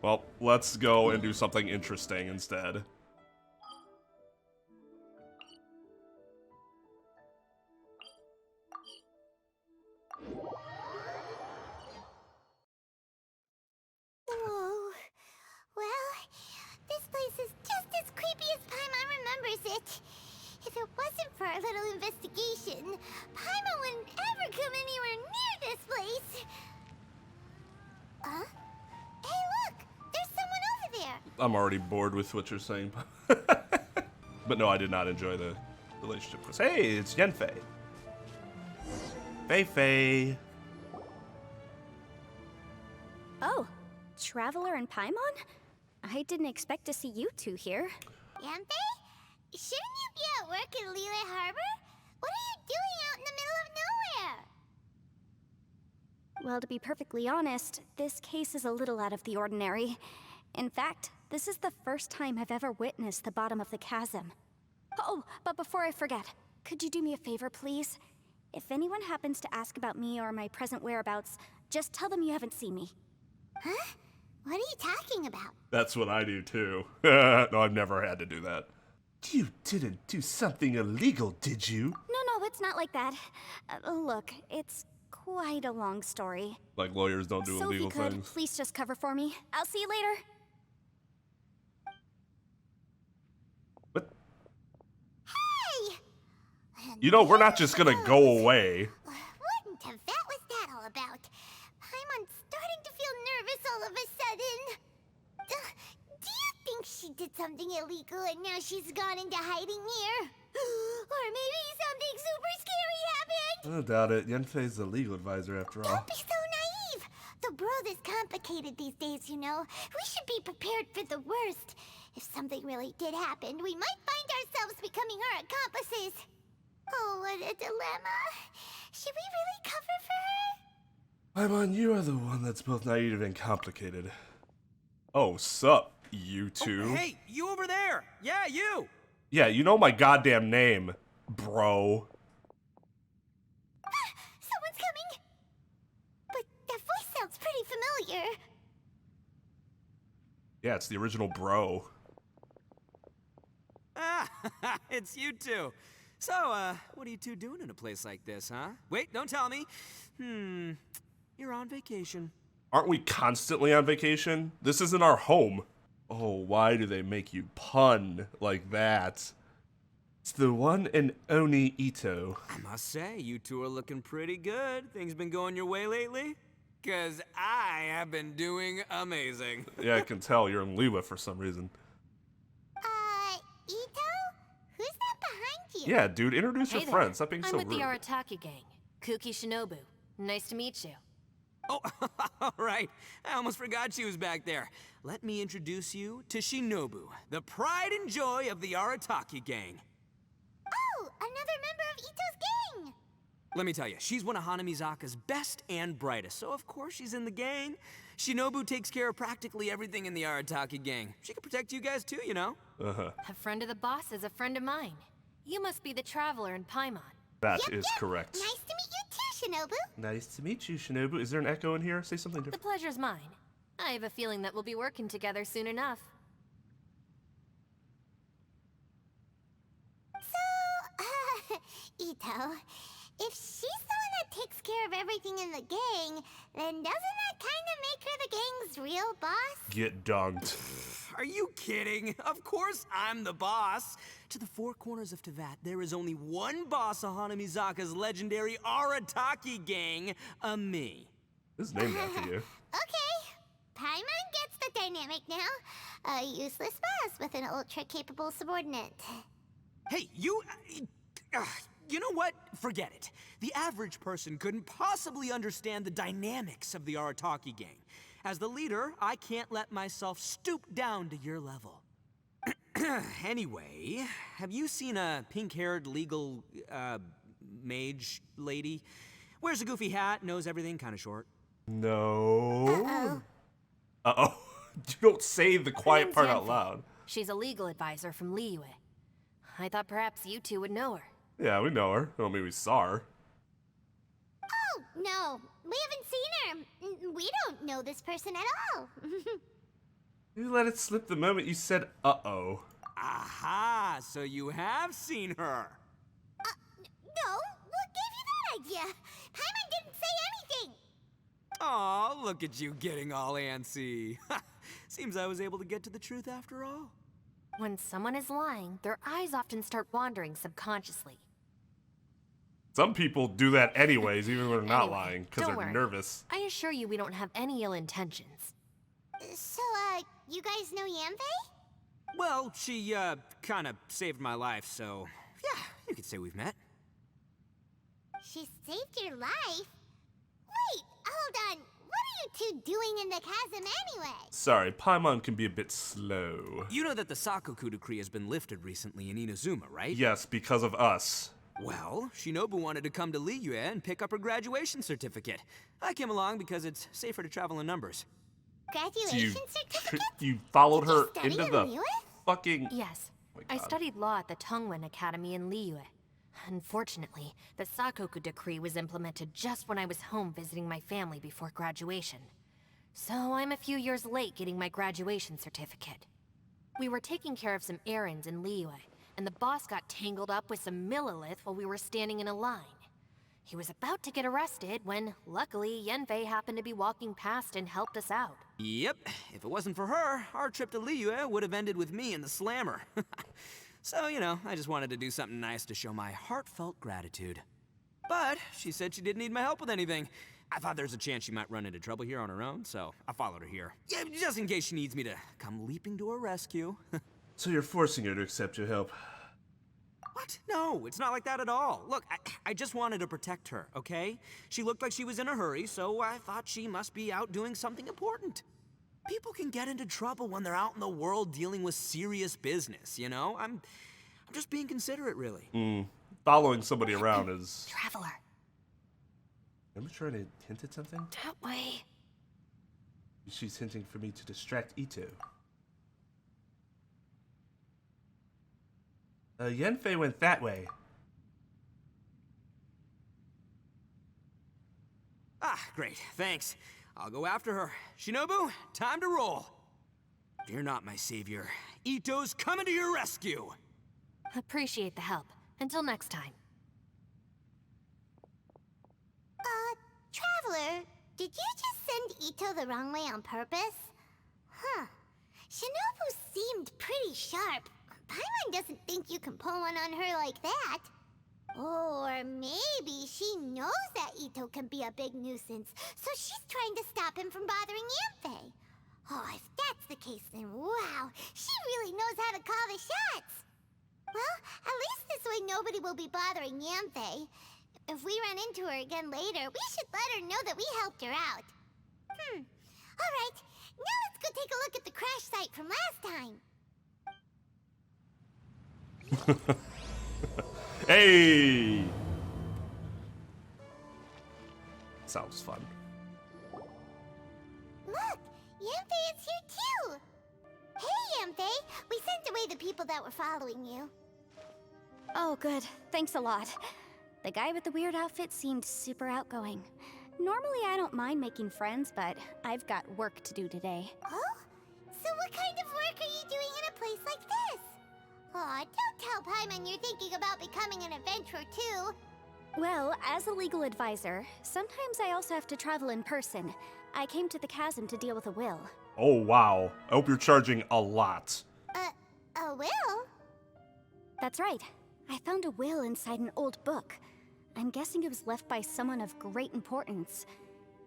Well, let's go and do something interesting instead. Whoa. Well, this place is just as creepy as Paimon remembers it. If it wasn't for our little investigation, Paimon wouldn't ever come anywhere near this place. Huh? Hey, look! There's someone over there! I'm already bored with what you're saying. But no, I did not enjoy the relationship. Hey, it's Yenfei. Fei. Oh, Traveler and Paimon? I didn't expect to see you two here. Yanfei? Shouldn't you be at work in Liyue Harbor? What are you doing out in the middle of nowhere? Well, to be perfectly honest, this case is a little out of the ordinary. In fact, this is the first time I've ever witnessed the bottom of the chasm. Oh, but before I forget, could you do me a favor, please? If anyone happens to ask about me or my present whereabouts, just tell them you haven't seen me. Huh? What are you talking about? That's what I do too. No, I've never had to do that. You didn't do something illegal, did you? No, it's not like that. Look, it's quite a long story. Like lawyers don't do So illegal if you could, things. please just cover for me. I'll see you later. What? Hey! You know, we're not just gonna go away. What in Tibet was that all about? Paimon's starting to feel nervous all of a sudden. Do you think she did something illegal and now she's gone into hiding here? Or maybe something super scary happened? I doubt it. Yenfei's the legal advisor after all. Don't be so naive. The world is complicated these days, you know. We should be prepared for the worst. If something really did happen, we might find ourselves becoming her accomplices. Oh, what a dilemma. Should we really cover for her? Paimon, you are the one that's both naive and complicated. Oh, sup, you two? Oh, hey, you over there! Yeah, you! Yeah, you know my goddamn name, bro. Someone's coming! But that voice sounds pretty familiar. Yeah, it's the original bro. Ah, it's you two. So, what are you two doing in a place like this, huh? Wait, don't tell me. You're on vacation. Aren't we constantly on vacation? This isn't our home. Oh, why do they make you pun like that? It's the one and only Ito. I must say, you two are looking pretty good. Things been going your way lately? 'Cause I have been doing amazing. Yeah, I can tell you're in Liyue for some reason. Ito? Who's that behind you? Yeah, dude, introduce your Hey friend. there. Stop being I'm so with rude. the Arataki gang. Kuki Shinobu. Nice to meet you. Oh, all right. I almost forgot she was back there. Let me introduce you to Shinobu, the pride and joy of the Arataki gang. Oh, another member of Ito's gang! Let me tell you, she's one of Hanamizaka's best and brightest, so of course she's in the gang. Shinobu takes care of practically everything in the Arataki gang. She can protect you guys too, you know? Uh-huh. A friend of the boss is a friend of mine. You must be the Traveler in Paimon. That Yep, is yep. correct. Nice to meet you too, Shinobu. Nice to meet you, Shinobu. Is there an echo in here? Say something The different. pleasure's mine. I have a feeling that we'll be working together soon enough. So, Ito, if she's the one that takes care of everything in the gang, then doesn't that kind of make her the gang's real boss? Get dunked. Are you kidding? Of course I'm the boss. To the four corners of Teyvat, there is only one boss of Hanamizaka's legendary Arataki gang, me. This is named after you. Okay, Paimon gets the dynamic now. A useless boss with an ultra-capable subordinate. Hey, you know what? Forget it. The average person couldn't possibly understand the dynamics of the Arataki gang. As the leader, I can't let myself stoop down to your level. Anyway, have you seen a pink-haired legal, mage lady? Wears a goofy hat, knows everything, kinda short. No. Uh-oh. You don't say the quiet part out loud. She's a legal advisor from Liyue. I thought perhaps you two would know her. Yeah, we know her. Well, maybe we saw her. Oh, no, we haven't seen her. We don't know this person at all. You let it slip the moment you said uh-oh. Aha, so you have seen her. No, what gave you that idea? Paimon didn't say anything. Aw, look at you getting all antsy. Seems I was able to get to the truth after all. When someone is lying, their eyes often start wandering subconsciously. Some people do that anyways, even when they're not Anyway, lying, because don't they're worry. nervous. I assure you we don't have any ill intentions. So, you guys know Yanfei? Well, she, kind of saved my life, so yeah, you could say we've met. She saved your life? Wait, hold on. What are you two doing in the chasm anyway? Sorry, Paimon can be a bit slow. You know that the Sakoku decree has been lifted recently in Inazuma, right? Yes, because of us. Well, Shinobu wanted to come to Liyue and pick up her graduation certificate. I came along because it's safer to travel in numbers. Graduation certificate? You followed Did you her study into in the Liyue? fucking... Yes, Oh my I God. studied law at the Tongwen Academy in Liyue. Unfortunately, the Sakoku decree was implemented just when I was home visiting my family before graduation. So I'm a few years late getting my graduation certificate. We were taking care of some errands in Liyue, and the boss got tangled up with some Millilith while we were standing in a line. He was about to get arrested when, luckily, Yanfei happened to be walking past and helped us out. Yep, if it wasn't for her, our trip to Liyue would have ended with me and the slammer. So, you know, I just wanted to do something nice to show my heartfelt gratitude. But she said she didn't need my help with anything. I thought there's a chance she might run into trouble here on her own, so I followed her here. Yeah, just in case she needs me to come leaping to her rescue. So you're forcing her to accept your help. What? No, it's not like that at all. Look, I just wanted to protect her, okay? She looked like she was in a hurry, so I thought she must be out doing something important. People can get into trouble when they're out in the world dealing with serious business, you know? I'm just being considerate, really. Following somebody around is... Traveler, Remember trying to hint at something? that way. She's hinting for me to distract Ito. Yanfei went that way. Ah, great, thanks. I'll go after her. Shinobu, time to roll. Fear not, my savior. Ito's coming to your rescue. Appreciate the help. Until next time. Traveler, did you just send Ito the wrong way on purpose? Huh. Shinobu seemed pretty sharp. Paimon doesn't think you can pull one on her like that. Or maybe she knows that Ito can be a big nuisance, so she's trying to stop him from bothering Yanfei. Oh, if that's the case, then wow, she really knows how to call the shots. Well, at least this way nobody will be bothering Yanfei. If we run into her again later, we should let her know that we helped her out. Alright, now let's go take a look at the crash site from last time. Hey! Sounds fun. Look, Yanfei is here too. Hey, Yanfei, we sent away the people that were following you. Oh, good. Thanks a lot. The guy with the weird outfit seemed super outgoing. Normally, I don't mind making friends, but I've got work to do today. Oh? So what kind of work are you doing in a place like this? Aw, don't tell Paimon you're thinking about becoming an adventurer too. Well, as a legal advisor, sometimes I also have to travel in person. I came to the chasm to deal with a will. Oh, wow. I hope you're charging a lot. A will? That's right. I found a will inside an old book. I'm guessing it was left by someone of great importance.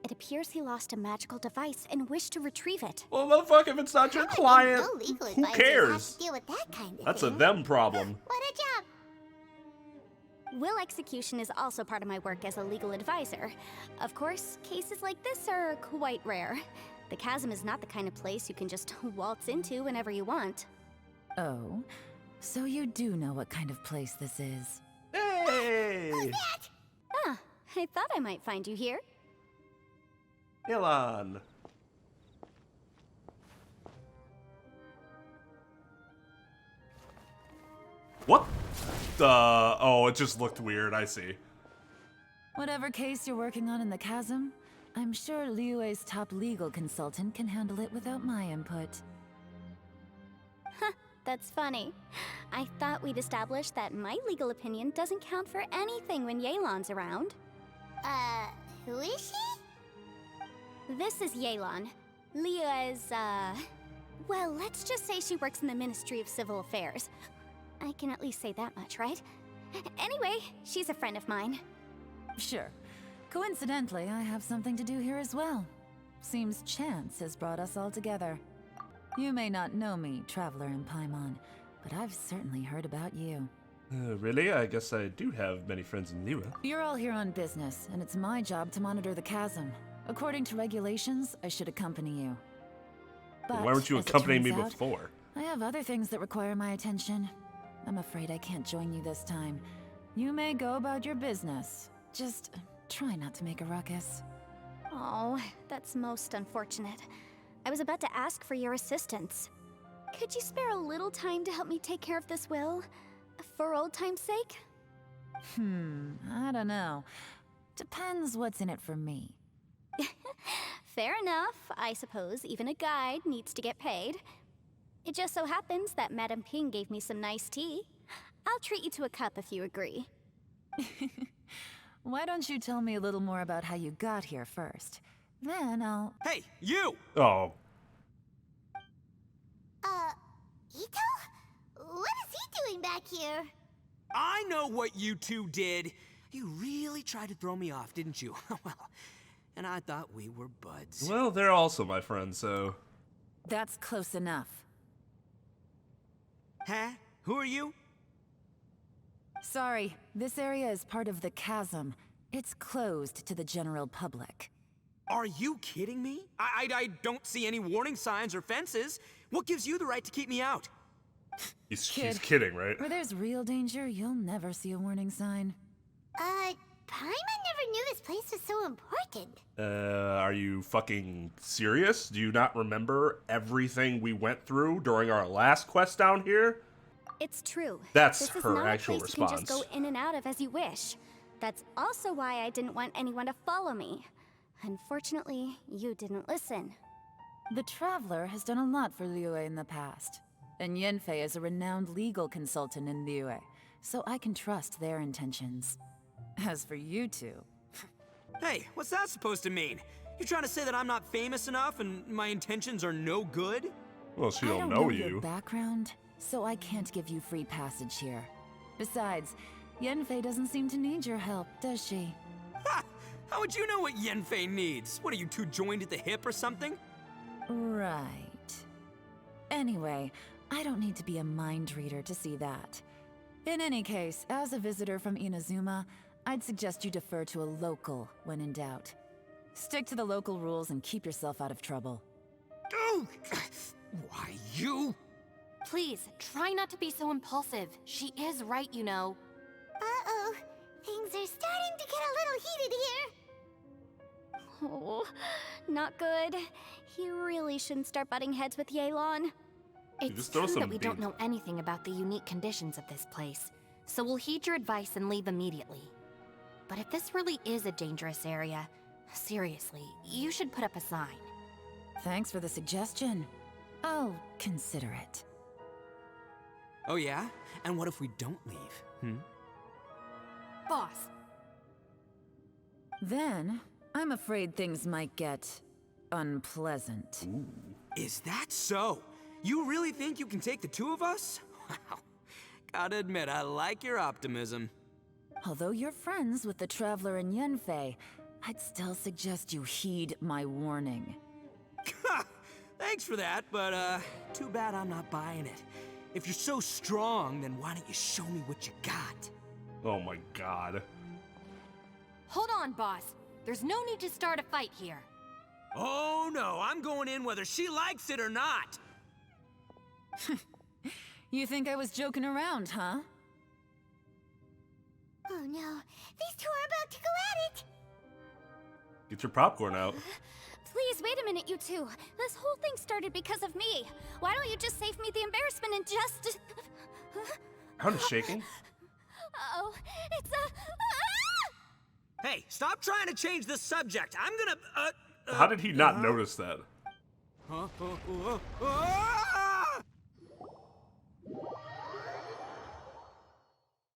It appears he lost a magical device and wished to retrieve it. Well, motherfucker, if it's not your client, No legal who advisors have cares? to deal with that kind of That's a thing. them problem. What a job. Will execution is also part of my work as a legal advisor. Of course, cases like this are quite rare. The chasm is not the kind of place you can just waltz into whenever you want. Oh, so you do know what kind of place this is. Hey! Ah, I thought I might find you here. Elon. What the? Oh, it just looked weird. I see. Whatever case you're working on in the chasm, I'm sure Liyue's top legal consultant can handle it without my input. That's funny. I thought we'd established that my legal opinion doesn't count for anything when Yelan's around. Who is she? This is Yelan. Leah is, well, let's just say she works in the Ministry of Civil Affairs. I can at least say that much, right? Anyway, she's a friend of mine. Sure. Coincidentally, I have something to do here as well. Seems chance has brought us all together. You may not know me, Traveler in Paimon, but I've certainly heard about you. Really? I guess I do have many friends in Liyue. You're all here on business, and it's my job to monitor the chasm. According to regulations, I should accompany you. But Why weren't you as it accompanying me turns out, before? I have other things that require my attention. I'm afraid I can't join you this time. You may go about your business. Just try not to make a ruckus. Oh, that's most unfortunate. I was about to ask for your assistance. Could you spare a little time to help me take care of this will? For old time's sake? I don't know. Depends what's in it for me. Fair enough. I suppose even a guide needs to get paid. It just so happens that Madame Ping gave me some nice tea. I'll treat you to a cup if you agree. Why don't you tell me a little more about how you got here first? Then I'll... Hey, you! Oh, Ito? What is he doing back here? I know what you two did. You really tried to throw me off, didn't you? Well, and I thought we were buds. well, they're also my friends, so... That's close enough. Huh? Who are you? Sorry, this area is part of the chasm. It's closed to the general public. Are you kidding me? I don't see any warning signs or fences. What gives you the right to keep me out? He's Kid. kidding, right? Where there's real danger, you'll never see a warning sign. Paimon never knew this place was so important. Are you fucking serious? Do you not remember everything we went through during our last quest down here? It's true. That's this is her not actual a place you can just response. go in and out of as you wish. That's also why I didn't want anyone to follow me. Unfortunately, you didn't listen. The Traveler has done a lot for Liyue in the past. And Yanfei is a renowned legal consultant in Liyue, so I can trust their intentions. As for you two... Hey, what's that supposed to mean? You trying to say that I'm not famous enough and my intentions are no good? Well, she I don't don't know your you. background, so I can't give you free passage here. Besides, Yanfei doesn't seem to need your help, does she? Ha! How would you know what Yanfei needs? What, are you two joined at the hip or something? Right. Anyway, I don't need to be a mind reader to see that. In any case, as a visitor from Inazuma, I'd suggest you defer to a local when in doubt. Stick to the local rules and keep yourself out of trouble. Oh! Why, you? Please, try not to be so impulsive. She is right, you know. Uh-oh. Things are starting to get a little heated here. Oh, not good. He really shouldn't start butting heads with Yelan. It's just throw true some that we don't beans. know anything about the unique conditions of this place, so we'll heed your advice and leave immediately. But if this really is a dangerous area, seriously, you should put up a sign. Thanks for the suggestion. I'll consider it. Oh yeah? And what if we don't leave? Boss, Then, I'm afraid things might get unpleasant. Is that so? You really think you can take the two of us? Wow. Gotta admit, I like your optimism. Although you're friends with the Traveler and Yanfei, I'd still suggest you heed my warning. Thanks for that, but too bad I'm not buying it. If you're so strong, then why don't you show me what you got? Oh my god. hold on, boss. There's no need to start a fight here. Oh no, I'm going in whether she likes it or not. You think I was joking around, huh? Oh no, these two are about to go at it! Get your popcorn out. Please, wait a minute, you two. This whole thing started because of me. Why don't you just save me the embarrassment and just... How is shaking? Oh, it's a... Hey, stop trying to change the subject. I'm gonna, How did he not notice that?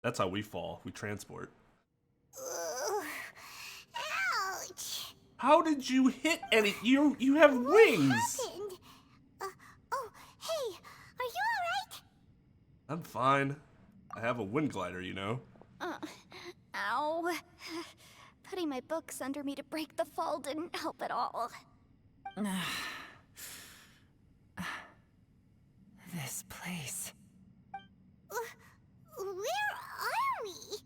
That's how we fall. We transport. Ugh. Ouch. How did you hit any? You have wings. What happened? Oh, hey, are you alright? I'm fine. I have a wind glider, you know. Ow. Putting my books under me to break the fall didn't help at all. This place. Where are we?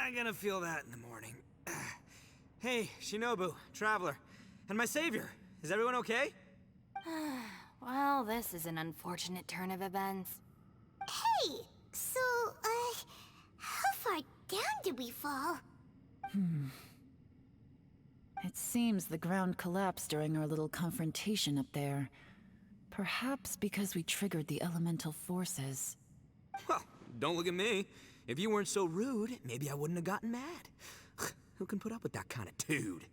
I'm gonna feel that in the morning. Hey, Shinobu, Traveler, and my savior. Is everyone okay? Well, this is an unfortunate turn of events. Hey, so, how far down did we fall? It seems the ground collapsed during our little confrontation up there. Perhaps because we triggered the elemental forces. Well, don't look at me. If you weren't so rude, maybe I wouldn't have gotten mad. Who can put up with that kind of dude?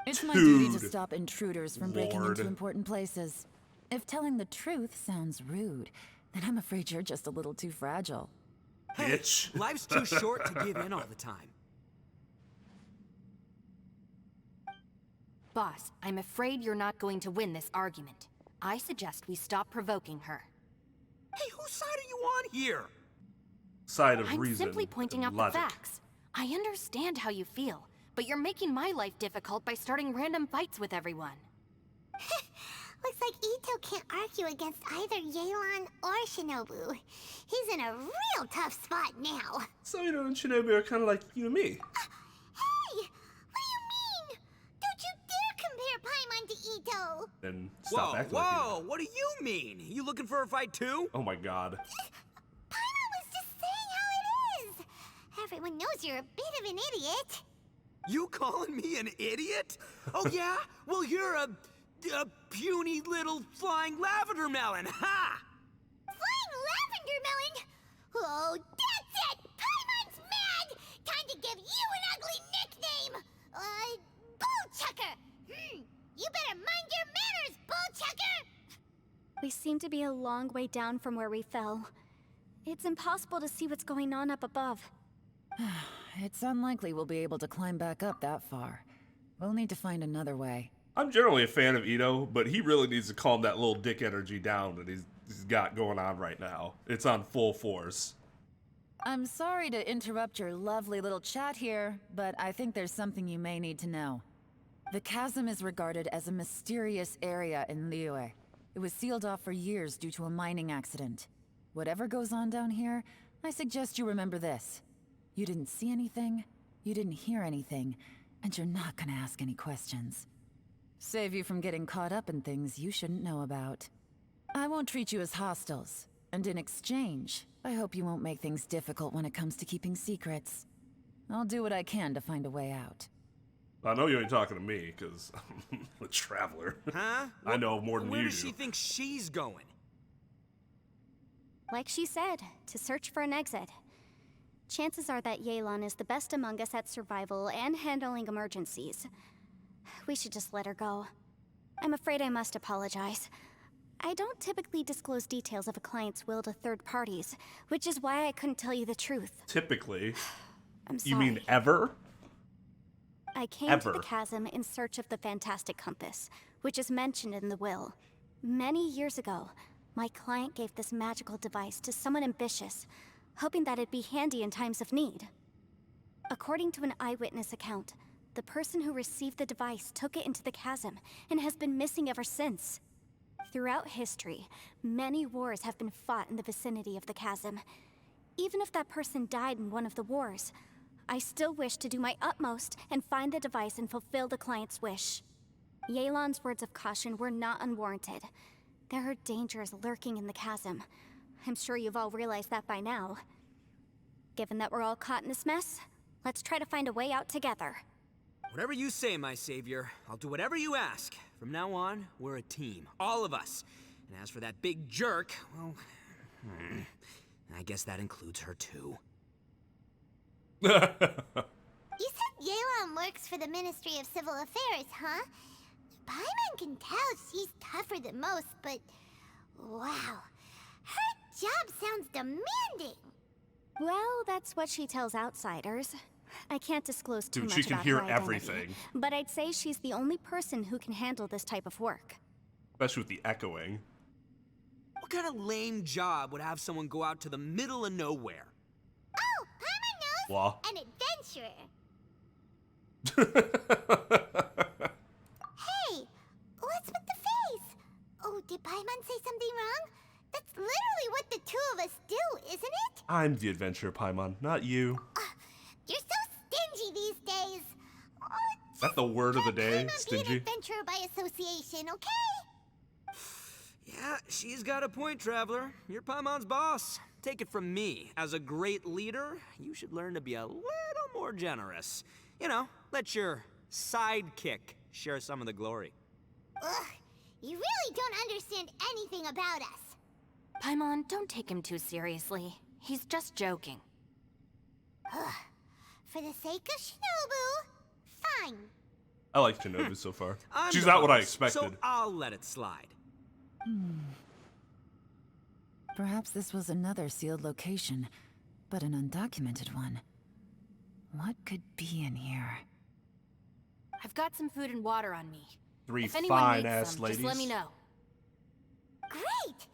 It's my duty to Dude. stop intruders from breaking Lord. into important places. If telling the truth sounds rude, then I'm afraid you're just a little too fragile. Hey, Bitch. life's too short to give in all the time. Boss, I'm afraid you're not going to win this argument. I suggest we stop provoking her. Hey, whose side are you on here? Side of I'm reason. simply pointing and out logic. the facts. I understand how you feel, but you're making my life difficult by starting random fights with everyone. Looks like Ito can't argue against either Yelan or Shinobu. He's in a real tough spot now. So, you know, and Shinobi are kind of like you and me. Hey! What do you mean? Don't you dare compare Paimon to Ito! Then stop Whoa, acting like whoa, you. what do you mean? You looking for a fight too? Oh my god. Paimon was just saying how it is! Everyone knows you're a bit of an idiot. You calling me an idiot? Oh yeah? Well, you're a puny little flying lavender melon, ha! Flying lavender melon? Oh, that's it! Paimon's mad! Time to give you an ugly nickname! Bullchucker! You better mind your manners, Bullchucker! We seem to be a long way down from where we fell. It's impossible to see what's going on up above. It's unlikely we'll be able to climb back up that far. We'll need to find another way. I'm generally a fan of Ito, but he really needs to calm that little dick energy down that he's got going on right now. It's on full force. I'm sorry to interrupt your lovely little chat here, but I think there's something you may need to know. The chasm is regarded as a mysterious area in Liyue. It was sealed off for years due to a mining accident. Whatever goes on down here, I suggest you remember this. You didn't see anything, you didn't hear anything, and you're not gonna ask any questions. Save you from getting caught up in things you shouldn't know about. I won't treat you as hostiles, and in exchange, I hope you won't make things difficult when it comes to keeping secrets. I'll do what I can to find a way out. I know you ain't talking to me, because I'm a traveler. Huh? I know more than Where you does do. she think she's going? Like she said, to search for an exit. Chances are that Yelan is the best among us at survival and handling emergencies. We should just let her go. I'm afraid I must apologize. I don't typically disclose details of a client's will to third parties, which is why I couldn't tell you the truth. Typically. I'm sorry. You mean ever? I came ever? to the chasm in search of the Fantastic Compass, which is mentioned in the will. Many years ago, my client gave this magical device to someone ambitious, hoping that it'd be handy in times of need. According to an eyewitness account, the person who received the device took it into the chasm and has been missing ever since. Throughout history, many wars have been fought in the vicinity of the chasm. Even if that person died in one of the wars, I still wish to do my utmost and find the device and fulfill the client's wish. Yelan's words of caution were not unwarranted. There are dangers lurking in the chasm. I'm sure you've all realized that by now. Given that we're all caught in this mess, let's try to find a way out together. Whatever you say, my savior. I'll do whatever you ask. From now on, we're a team. All of us. And as for that big jerk, well... I guess that includes her too. You said Yelan works for the Ministry of Civil Affairs, huh? Paimon can tell she's tougher than most, but wow, her job sounds demanding. Well, that's what she tells outsiders. I can't disclose too Dude, much she can about hear her identity, everything. but I'd say she's the only person who can handle this type of work. Especially with the echoing. What kind of lame job would have someone go out to the middle of nowhere? Oh, Paimon knows! Blah. An adventurer. Hey, what's with the face? Oh, did Paimon say something wrong? That's literally what the two of us do, isn't it? I'm the adventurer, Paimon, not you. You're so stingy these days. Is that the word of the let day? Paimon be an Stingy? adventurer by association, okay? Yeah, she's got a point, Traveler. You're Paimon's boss. Take it from me. As a great leader, you should learn to be a little more generous. You know, let your sidekick share some of the glory. Ugh, you really don't understand anything about us. Paimon, don't take him too seriously. He's just joking. For the sake of Shinobu, fine. I like Shinobu so far. I'm She's the not what I boss, expected. So I'll let it slide. Perhaps this was another sealed location, but an undocumented one. What could be in here? I've got some food and water on me. Three If anyone needs fine-ass some, ladies. just let me know. Great!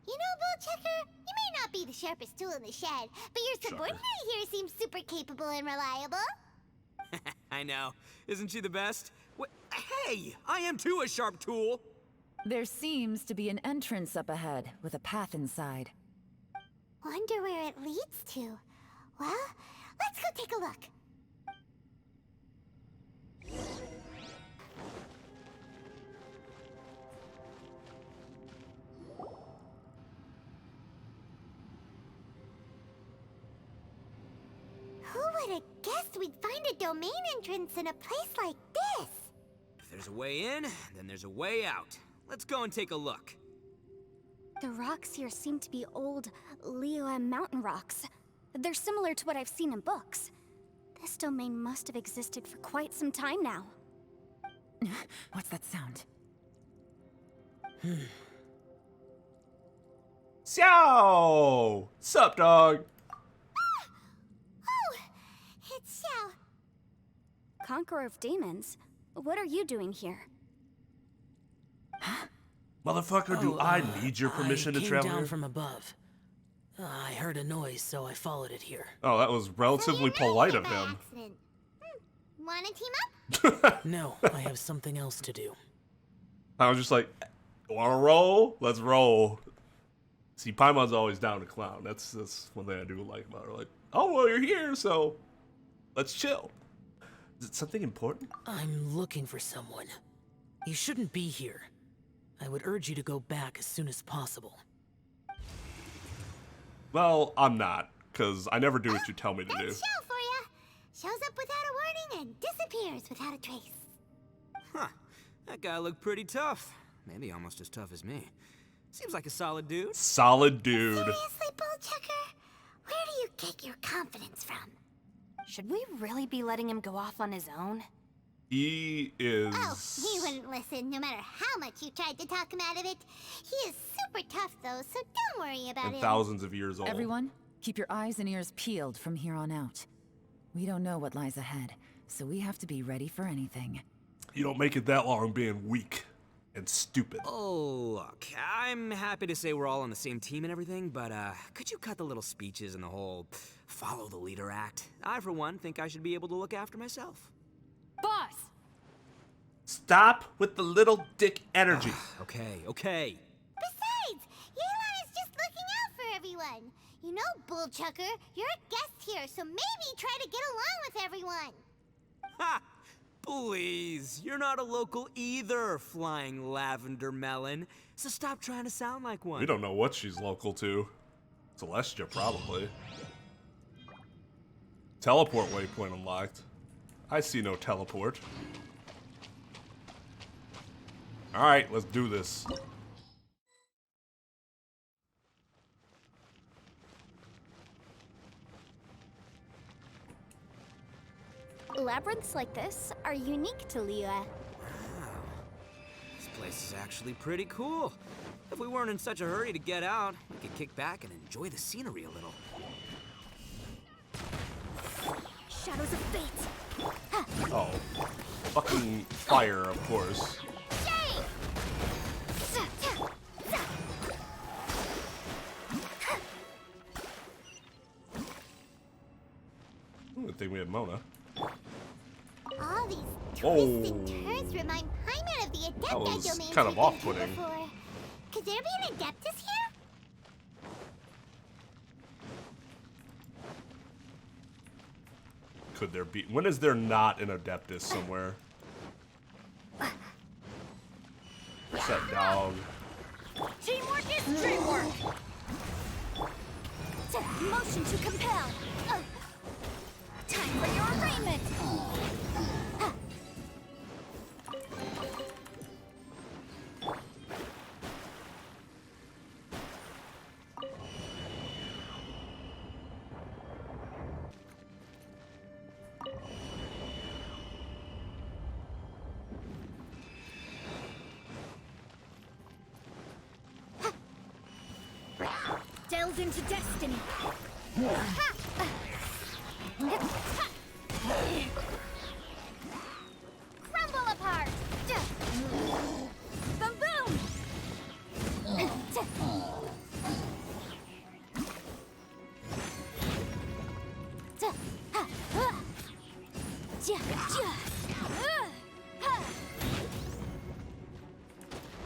You know, Bullchecker, you may not be the sharpest tool in the shed, but your subordinate here seems super capable and reliable. I know. Isn't she the best? Hey, I am too a sharp tool. There seems to be an entrance up ahead, with a path inside. Wonder where it leads to. Well, let's go take a look. Who would have guessed we'd find a domain entrance in a place like this? If there's a way in, then there's a way out. Let's go and take a look. The rocks here seem to be old Liyue mountain rocks. They're similar to what I've seen in books. This domain must have existed for quite some time now. What's that sound? Xiao! Sup, dog? Oh, it's Xiao. Conqueror of Demons, what are you doing here? Motherfucker, do I need your permission to I travel came down here? from above. I heard a noise, so I followed it here. Oh, that was relatively polite of By him. accident. Wanna team up? No, I have something else to do. I was just like, wanna roll? Let's roll. See, Paimon's always down to clown. That's one thing I do like about her. Like, oh, well, you're here, so let's chill. Is it something important? I'm looking for someone. You shouldn't be here. I would urge you to go back as soon as possible. Well, I'm not, because I never do what you tell me to do. That's Xiao for ya. Shows up without a warning and disappears without a trace. Huh. That guy looked pretty tough. Maybe almost as tough as me. Seems like a solid dude. Solid dude. Seriously, Bullchecker? Where do you get your confidence from? Should we really be letting him go off on his own? He is... Oh, he wouldn't listen no matter how much you tried to talk him out of it. He is super tough though, so don't worry about and him. thousands of years old. Everyone, keep your eyes and ears peeled from here on out. We don't know what lies ahead, so we have to be ready for anything. You don't make it that long being weak and stupid. Oh, look, I'm happy to say we're all on the same team and everything, but could you cut the little speeches and the whole follow the leader act? I, for one, think I should be able to look after myself. Boss! Stop with the little dick energy. Okay. Besides, Yelan is just looking out for everyone. You know, Bullchucker, you're a guest here, so maybe try to get along with everyone. Ha! Please, you're not a local either, Flying Lavender Melon. So stop trying to sound like one. We don't know what she's local to. Celestia, probably. Teleport waypoint unlocked. I see no teleport. Alright, let's do this. Labyrinths like this are unique to Liyue. place is actually pretty cool. If we weren't in such a hurry to get out, we could kick back and enjoy the scenery a little. Shadows of fate. Oh. Fucking fire, of course. Ooh, good thing we have Mona. All these twists Oh. and turns remind Paimon of the That was Adepti domains kind of we've been to off-putting. before. Could there be an Adeptus here? Could there be? When is there not an Adeptus somewhere? What's that dog? Teamwork is dreamwork. Motion to compel. Time for your arraignment. Delve into destiny. Crumble apart. Boom boom.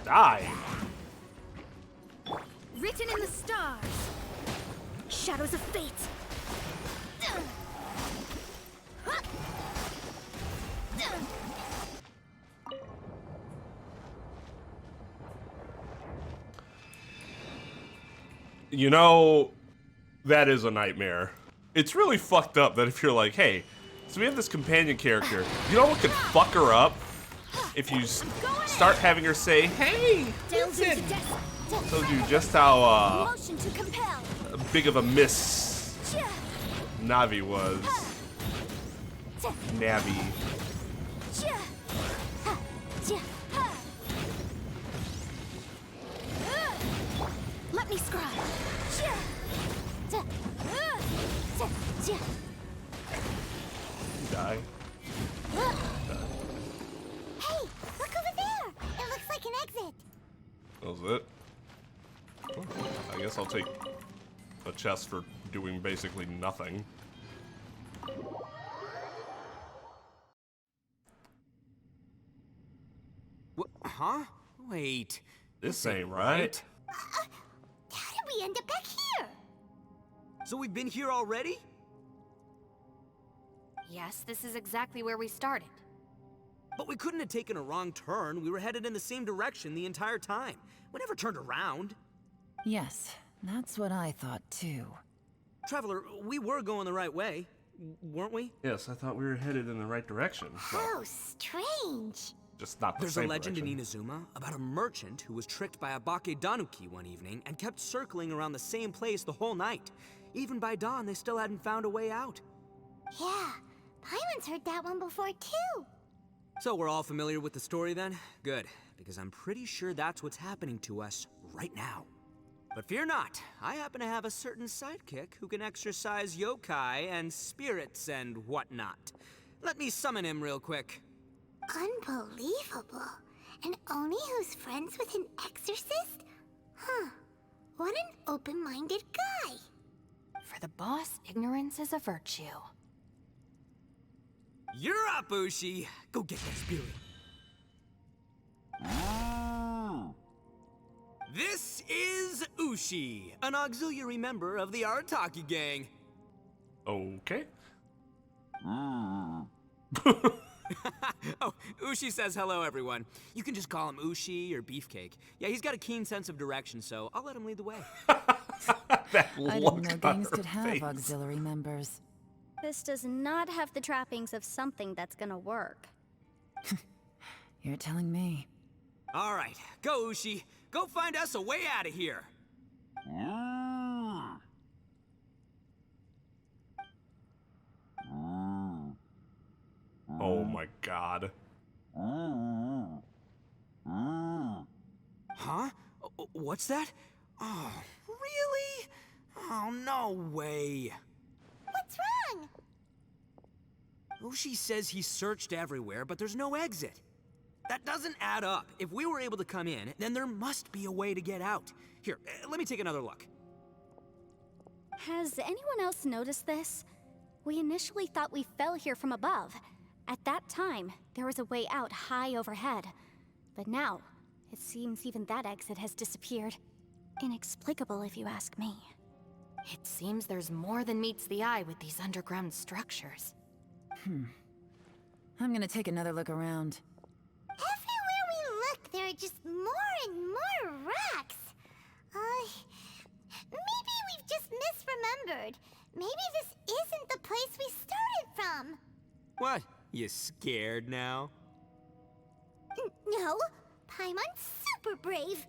Die. Written in the stars. Shadows of fate. You know, that is a nightmare. It's really fucked up that if you're like, hey, so we have this companion character, you know what could fuck her up? If you start having her say, hey, Delve into listen, destiny. told you just how Motion to compel. big of a miss Navi was. Navi. Let me scry. Die. Hey, look over there! It looks like an exit. That was it. I guess I'll take a chest for doing basically nothing. Huh? Wait. This ain't right. How did we end up back here? So we've been here already? Yes, this is exactly where we started. But we couldn't have taken a wrong turn. We were headed in the same direction the entire time. We never turned around. Yes, that's what I thought too. Traveler, we were going the right way, weren't we? Yes, I thought we were headed in the right direction. So How strange. just not the There's a same legend direction. in Inazuma about a merchant who was tricked by a Bakedanuki one evening and kept circling around the same place the whole night. Even by dawn, they still hadn't found a way out. Yeah, Paimon's heard that one before too. So we're all familiar with the story then? Good, because I'm pretty sure that's what's happening to us right now. But fear not, I happen to have a certain sidekick who can exercise yokai and spirits and whatnot. Let me summon him real quick. Unbelievable. And Oni who's friends with an exorcist? Huh. What an open-minded guy. For the boss, ignorance is a virtue. You're up, Ushi! Go get that spirit. This is Ushi, an auxiliary member of the Arataki gang. Okay. Oh, Ushi says hello, everyone. You can just call him Ushi or Beefcake. Yeah, he's got a keen sense of direction, so I'll let him lead the way. That I look didn't know on games her could have face. auxiliary members. This does not have the trappings of something that's gonna work. You're telling me. All right, go, Ushi. Go find us a way out of here. Oh my god. What's that? Oh, really? Oh, no way. What's wrong? Oshi says he searched everywhere, but there's no exit. That doesn't add up. If we were able to come in, then there must be a way to get out. Here, let me take another look. Has anyone else noticed this? We initially thought we fell here from above. At that time, there was a way out high overhead. But now, it seems even that exit has disappeared. Inexplicable, if you ask me. It seems there's more than meets the eye with these underground structures. I'm gonna take another look around. Everywhere we look, there are just more and more rocks. Maybe we've just misremembered. Maybe this isn't the place we started from. What? You scared now? No, Paimon's super brave.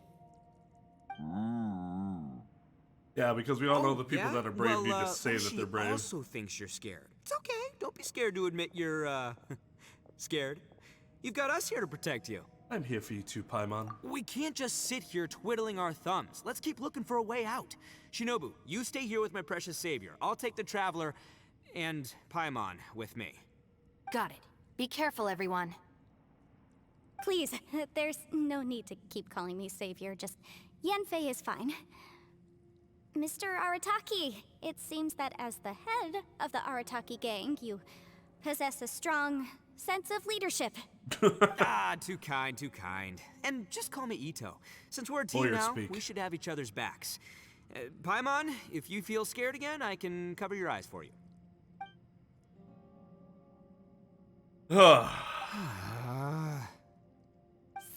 Yeah, because we all know the people yeah? that are brave well, need to say that Oshi they're brave. also thinks you're scared. It's okay. Don't be scared to admit you're, scared. You've got us here to protect you. I'm here for you too, Paimon. We can't just sit here twiddling our thumbs. Let's keep looking for a way out. Shinobu, you stay here with my precious savior. I'll take the Traveler and Paimon with me. Got it. Be careful, everyone. Please, there's no need to keep calling me savior, just Yanfei is fine. Mr. Arataki, it seems that as the head of the Arataki gang, you possess a strong sense of leadership. Too kind, too kind. And just call me Ito. Since we're a team Lawyer now, speak. we should have each other's backs. Paimon, if you feel scared again, I can cover your eyes for you.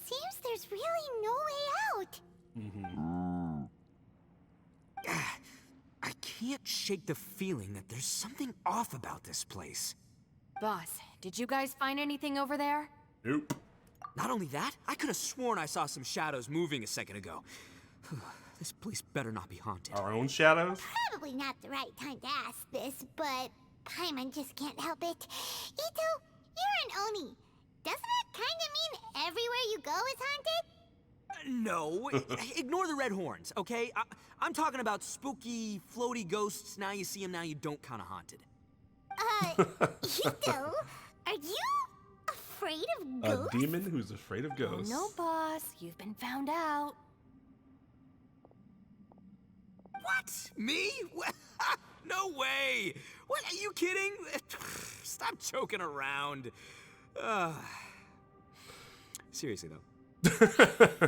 Seems there's really no way out. I can't shake the feeling that there's something off about this place. Boss, did you guys find anything over there? Nope. Not only that, I could have sworn I saw some shadows moving a second ago. This place better not be haunted. Our own shadows? Probably not the right time to ask this, but Paimon just can't help it. Ito, you're an Oni. Doesn't it kind of mean everywhere you go is haunted? No, ignore the red horns, okay? I'm talking about spooky, floaty ghosts. Now you see them, now you don't kind of haunted. Ito, are you afraid of ghosts? A demon who's afraid of ghosts. No, boss. You've been found out. What? Me? No way! What, are you kidding? Stop joking around. Seriously, though. Looking at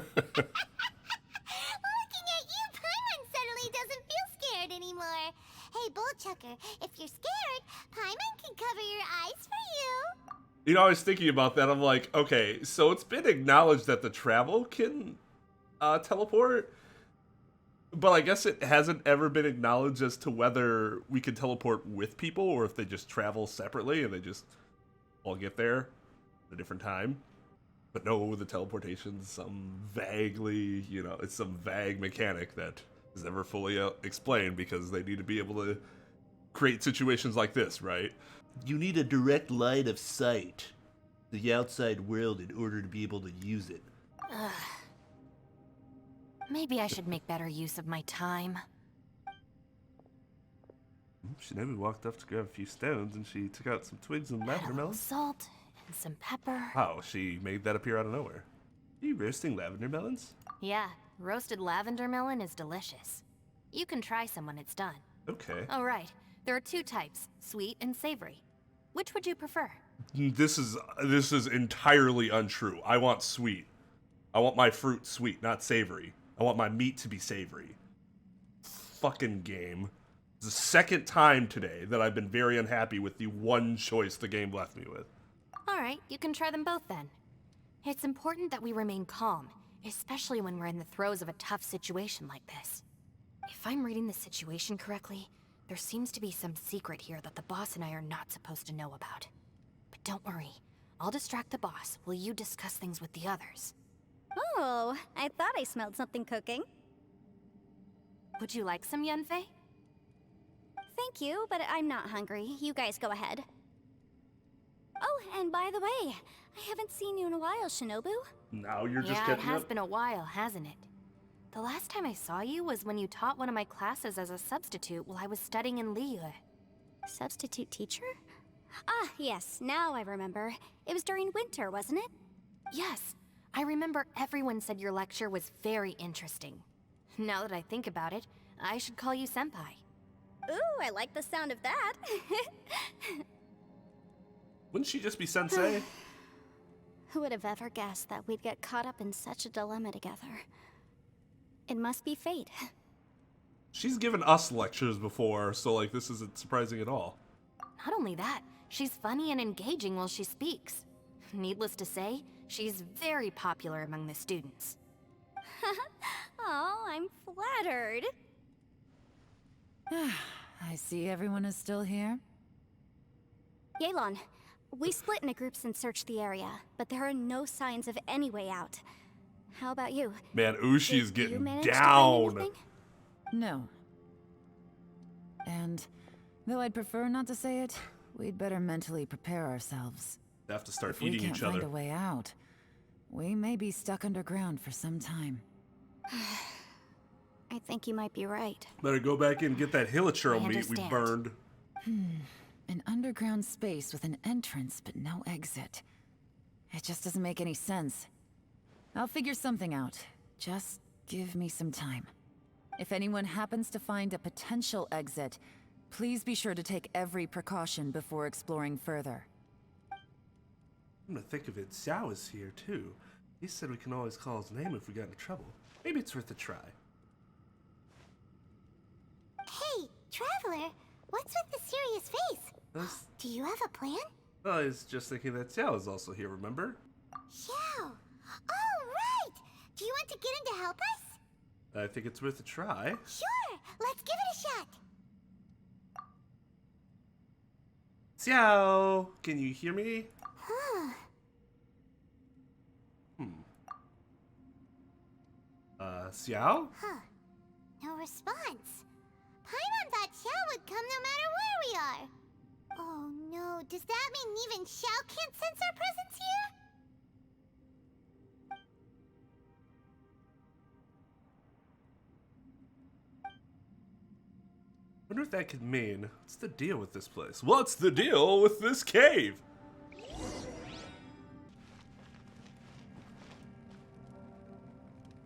you, Paimon suddenly doesn't feel scared anymore. Hey, Bullchucker, if you're scared, Paimon can cover your eyes for you. You know, I was thinking about that. I'm like, okay, so it's been acknowledged that the travel can teleport, but I guess it hasn't ever been acknowledged as to whether we can teleport with people or if they just travel separately and they just all get there at a different time. But no, the teleportation's some vaguely, you know, it's some vague mechanic that is never fully explained because they need to be able to create situations like this, right? You need a direct line of sight to the outside world in order to be able to use it. Maybe I should make better use of my time. Shinobu walked up to grab a few stones and she took out some twigs and Add lavender a little melons. salt and some pepper. How? She made that appear out of nowhere. Are you roasting lavender melons? Yeah, roasted lavender melon is delicious. You can try some when it's done. Okay. Oh, right. There are two types, sweet and savory. Which would you prefer? This is entirely untrue. I want sweet. I want my fruit sweet, not savory. I want my meat to be savory. Fucking game. It's the second time today that I've been very unhappy with the one choice the game left me with. All right, you can try them both then. It's important that we remain calm, especially when we're in the throes of a tough situation like this. If I'm reading the situation correctly, there seems to be some secret here that the boss and I are not supposed to know about. But don't worry, I'll distract the boss while you discuss things with the others. Oh, I thought I smelled something cooking. Would you like some, Yanfei? Thank you, but I'm not hungry. You guys go ahead. Oh, and by the way, I haven't seen you in a while, Shinobu. Now you're just Yeah, it getting has up. been a while, hasn't it? The last time I saw you was when you taught one of my classes as a substitute while I was studying in Liyue. Substitute teacher? Ah, yes, now I remember. It was during winter, wasn't it? Yes, I remember everyone said your lecture was very interesting. Now that I think about it, I should call you Senpai. Ooh, I like the sound of that. Wouldn't she just be sensei? Who would have ever guessed that we'd get caught up in such a dilemma together? It must be fate. She's given us lectures before, so like this isn't surprising at all. Not only that, she's funny and engaging while she speaks. Needless to say, she's very popular among the students. Oh, I'm flattered. I see everyone is still here. Yelan, we split into groups and searched the area, but there are no signs of any way out. How about you? Man, Ushi's Did you getting manage to find down. anything? No. And though I'd prefer not to say it, we'd better mentally prepare ourselves. They have to start If we eating can't each find other. a way out, we may be stuck underground for some time. I think you might be right. Better go back in and get that hilichurl I meat we understand. burned. An underground space with an entrance but no exit. It just doesn't make any sense. I'll figure something out. Just give me some time. If anyone happens to find a potential exit, please be sure to take every precaution before exploring further. I'm gonna think of it. Xiao is here too. He said we can always call his name if we got into trouble. Maybe it's worth a try. Hey, Traveler, what's with the serious face? Do you have a plan? I was just thinking that Xiao is also here, remember? Xiao! Oh, right! Do you want to get in to help us? I think it's worth a try. Sure! Let's give it a shot! Xiao! Can you hear me? Huh. Xiao? Huh. No response. Paimon thought Xiao would come no matter where we are. Oh no, does that mean even Xiao can't sense our presence here? Wonder what that could mean. What's the deal with this place? What's the deal with this cave?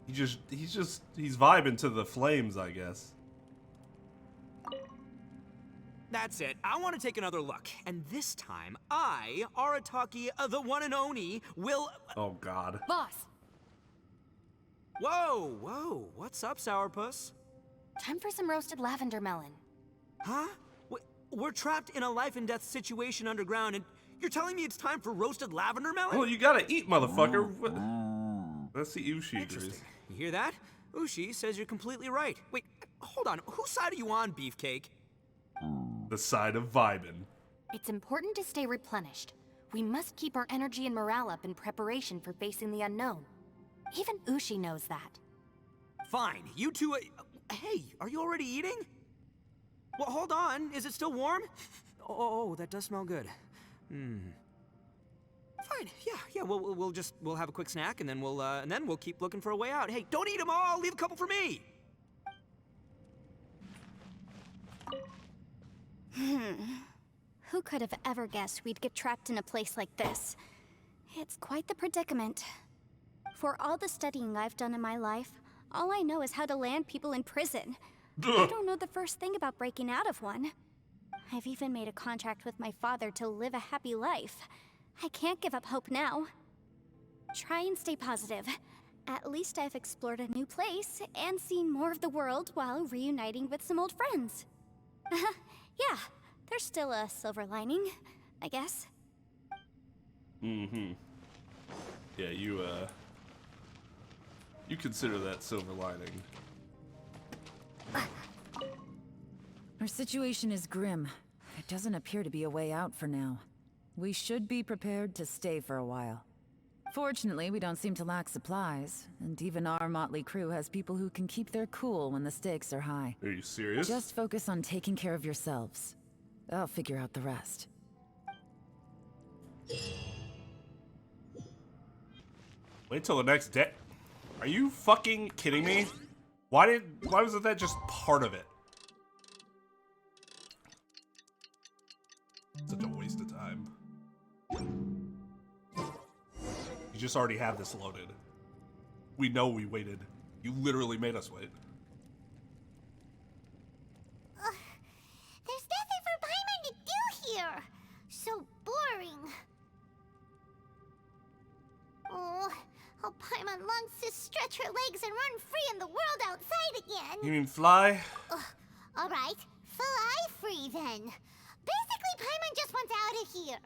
He's vibing to the flames, I guess. That's it. I want to take another look. And this time, I, Arataki, the one and only, will... Oh god. Boss, Whoa, whoa. What's up, Sourpuss? time for some roasted lavender melon. Huh? We're trapped in a life and death situation underground, and you're telling me it's time for roasted lavender melon? Well, you gotta eat, motherfucker. Let's see Ushi agrees. Interesting. You hear that? Ushi says you're completely right. Wait, hold on. Whose side are you on, Beefcake? The side of vibin'. It's important to stay replenished. We must keep our energy and morale up in preparation for facing the unknown. Even Ushi knows that. Fine. You two... hey, are you already eating? Well, hold on. Is it still warm? Oh, that does smell good. Fine. Yeah. We'll have a quick snack, and then we'll keep looking for a way out. Hey, don't eat them all. Leave a couple for me. Who could have ever guessed we'd get trapped in a place like this? It's quite the predicament. For all the studying I've done in my life, all I know is how to land people in prison. I don't know the first thing about breaking out of one. I've even made a contract with my father to live a happy life. I can't give up hope now. Try and stay positive. At least I've explored a new place and seen more of the world while reuniting with some old friends. Yeah, there's still a silver lining, I guess. Mm-hmm. Yeah, you consider that silver lining. Our situation is grim. There doesn't appear to be a way out for now. We should be prepared to stay for a while. Fortunately, we don't seem to lack supplies, and even our motley crew has people who can keep their cool when the stakes are high. Are you serious? Just focus on taking care of yourselves. I'll figure out the rest. Wait till the next day. Are you fucking kidding me? Why wasn't that just part of it? Such a waste of time. You just already have this loaded. We know we waited. You literally made us wait. There's nothing for Paimon to do here. So boring. Oh, how Paimon longs to stretch her legs and run free in the world outside again. You mean fly? All right, fly free then. Basically, Paimon just wants out of here.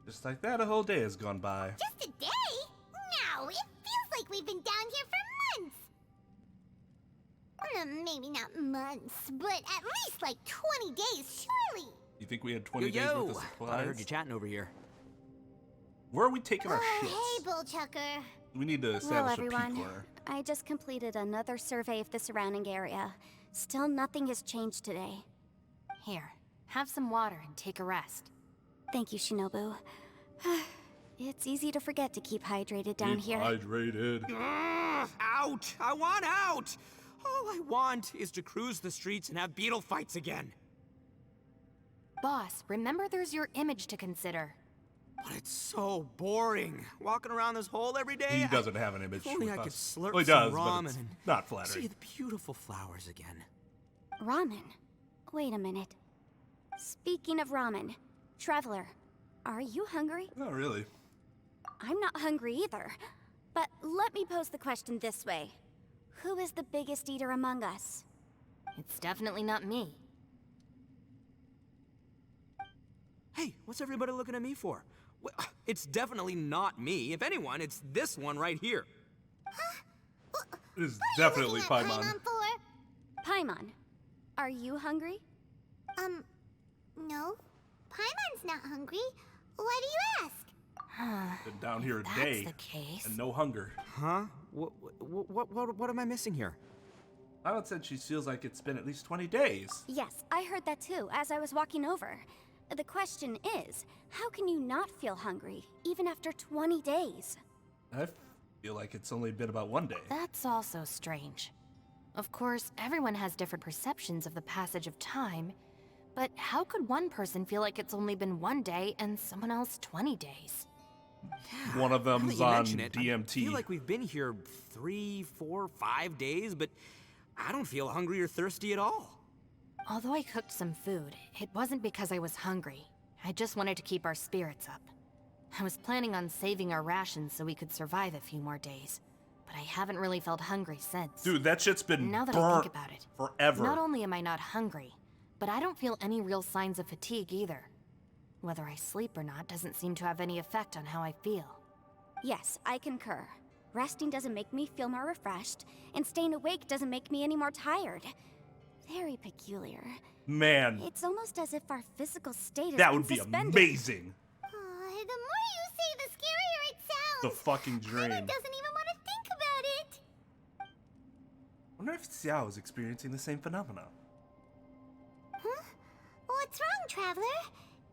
Just like that, a whole day has gone by. Just a day? No, it feels like we've been down here for months. Maybe not months, but at least like 20 days, surely. You think we had 20 days worth of supplies? I heard you chatting over here. Where are we taking our shits? Hey, Bullchucker. We need to Well, establish a everyone, peak corner. I just completed another survey of the surrounding area. Still nothing has changed today. Here, have some water and take a rest. Thank you, Shinobu. It's easy to forget to keep hydrated down Keep here. hydrated. Out! I want out! All I want is to cruise the streets and have beetle fights again. Boss, remember there's your image to consider. But it's so boring. Walking around this hole every day. He doesn't have an image. If only with I could us. slurp Well, he some does, but ramen it's and not see flattering. the beautiful flowers again. Ramen? Wait a minute. Speaking of ramen, Traveler, are you hungry? Not really. I'm not hungry either. But let me pose the question this way. Who is the biggest eater among us? It's definitely not me. Hey, what's everybody looking at me for? Well, it's definitely not me. If anyone, it's this one right here. It is What are definitely you looking at Paimon. Paimon for? Paimon, are you hungry? No. Paimon's not hungry. Why do you ask? Been down here a That's day the case. and no hunger. Huh? What am I missing here? Paimon said she feels like it's been at least 20 days. Yes, I heard that too as I was walking over. The question is, how can you not feel hungry, even after 20 days? I feel like it's only been about 1 day. That's also strange. Of course, everyone has different perceptions of the passage of time, but how could one person feel like it's only been 1 day and someone else 20 days? One of Now them's that you on mention it, DMT. I feel like we've been here 3, 4, 5 days, but I don't feel hungry or thirsty at all. Although I cooked some food, it wasn't because I was hungry. I just wanted to keep our spirits up. I was planning on saving our rations so we could survive a few more days, but I haven't really felt hungry since. Dude, that shit's been Now that I burnt think about it, forever. not only am I not hungry, but I don't feel any real signs of fatigue either. Whether I sleep or not doesn't seem to have any effect on how I feel. Yes, I concur. Resting doesn't make me feel more refreshed, and staying awake doesn't make me any more tired. Very peculiar. Man, It's almost as if our physical state is that would be suspended. amazing. The more you say, the scarier it sounds. The fucking dream. Paimon doesn't even want to think about it. Wonder if Xiao is experiencing the same phenomena. Huh? What's wrong, Traveler?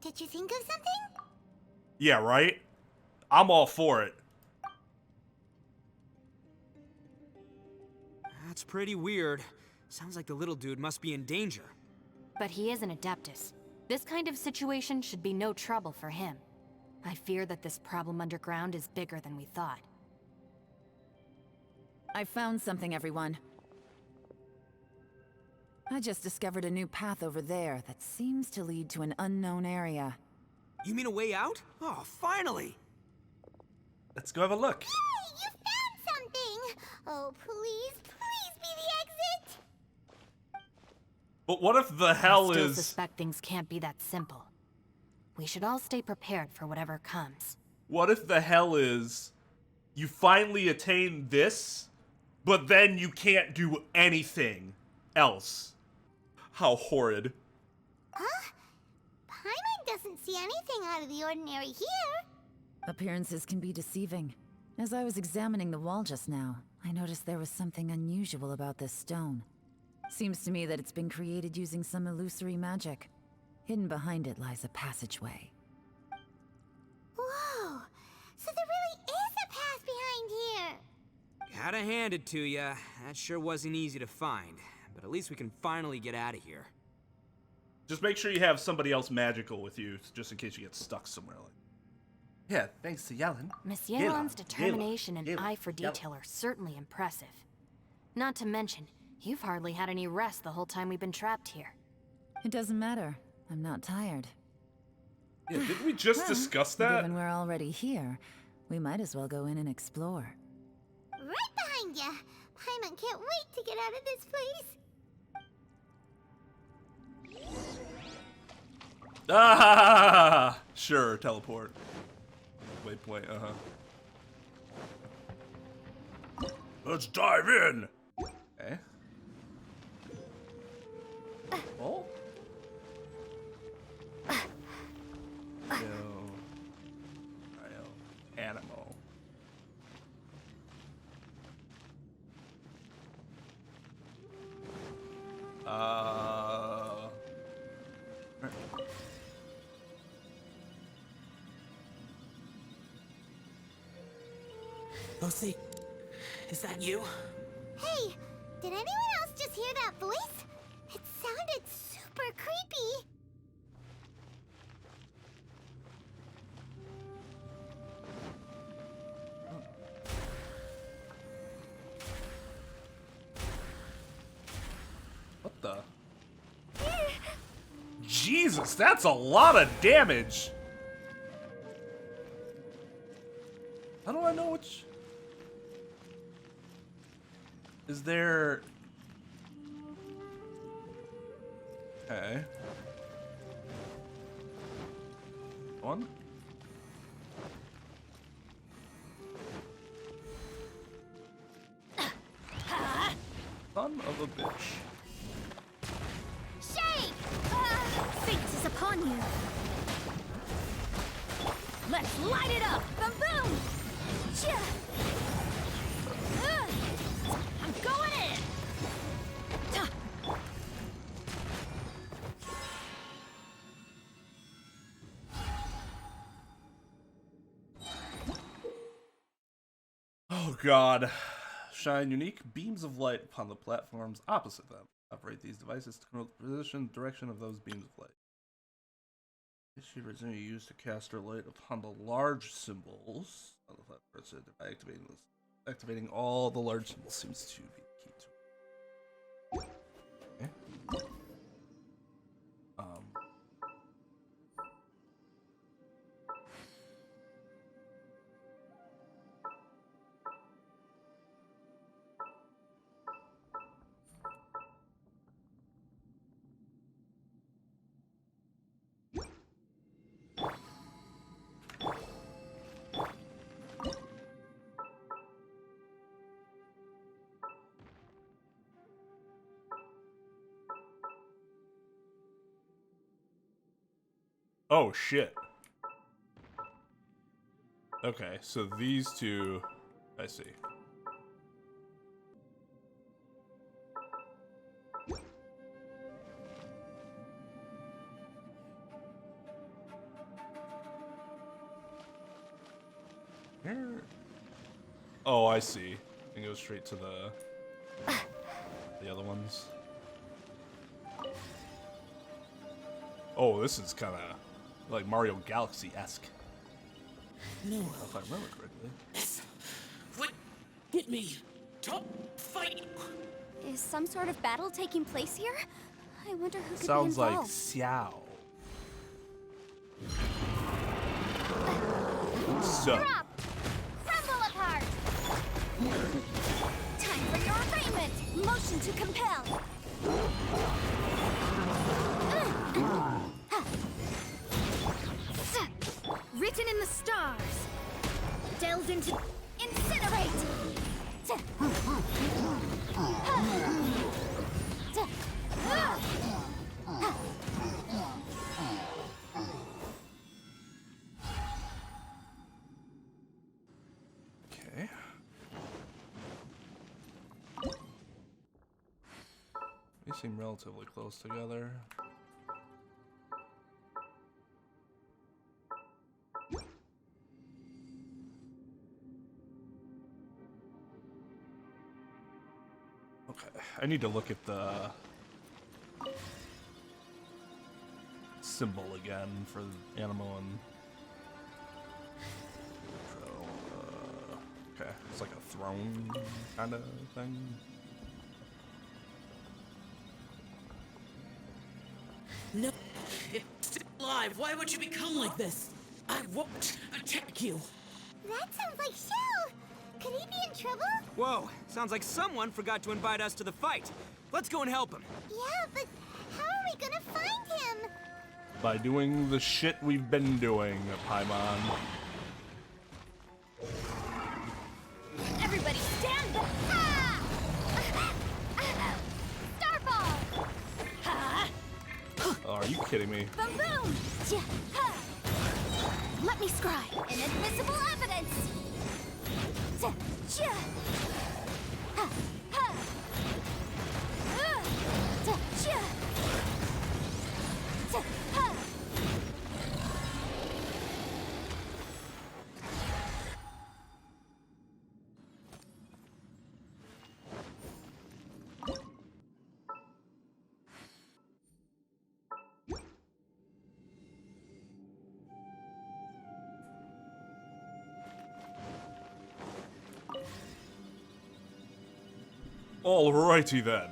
Did you think of something? Yeah, right? I'm all for it. That's pretty weird. Sounds like the little dude must be in danger. But he is an Adeptus. This kind of situation should be no trouble for him. I fear that this problem underground is bigger than we thought. I found something, everyone. I just discovered a new path over there that seems to lead to an unknown area. You mean a way out? Oh, finally! Let's go have a look. Hey, you found something! Oh, please, please be the exit! But what if the hell I still is... suspect things can't be that simple. We should all stay prepared for whatever comes. What if the hell is... You finally attain this, but then you can't do anything else? How horrid. Huh? Paimon doesn't see anything out of the ordinary here. Appearances can be deceiving. As I was examining the wall just now, I noticed there was something unusual about this stone. Seems to me that it's been created using some illusory magic. Hidden behind it lies a passageway. Whoa! So there really is a path behind here! Gotta hand it to ya. That sure wasn't easy to find. But at least we can finally get out of here. Just make sure you have somebody else magical with you, just in case you get stuck somewhere. Like, yeah, thanks to Yellen. Miss Yelan's determination and eye for detail are certainly impressive. Not to mention, you've hardly had any rest the whole time we've been trapped here. It doesn't matter. I'm not tired. Yeah, didn't we just discuss that? Given we're already here, we might as well go in and explore. Right behind ya! Paimon can't wait to get out of this place! Ah! Sure, teleport. Waypoint, Let's dive in! Okay. Oh? Animal. Lucy, is that you? Hey, did anyone else just hear that voice? It sounded super creepy. What the? Jesus, that's a lot of damage! How do I know which... Is there... Okay. One? Son of a bitch. Shake! Fate is upon you. Let's light it up! Boom boom! Chia! I'm going in! Ta! Oh god. Shine unique beams of light upon the platforms opposite them. Operate these devices to control the position and direction of those beams of light. She originally used to cast her light upon the large symbols on the platform. Activating all the large symbols seems to be the key to it. Okay. Oh shit. Okay, so these two, I see. Here. Oh, I see. And go straight to the other ones. Oh, this is kind of like Mario Galaxy-esque. No. If I remember correctly. What? Get me. Top fight. Is some sort of battle taking place here? I wonder who could Sounds be like involved. Xiao. So. Drop! Crumble apart! Time for your arraignment! Motion to compel! Written in the stars! Delved into... Incinerate! Okay. They seem relatively close together. I need to look at the symbol again for Animo and okay, it's like a throne kind of thing. No, it's still alive. Why would you become like this? I won't attack you. That sounds like Shell! Could he be in trouble? Whoa, sounds like someone forgot to invite us to the fight. Let's go and help him. Yeah, but how are we gonna find him? By doing the shit we've been doing, Paimon. Everybody stand back! Starball! Oh, are you kidding me? Boom boom! Let me scry. Inadmissible evidence! Alrighty then.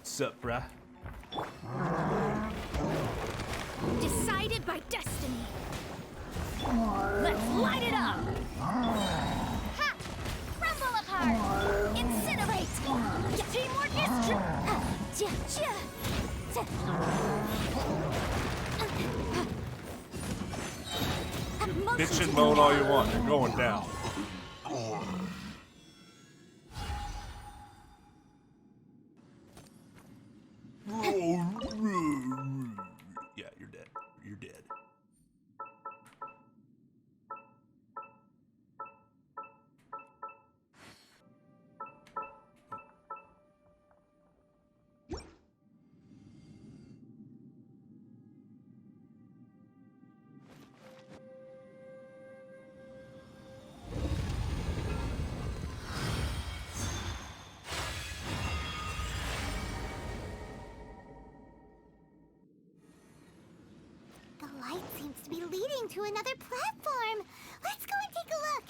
Sup, bruh? Decided by destiny. Let's light it up! Ha! Crumble apart! Incinerate! Teamwork is Bitch and moan all you want, you're going down. Yeah, you're dead. You're dead. The light seems to be leading to another platform. Let's go and take a look.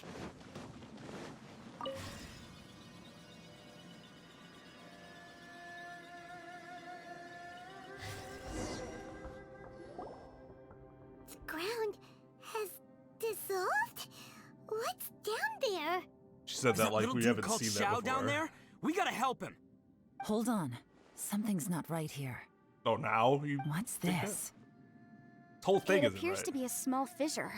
The ground has dissolved? What's down there? She said Is that like little we dude haven't called seen Xiao that before. down there? We gotta help him. Hold on. Something's not right here. Oh, now you. What's think that? this? This whole thing It isn't appears right. to be a small fissure.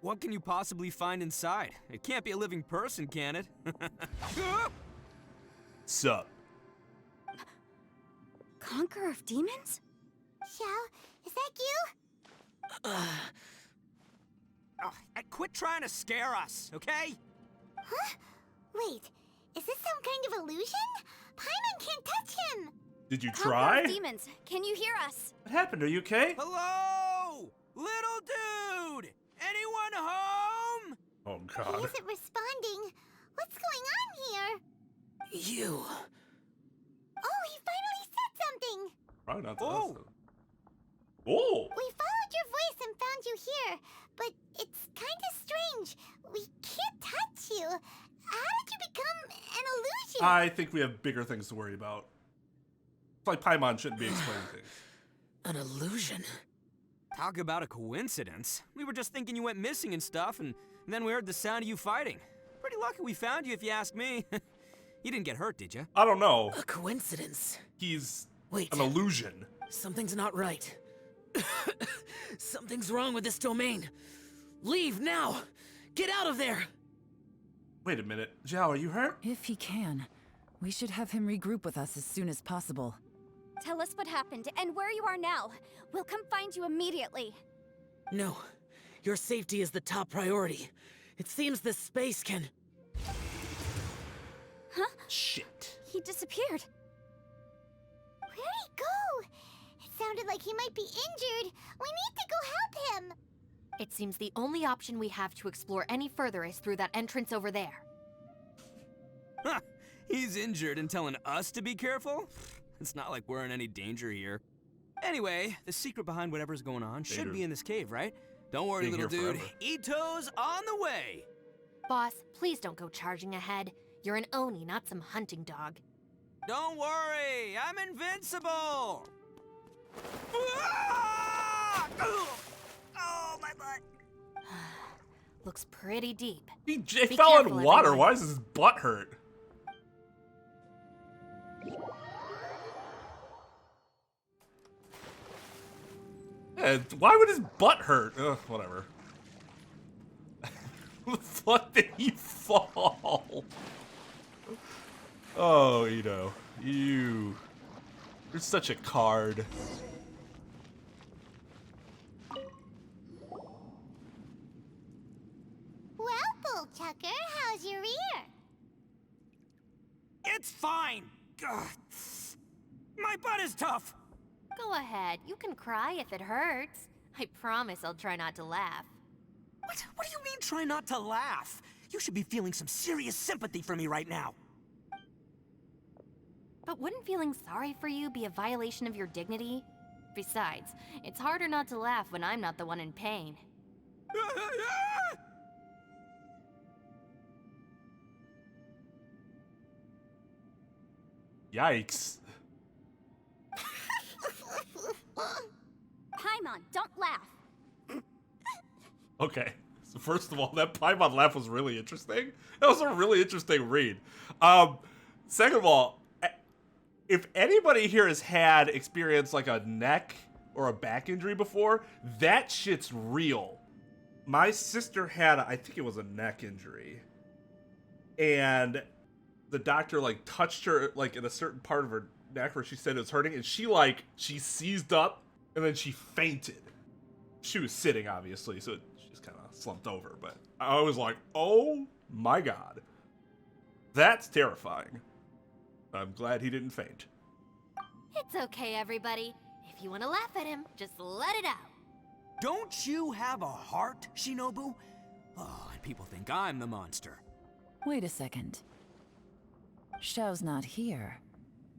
What can you possibly find inside? It can't be a living person, can it? Sup? Conqueror of demons? Xiao, is that you? Oh, quit trying to scare us, okay? Huh? Wait, is this some kind of illusion? Paimon can't touch him! Did you Conqueror try? of demons, can you hear us? What happened? Are you okay? Hello? Little dude! Anyone home? Oh He God. isn't responding. What's going on here? You. Oh, he finally said something! Probably not to Oh. us. Though. Oh. We followed your voice and found you here, but it's kind of strange. We can't touch you. How did you become an illusion? I think we have bigger things to worry about. It's like Paimon shouldn't be explaining things. An illusion? Talk about a coincidence. We were just thinking you went missing and stuff, and then we heard the sound of you fighting. Pretty lucky we found you, if you ask me. You didn't get hurt, did you? I don't know. A coincidence? He's Wait. an illusion. Something's not right. Something's wrong with this domain. Leave now! Get out of there! Wait a minute. Zhao, are you hurt? If he can, we should have him regroup with us as soon as possible. Tell us what happened and where you are now. We'll come find you immediately. No. Your safety is the top priority. It seems this space can... Huh? Shit. He disappeared. Where'd he go? It sounded like he might be injured. We need to go help him. It seems the only option we have to explore any further is through that entrance over there. Huh. He's injured and telling us to be careful? It's not like we're in any danger here. Anyway, the secret behind whatever's going on should be in this cave, right? Don't worry, Being little here dude. forever. Ito's on the way! Boss, please don't go charging ahead. You're an Oni, not some hunting dog. Don't worry, I'm invincible! Ah! Oh, my butt! Looks pretty deep. He Be fell careful, in water. everyone. Why does his butt hurt? Yeah, why would his butt hurt? Ugh, whatever. What did he fall? Oh, Ito. You're such a card. Well, Bullchucker, how's your ear? It's fine! Ugh. My butt is tough! Go ahead, you can cry if it hurts. I promise I'll try not to laugh. What do you mean try not to laugh? You should be feeling some serious sympathy for me right now. But wouldn't feeling sorry for you be a violation of your dignity? Besides, it's harder not to laugh when I'm not the one in pain. Yikes. Paimon, don't laugh. Okay. So first of all, that Paimon laugh was really interesting. That was a really interesting read. Second of all, if anybody here has had experience like a neck or a back injury before, that shit's real. My sister had, I think it was a neck injury. And the doctor like touched her like in a certain part of her neck where she said it was hurting, and she seized up and then she fainted. She was sitting, obviously, so she just kind of slumped over, but I was like, oh my god. That's terrifying. I'm glad he didn't faint. It's okay, everybody. If you want to laugh at him, just let it out. Don't you have a heart, Shinobu? Oh, and people think I'm the monster. Wait a second. Xiao's not here,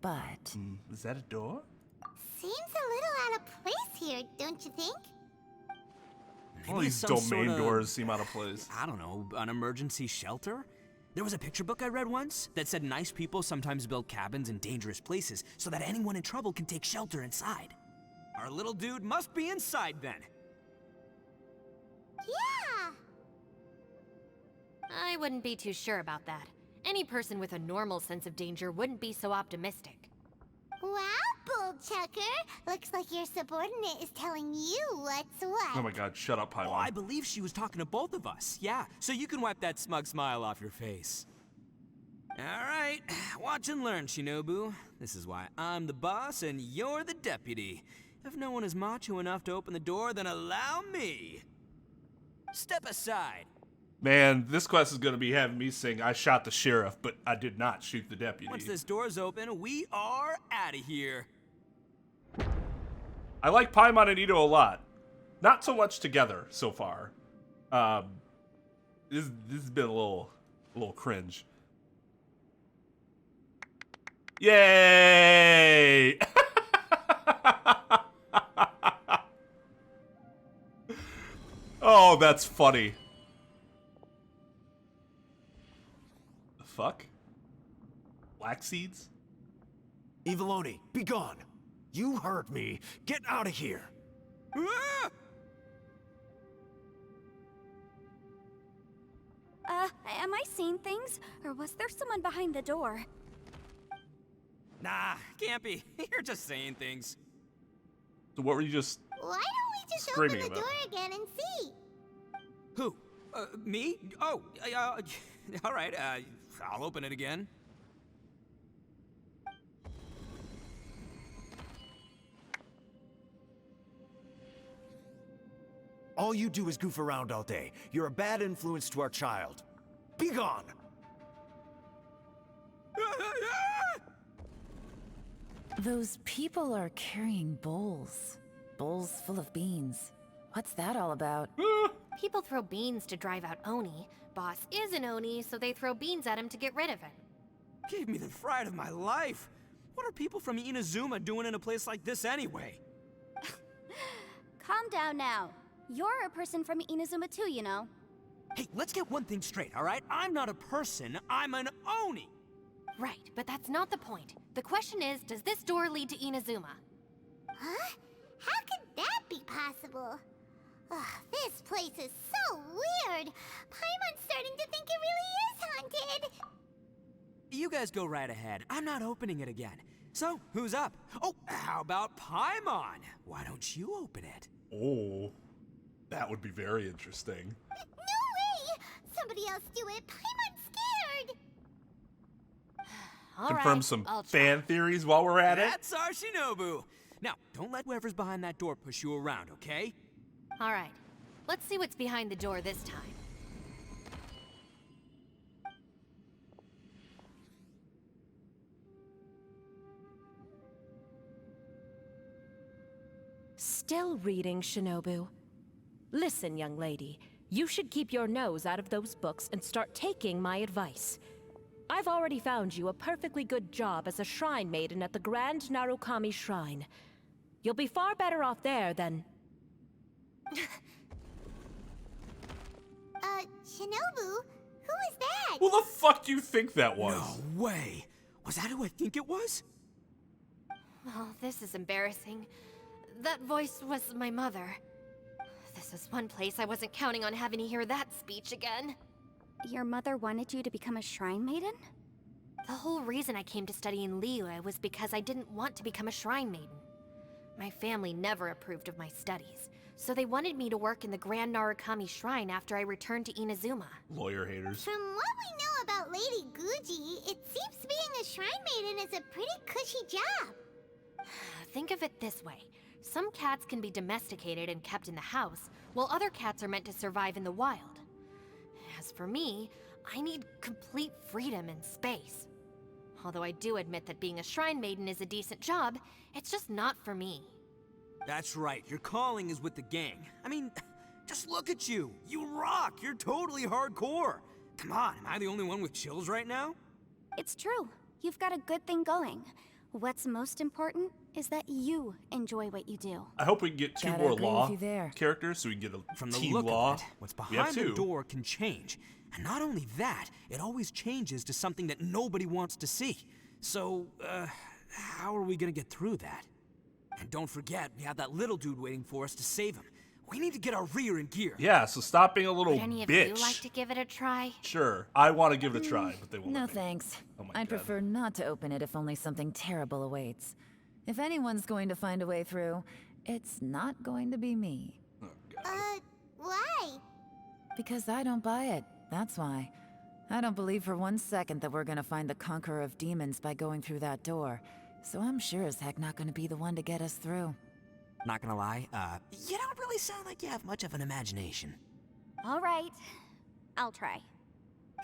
but... Is that a door? Seems a little out of place here, don't you think? All Maybe these it's some domain sorta- doors seem out of place. I don't know, an emergency shelter? There was a picture book I read once that said nice people sometimes build cabins in dangerous places so that anyone in trouble can take shelter inside. Our little dude must be inside then. Yeah! I wouldn't be too sure about that. Any person with a normal sense of danger wouldn't be so optimistic. Wow, Bullchucker! Looks like your subordinate is telling you what's what. Oh my god, shut up, Oh, I Paimon. believe she was talking to both of us. Yeah, so you can wipe that smug smile off your face. All right, watch and learn, Shinobu. This is why I'm the boss and you're the deputy. If no one is macho enough to open the door, then allow me. Step aside. Man, this quest is going to be having me sing, I shot the sheriff, but I did not shoot the deputy. Once this door's open, we are out of here. I like Paimon and Ito a lot. Not so much together so far. This has been a little cringe. Yay! Oh, that's funny. The fuck? Black seeds? Eviloni, be gone! You heard me. Get out of here. Ah! Am I seeing things? Or was there someone behind the door? Nah, can't be. You're just saying things. So what were you just... Why don't we just open Screaming the about. door again and see? Who? Me? Oh, all right, I'll open it again. All you do is goof around all day. You're a bad influence to our child. Be gone! Those people are carrying bowls. Bowls full of beans. What's that all about? People throw beans to drive out Oni. Boss is an Oni, so they throw beans at him to get rid of him. Gave me the fright of my life. What are people from Inazuma doing in a place like this anyway? Calm down now. You're a person from Inazuma too, you know. Hey, let's get one thing straight, all right? I'm not a person, I'm an Oni! Right, but that's not the point. The question is, does this door lead to Inazuma? Huh? How could that be possible? Ugh, this place is so weird. Paimon's starting to think it really is haunted. You guys go right ahead. I'm not opening it again. So, who's up? Oh, how about Paimon? Why don't you open it? Oh, that would be very interesting. No way! Somebody else do it. Paimon's scared. All Confirm right, some I'll try. fan theories while we're at it. That's our Shinobu! Now, don't let whoever's behind that door push you around, okay? All right, let's see what's behind the door this time. Still reading, Shinobu. Listen, young lady. You should keep your nose out of those books and start taking my advice. I've already found you a perfectly good job as a shrine maiden at the Grand Narukami Shrine. You'll be far better off there than... Shinobu? Who is that? Who the fuck do you think that was? No way! Was that who I think it was? Oh, this is embarrassing. That voice was my mother. This is one place I wasn't counting on having to hear that speech again. Your mother wanted you to become a shrine maiden? The whole reason I came to study in Liyue was because I didn't want to become a shrine maiden. My family never approved of my studies, so they wanted me to work in the Grand Narukami Shrine after I returned to Inazuma. Lawyer haters. From what we know about Lady Guji, it seems being a shrine maiden is a pretty cushy job. Think of it this way. Some cats can be domesticated and kept in the house, while other cats are meant to survive in the wild. As for me, I need complete freedom and space. Although I do admit that being a shrine maiden is a decent job, it's just not for me. That's right, your calling is with the gang. I mean, just look at you. You rock, you're totally hardcore. Come on, am I the only one with chills right now? It's true. You've got a good thing going. What's most important is that you enjoy what you do. I hope we can get two Gotta more agree law with you there. characters so we can get a From the team look law. of it, what's We have behind the two. door can change. And not only that, it always changes to something that nobody wants to see. So, how are we gonna get through that? And don't forget, we have that little dude waiting for us to save him. We need to get our rear in gear. Yeah, so stop being a little Would any of bitch. you like to give it a try? Sure, I want to give it a try, but they won't. No let me. thanks. Oh my I'd God. prefer not to open it if only something terrible awaits. If anyone's going to find a way through, it's not going to be me. Oh, God. Why? Because I don't buy it, that's why. I don't believe for 1 second that we're gonna find the Conqueror of Demons by going through that door. So I'm sure as heck not gonna be the one to get us through. Not gonna lie, you don't really sound like you have much of an imagination. All right. I'll try.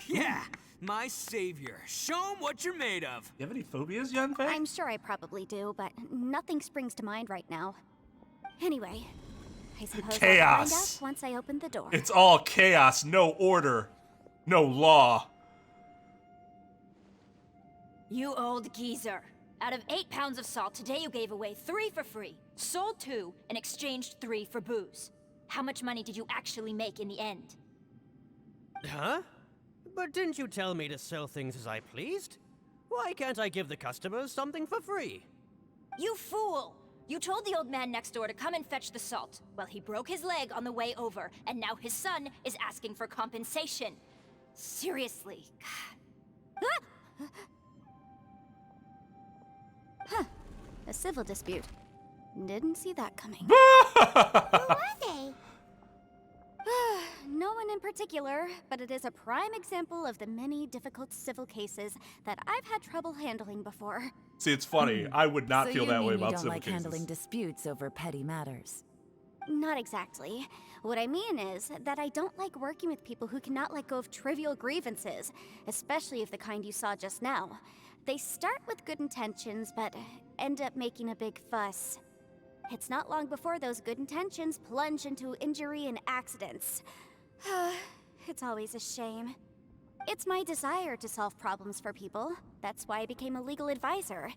Yeah, my savior. Show him what you're made of. You have any phobias, Yanfei? I'm sure I probably do, but nothing springs to mind right now. Anyway, I suppose I'll Chaos. find out once I open the door. It's all chaos, no order, no law. You old geezer. Out of 8 pounds of salt, today you gave away 3 for free, sold 2, and exchanged 3 for booze. How much money did you actually make in the end? Huh? But didn't you tell me to sell things as I pleased? Why can't I give the customers something for free? You fool! You told the old man next door to come and fetch the salt. Well, he broke his leg on the way over, and now his son is asking for compensation. Seriously. God. Huh. A civil dispute. Didn't see that coming. Who are they? No one in particular, but it is a prime example of the many difficult civil cases that I've had trouble handling before. See, it's funny. I would not So feel you that way mean about you don't civil like cases. handling disputes over petty matters. not exactly. What I mean is that I don't like working with people who cannot let go of trivial grievances, especially of the kind you saw just now. They start with good intentions, but end up making a big fuss. It's not long before those good intentions plunge into injury and accidents. It's always a shame. It's my desire to solve problems for people. That's why I became a legal advisor.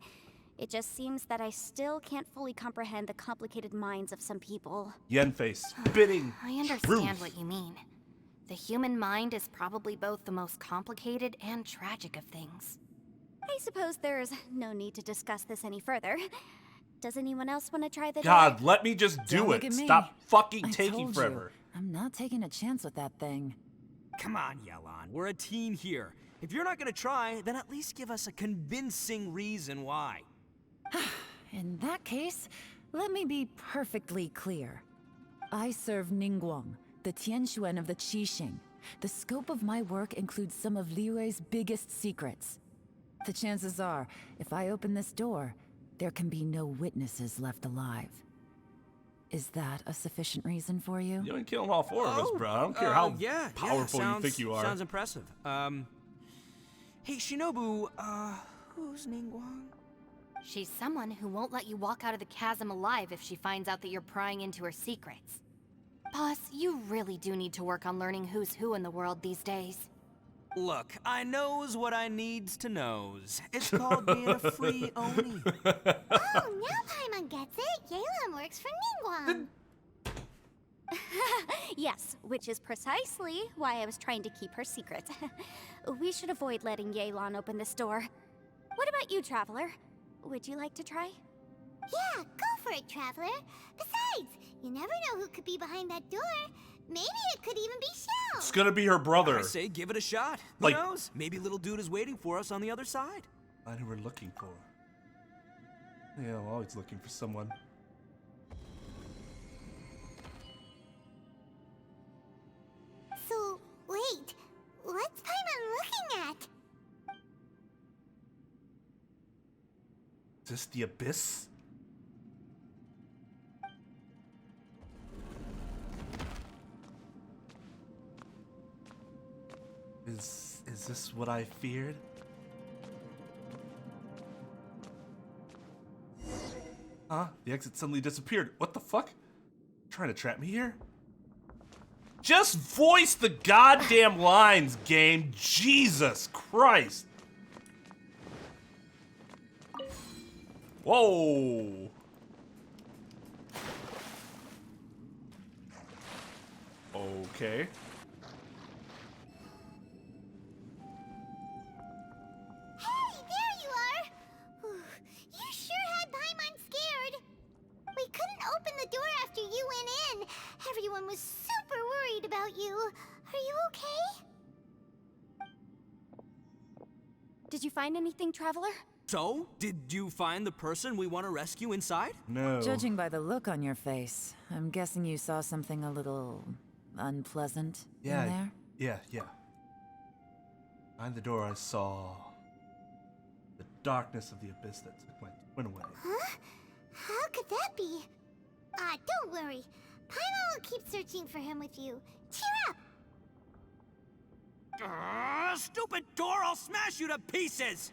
It just seems that I still can't fully comprehend the complicated minds of some people. Yen face spitting. I understand what you mean. The human mind is probably both the most complicated and tragic of things. I suppose there's no need to discuss this any further. Does anyone else want to try the God, let me just do Don't look it. at me. Stop fucking I taking told forever. You, I'm not taking a chance with that thing. Come on, Yelan. We're a team here. If you're not gonna try, then at least give us a convincing reason why. In that case, let me be perfectly clear. I serve Ningguang, the Tianxuan of the Qixing. The scope of my work includes some of Liyue's biggest secrets. The chances are, if I open this door, there can be no witnesses left alive. Is that a sufficient reason for you? You ain't killing all four of us, bro. I don't care how yeah, powerful sounds, you think you are. Sounds impressive. Hey, Shinobu, who's Ningguang? She's someone who won't let you walk out of the chasm alive if she finds out that you're prying into her secrets. Boss, you really do need to work on learning who's who in the world these days. Look, I knows what I needs to knows. It's called being a free Oni. Oh, now Paimon gets it. Yelan works for Ningguang. Yes, which is precisely why I was trying to keep her secret. We should avoid letting Yelan open this door. What about you, Traveler? Would you like to try? Yeah, go for it, Traveler. Besides, you never know who could be behind that door. Maybe it could even be Shell. It's gonna be her brother. I say give it a shot. Like- Who knows? Maybe little dude is waiting for us on the other side. I know we're looking for. Yeah, I'm always looking for someone. So, wait. What's Paimon looking at? Is this the abyss? Is this what I feared? Huh? The exit suddenly disappeared. What the fuck? Trying to trap me here? Just voice the goddamn lines, game. Jesus Christ. Whoa. Okay. Hey, there you are! You sure had Paimon scared. We couldn't open the door after you went in. Everyone was super worried about you. Are you okay? Did you find anything, Traveler? So, did you find the person we want to rescue inside? No. Judging by the look on your face, I'm guessing you saw something a little unpleasant in there? Yeah. Behind the door I saw the darkness of the abyss that took my twin away. Huh? How could that be? Don't worry. Paimon will keep searching for him with you. Cheer up! Stupid door! I'll smash you to pieces!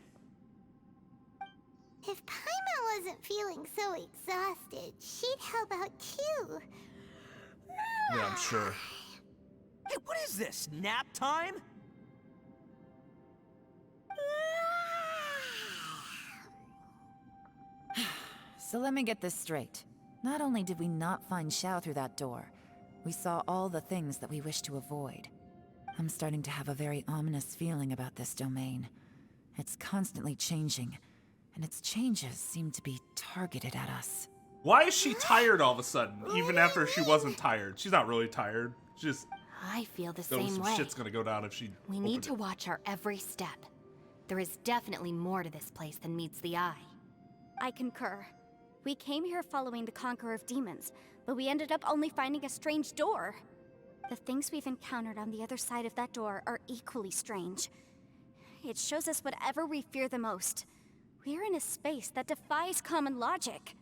If Paimon wasn't feeling so exhausted, she'd help out too. Yeah, I'm sure. Hey, what is this? Nap time? So let me get this straight. Not only did we not find Xiao through that door, we saw all the things that we wish to avoid. I'm starting to have a very ominous feeling about this domain. It's constantly changing, and its changes seem to be targeted at us. Why is she tired all of a sudden, even after she wasn't tired? She's not really tired. She just I feel the knows same some way. shit's gonna go down if she We need to watch our every step. There is definitely more to this place than meets the eye. I concur. We came here following the Conqueror of Demons, but we ended up only finding a strange door. The things we've encountered on the other side of that door are equally strange. It shows us whatever we fear the most. We're in a space that defies common logic.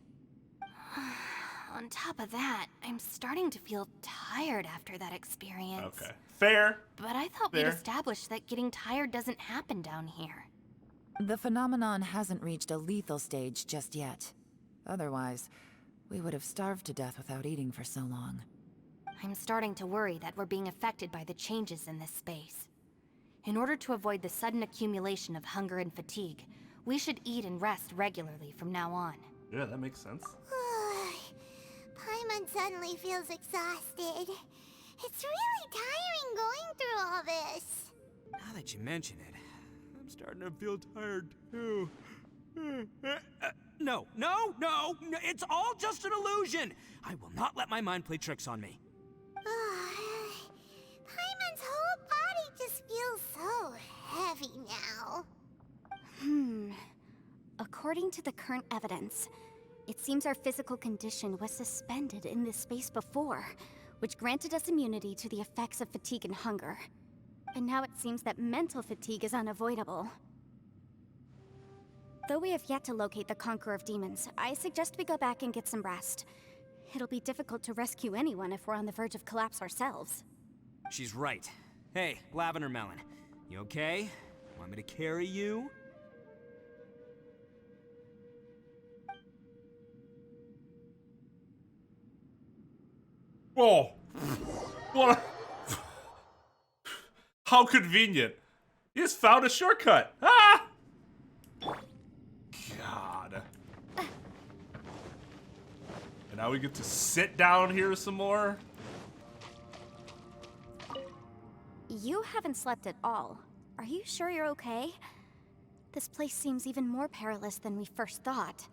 On top of that, I'm starting to feel tired after that experience. Okay. Fair. But I thought we'd established that getting tired doesn't happen down here. The phenomenon hasn't reached a lethal stage just yet. Otherwise, we would have starved to death without eating for so long. I'm starting to worry that we're being affected by the changes in this space. In order to avoid the sudden accumulation of hunger and fatigue, we should eat and rest regularly from now on. Yeah, that makes sense. Paimon suddenly feels exhausted. It's really tiring going through all this. Now that you mention it, I'm starting to feel tired too. No, it's all just an illusion. I will not let my mind play tricks on me. Paimon's whole body just feels so heavy now. According to the current evidence, it seems our physical condition was suspended in this space before, which granted us immunity to the effects of fatigue and hunger. But now it seems that mental fatigue is unavoidable. Though we have yet to locate the Conqueror of Demons, I suggest we go back and get some rest. It'll be difficult to rescue anyone if we're on the verge of collapse ourselves. She's right. Hey, Lavender Melon, you okay? Want me to carry you? Whoa. What? How convenient. You just found a shortcut. Ah! God. And now we get to sit down here some more? You haven't slept at all. Are you sure you're okay? This place seems even more perilous than we first thought.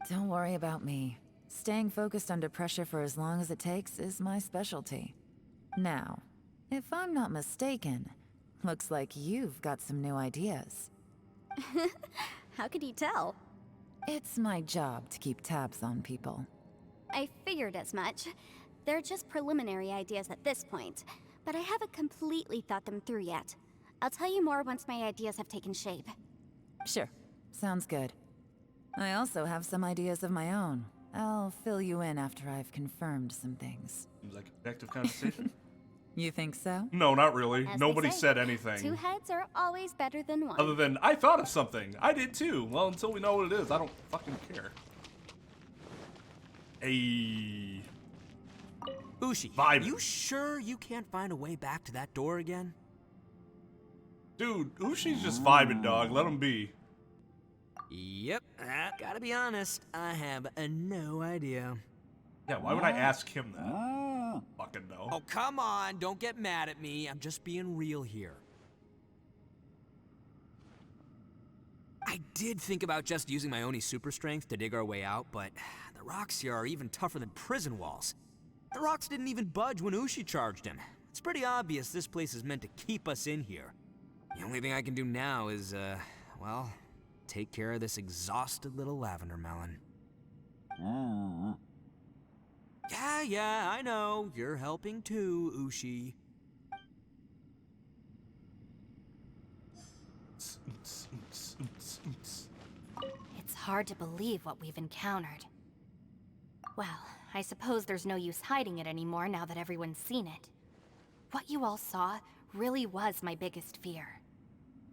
Don't worry about me. Staying focused under pressure for as long as it takes is my specialty. Now, if I'm not mistaken, looks like you've got some new ideas. How could you tell? It's my job to keep tabs on people. I figured as much. They're just preliminary ideas at this point, but I haven't completely thought them through yet. I'll tell you more once my ideas have taken shape. Sure, sounds good. I also have some ideas of my own. I'll fill you in after I've confirmed some things. Seems like an active conversation. You think so? No, not really. As Nobody they say, said anything. Two heads are always better than one. Other than, I thought of something. I did too. Well, until we know what it is, I don't fucking care. Hey. Ushi, Vibing. you sure you can't find a way back to that door again? Dude, Ushi's just vibing, dog. Let him be. Yep, gotta be honest, I have no idea. Yeah, why would I ask him that? Fucking no. Oh, come on, don't get mad at me. I'm just being real here. I did think about just using my Oni super strength to dig our way out, but the rocks here are even tougher than prison walls. The rocks didn't even budge when Ushi charged him. It's pretty obvious this place is meant to keep us in here. The only thing I can do now is, well, take care of this exhausted little lavender melon. Yeah, I know. You're helping too, Ushi. It's hard to believe what we've encountered. Well, I suppose there's no use hiding it anymore now that everyone's seen it. What you all saw really was my biggest fear.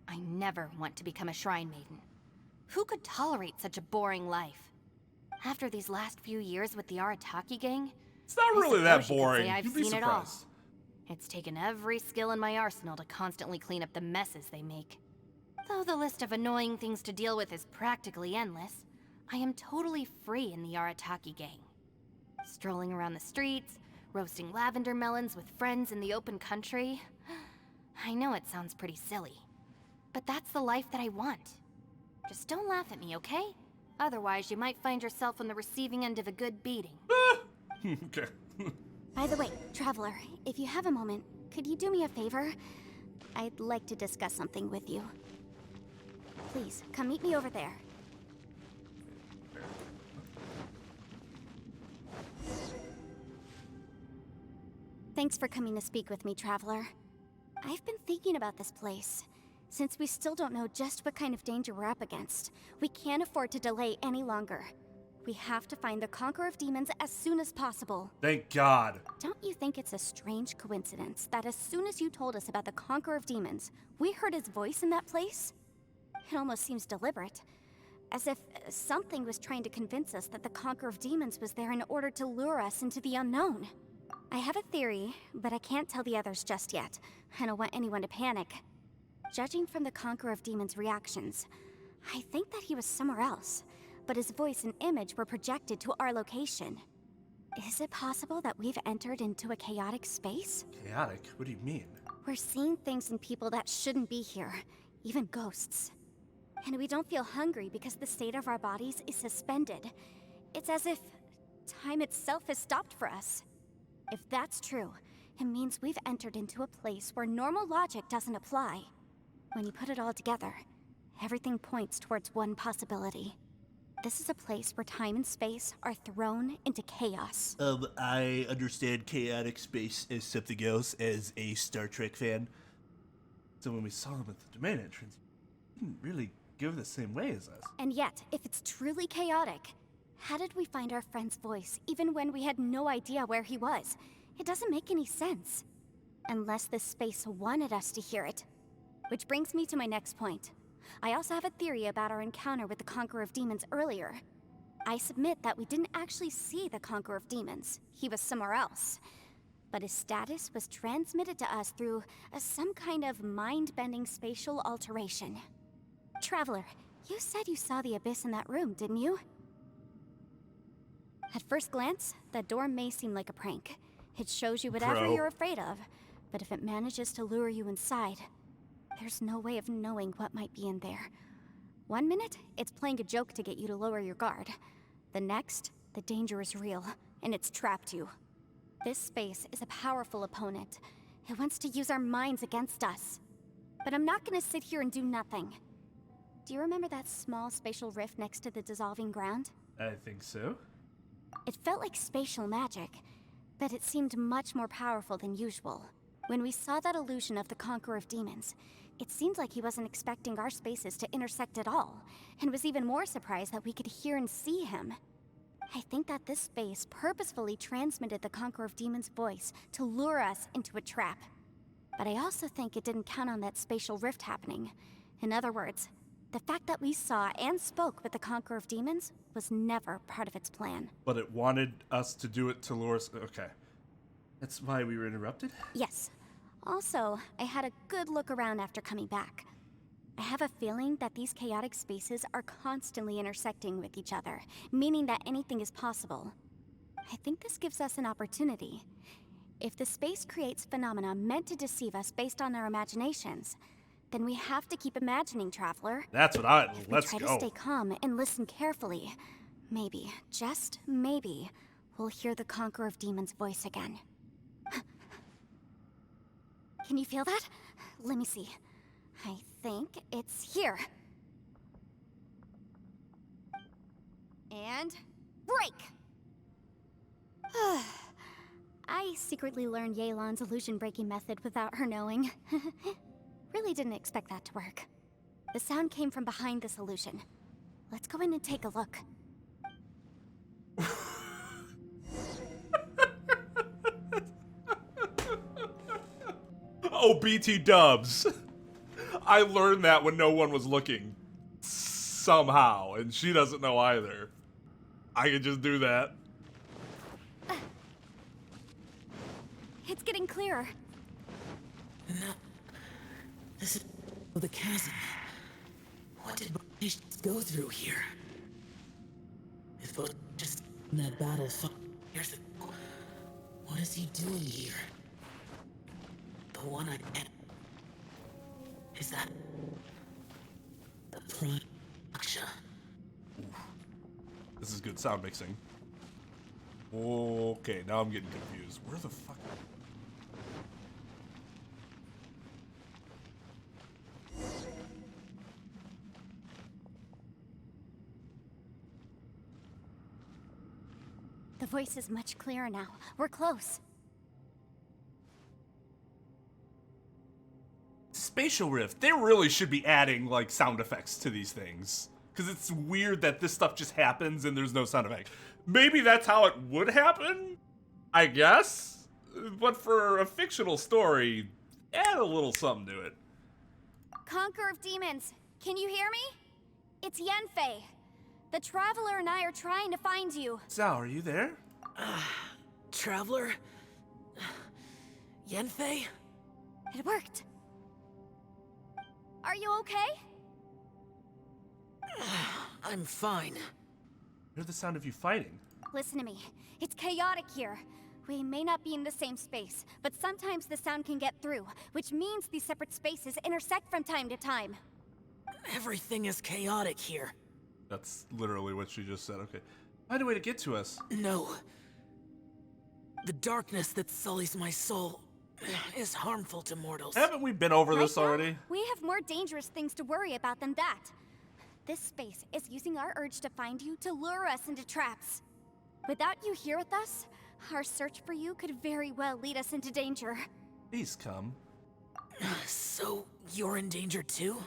I never want to become a Shrine Maiden. Who could tolerate such a boring life? After these last few years with the Arataki gang, It's not really that suppose you could boring. say I've You'd be seen it all. surprised. It's taken every skill in my arsenal to constantly clean up the messes they make. Though the list of annoying things to deal with is practically endless, I am totally free in the Arataki gang. Strolling around the streets, roasting lavender melons with friends in the open country. I know it sounds pretty silly, but that's the life that I want. Just don't laugh at me, okay? Otherwise, you might find yourself on the receiving end of a good beating. Okay. By the way, Traveler, if you have a moment, could you do me a favor? I'd like to discuss something with you. Please, come meet me over there. Thanks for coming to speak with me, Traveler. I've been thinking about this place. Since we still don't know just what kind of danger we're up against, we can't afford to delay any longer. We have to find the Conqueror of Demons as soon as possible. Thank God. Don't you think it's a strange coincidence that as soon as you told us about the Conqueror of Demons, we heard his voice in that place? It almost seems deliberate. As if something was trying to convince us that the Conqueror of Demons was there in order to lure us into the unknown. I have a theory, but I can't tell the others just yet. I don't want anyone to panic. Judging from the Conqueror of Demons' reactions, I think that he was somewhere else, but his voice and image were projected to our location. Is it possible that we've entered into a chaotic space? Chaotic? What do you mean? We're seeing things in people that shouldn't be here, even ghosts. And we don't feel hungry because the state of our bodies is suspended. It's as if time itself has stopped for us. If that's true, it means we've entered into a place where normal logic doesn't apply. When you put it all together, everything points towards one possibility. This is a place where time and space are thrown into chaos. I understand chaotic space as something else as a Star Trek fan. So when we saw him at the domain entrance, he didn't really go the same way as us. And yet, if it's truly chaotic, how did we find our friend's voice even when we had no idea where he was? It doesn't make any sense. Unless this space wanted us to hear it. Which brings me to my next point. I also have a theory about our encounter with the Conqueror of Demons earlier. I submit that we didn't actually see the Conqueror of Demons. He was somewhere else. But his status was transmitted to us through some kind of mind-bending spatial alteration. Traveler, you said you saw the abyss in that room, didn't you? At first glance, that door may seem like a prank. It shows you whatever you're afraid of, but if it manages to lure you inside, there's no way of knowing what might be in there. One minute, it's playing a joke to get you to lower your guard. The next, the danger is real, and it's trapped you. This space is a powerful opponent. It wants to use our minds against us. But I'm not gonna sit here and do nothing. Do you remember that small spatial rift next to the dissolving ground? I think so. It felt like spatial magic, but it seemed much more powerful than usual. When we saw that illusion of the Conqueror of Demons, it seemed like he wasn't expecting our spaces to intersect at all, and was even more surprised that we could hear and see him. I think that this space purposefully transmitted the Conqueror of Demons' voice to lure us into a trap. But I also think it didn't count on that spatial rift happening. In other words, the fact that we saw and spoke with the Conqueror of Demons was never part of its plan. But it wanted us to do it to lure us. Okay. That's why we were interrupted? Yes. Also, I had a good look around after coming back. I have a feeling that these chaotic spaces are constantly intersecting with each other, meaning that anything is possible. I think this gives us an opportunity. If the space creates phenomena meant to deceive us based on our imaginations, then we have to keep imagining, Traveler. That's what I... If Let's we try go. to stay calm and listen carefully, maybe, just maybe, we'll hear the Conqueror of Demons' voice again. Can you feel that? Let me see. I think it's here. And break! I secretly learned Yelan's illusion-breaking method without her knowing. Really didn't expect that to work. The sound came from behind this illusion. Let's go in and take a look. Oh, BT dubs. I learned that when no one was looking. Somehow. And she doesn't know either. I can just do that. It's getting clearer. No. This is the chasm. What did British go through here? It was just in that battle 5 years ago. What is he doing here? The one I met. Is that the Prime Aksha? This is good sound mixing. Okay, now I'm getting confused. Where the fuck? The voice is much clearer now. We're close. Spatial rift. They really should be adding, like, sound effects to these things. Because it's weird that this stuff just happens and there's no sound effect. Maybe that's how it would happen, I guess. But for a fictional story, add a little something to it. Conqueror of Demons, can you hear me? It's Yenfei. The Traveler and I are trying to find you. Zhao, are you there? Traveler? Yenfei? It worked. Are you okay? I'm fine. I hear the sound of you fighting. Listen to me. It's chaotic here. We may not be in the same space, but sometimes the sound can get through, which means these separate spaces intersect from time to time. Everything is chaotic here. That's literally what she just said. Okay. Find a way to get to us. No. The darkness that sullies my soul is harmful to mortals. Haven't we been over this Right now, already? we have more dangerous things to worry about than that. This space is using our urge to find you to lure us into traps. Without you here with us, our search for you could very well lead us into danger. Please come. So, you're in danger too?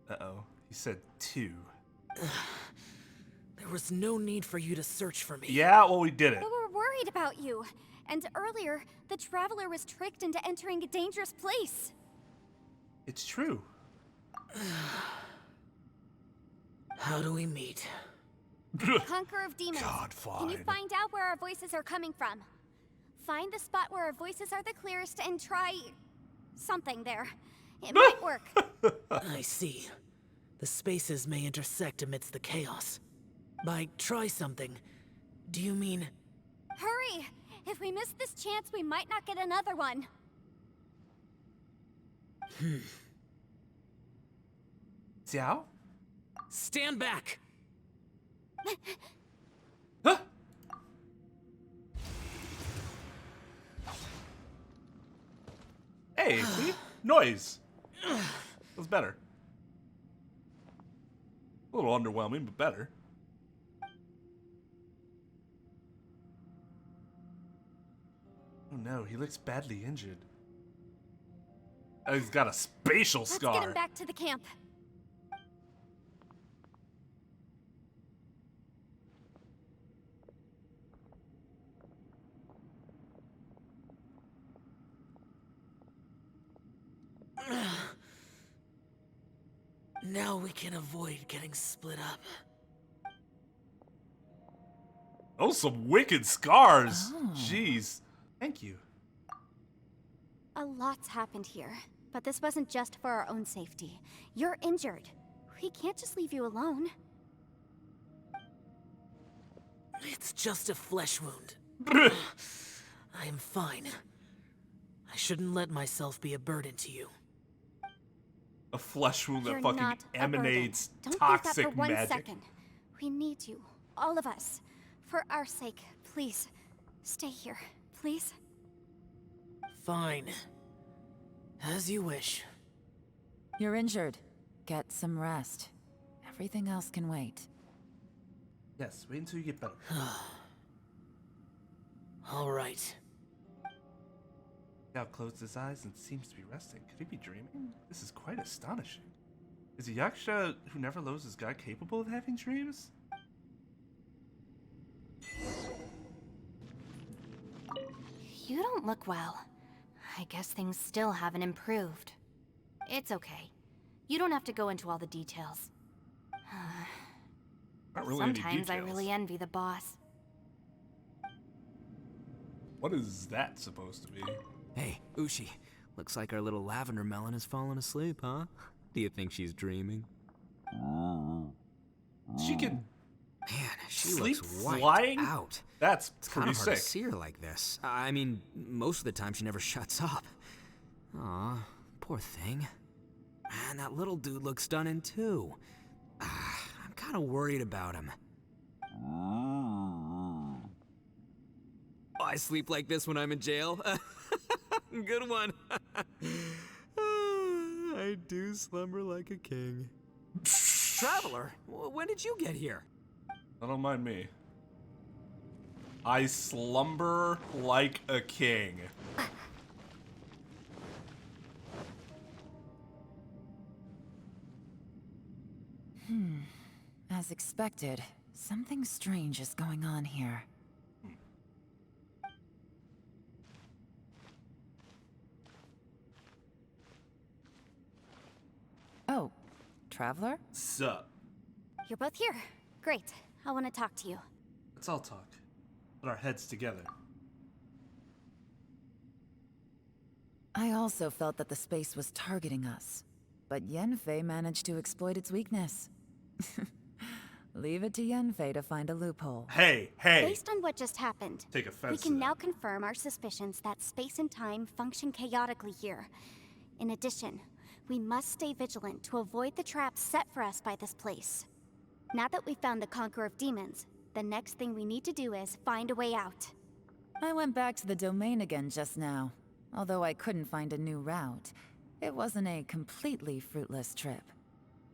Uh-oh. He said two. There was no need for you to search for me. Yeah, well, we did it. But we're worried about you. And earlier, the Traveler was tricked into entering a dangerous place. It's true. How do we meet? Conqueror of Demons, God, can you fine. find out where our voices are coming from? Find the spot where our voices are the clearest and try... something there. It might work. I see. The spaces may intersect amidst the chaos. By try something, do you mean... Hurry! If we miss this chance, we might not get another one. Xiao? Stand back! Huh? Hey, see? Noise. That's better. A little underwhelming, but better. Oh no, he looks badly injured. Oh, he's got a spatial Let's scar. get him back to the camp. Now we can avoid getting split up. Oh, some wicked scars. Jeez. Thank you. A lot's happened here, but this wasn't just for our own safety. You're injured. We can't just leave you alone. It's just a flesh wound. I am fine. I shouldn't let myself be a burden to you. A flesh wound that You're fucking not a emanates burden. toxic Don't think that for one magic. second. We need you, all of us. For our sake, please. Stay here, please. Fine. As you wish. You're injured. Get some rest. Everything else can wait. Yes, wait until you get better. All right. Now closed his eyes and seems to be resting. Could he be dreaming? This is quite astonishing. Is a yaksha who never loses God capable of having dreams? You don't look well. I guess things still haven't improved. It's okay. You don't have to go into all the details. Not really any Sometimes I details. really envy the boss. What is that supposed to be? Hey, Ushi. Looks like our little lavender melon has fallen asleep, huh? Do you think she's dreaming? She can Man, she sleep looks wiped flying? out. That's It's kind pretty of hard sick. to see her like this. I mean, most of the time she never shuts up. Aw, poor thing. Man, that little dude looks stunning too. I'm kind of worried about him. I sleep like this when I'm in jail. Good one. I do slumber like a king. Traveler, when did you get here? Don't mind me. I slumber like a king. As expected, something strange is going on here. Oh, Traveler? Sup? You're both here. Great. I want to talk to you. Let's all talk. Put our heads together. I also felt that the space was targeting us, but Yenfei managed to exploit its weakness. Leave it to Yenfei to find a loophole. Hey, hey! Based on what just happened, Take offense we to can that. now confirm our suspicions that space and time function chaotically here. In addition, we must stay vigilant to avoid the traps set for us by this place. Now that we've found the Conqueror of Demons, the next thing we need to do is find a way out. I went back to the domain again just now. Although I couldn't find a new route, it wasn't a completely fruitless trip.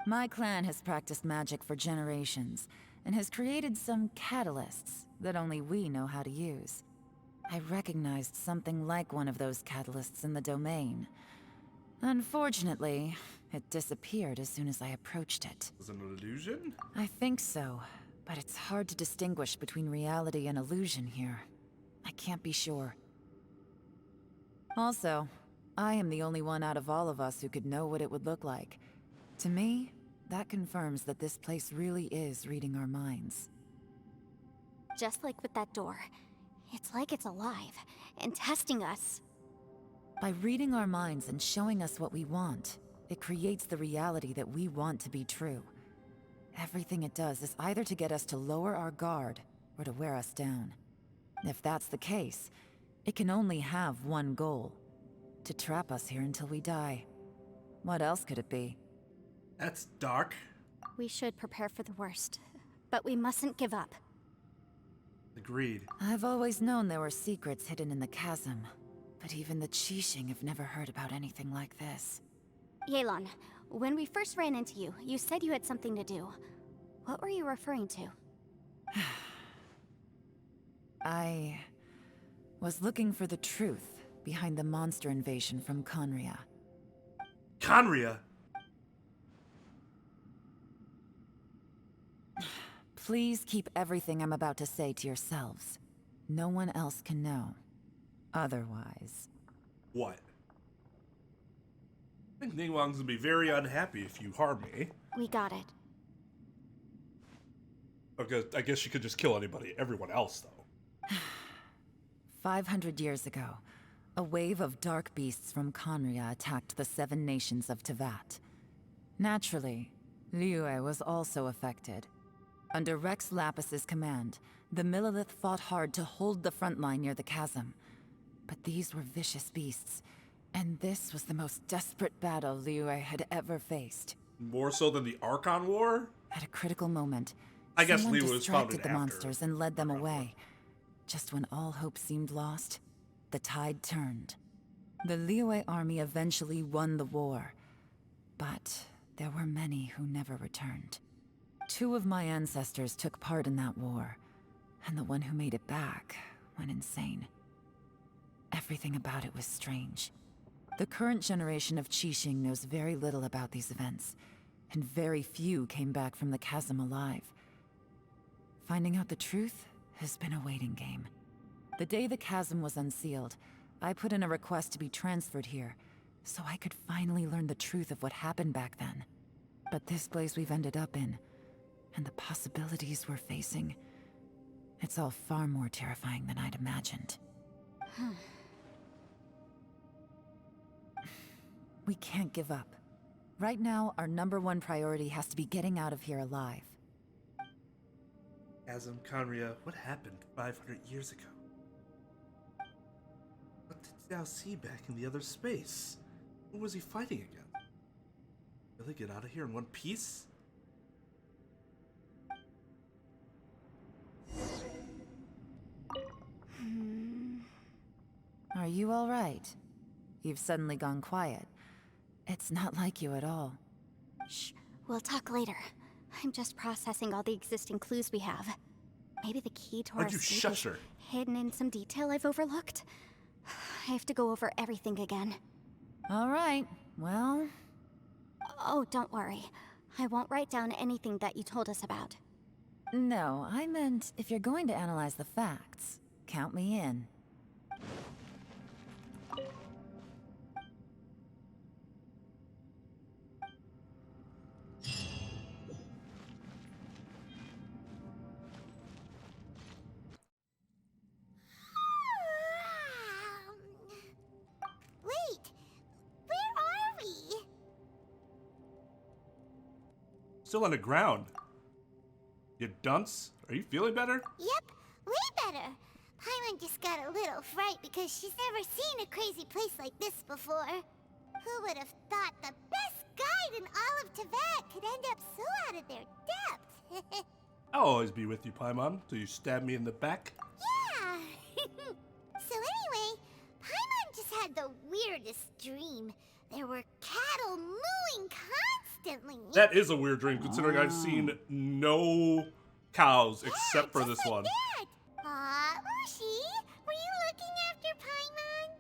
My clan has practiced magic for generations, and has created some catalysts that only we know how to use. I recognized something like one of those catalysts in the domain. Unfortunately, it disappeared as soon as I approached it. Was it an illusion? I think so, but it's hard to distinguish between reality and illusion here. I can't be sure. Also, I am the only one out of all of us who could know what it would look like. To me, that confirms that this place really is reading our minds. Just like with that door, it's like it's alive and testing us. By reading our minds and showing us what we want, it creates the reality that we want to be true. Everything it does is either to get us to lower our guard or to wear us down. If that's the case, it can only have one goal: to trap us here until we die. What else could it be? That's dark. We should prepare for the worst, but we mustn't give up. Agreed. I've always known there were secrets hidden in the chasm, but even the Qixing have never heard about anything like this. Yelan, when we first ran into you, you said you had something to do. What were you referring to? I was looking for the truth behind the monster invasion from Conria. Conria? Please keep everything I'm about to say to yourselves. No one else can know. Otherwise... What? I think Ningguang's gonna be very unhappy if you harm me. We got it. Okay, I guess you could just kill anybody, everyone else, though. 500 years ago, a wave of dark beasts from Conria attacked the 7 nations of Tevat. Naturally, Liyue was also affected. Under Rex Lapis's command, the Millelith fought hard to hold the front line near the chasm. But these were vicious beasts, and this was the most desperate battle Liyue had ever faced. More so than the Archon War? At a critical moment, I guess someone Liyue was founded distracted the after monsters and led them Archon War. away. Just when all hope seemed lost, the tide turned. The Liyue army eventually won the war, but there were many who never returned. 2 of my ancestors took part in that war, and the one who made it back went insane. Everything about it was strange. The current generation of Qixing knows very little about these events, and very few came back from the chasm alive. Finding out the truth has been a waiting game. The day the chasm was unsealed, I put in a request to be transferred here, so I could finally learn the truth of what happened back then. But this place we've ended up in, and the possibilities we're facing, it's all far more terrifying than I'd imagined. We can't give up. Right now, our #1 priority has to be getting out of here alive. Chasm, Conria, what happened 500 years ago? What did Xiao see back in the other space? Who was he fighting against? Really get out of here in one piece? Are you all right? You've suddenly gone quiet. It's not like you at all. Shh, we'll talk later. I'm just processing all the existing clues we have. Maybe the key to our Why'd you escape shush is her? hidden in some detail I've overlooked. I have to go over everything again. All right, well... Oh, don't worry. I won't write down anything that you told us about. No, I meant if you're going to analyze the facts, count me in. Wait, where are we? Still on the ground. You dunce? Are you feeling better? Yep, way better. Paimon just got a little fright because she's never seen a crazy place like this before. Who would have thought the best guide in all of Tibet could end up so out of their depth? I'll always be with you, Paimon, till you stab me in the back. Yeah. So anyway, Paimon just had the weirdest dream. There were cattle mooing constantly. That is a weird dream, considering I've seen no cows except for this just like one. that. Aw, Ushi, were you looking after Paimon?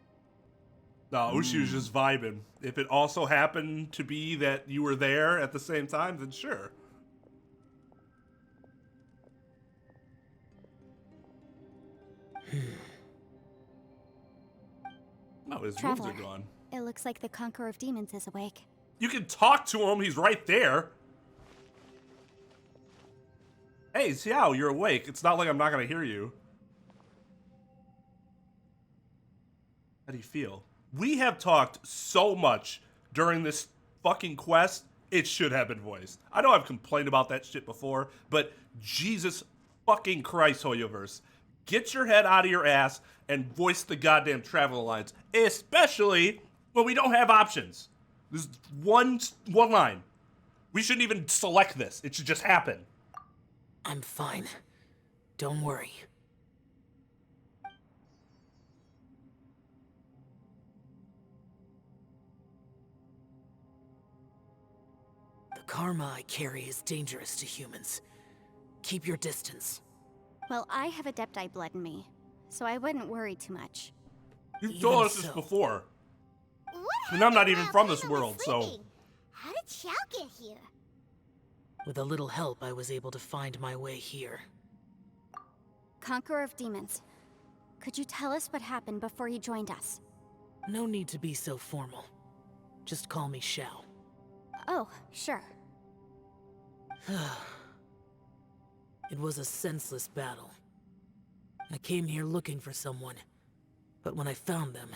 No, Ushi was just vibing. If it also happened to be that you were there at the same time, then sure. No, his moves Traveler, are gone. it looks like the Conqueror of Demons is awake. You can talk to him, he's right there. Hey, Xiao, you're awake. It's not like I'm not gonna hear you. How do you feel? We have talked so much during this fucking quest, it should have been voiced. I know I've complained about that shit before, but Jesus fucking Christ, Hoyoverse. Get your head out of your ass and voice the goddamn travel lines, especially when we don't have options. There's one line. We shouldn't even select this. It should just happen. I'm fine. Don't worry. The karma I carry is dangerous to humans. Keep your distance. Well, I have Adepti blood in me, so I wouldn't worry too much. You've Even told us this so. before. What And I'm not happened even while from this Paimon was world, so... sleeping? How did Xiao get here? With a little help, I was able to find my way here. Conqueror of Demons, could you tell us what happened before you joined us? No need to be so formal. Just call me Xiao. Oh, sure. It was a senseless battle. I came here looking for someone, but when I found them,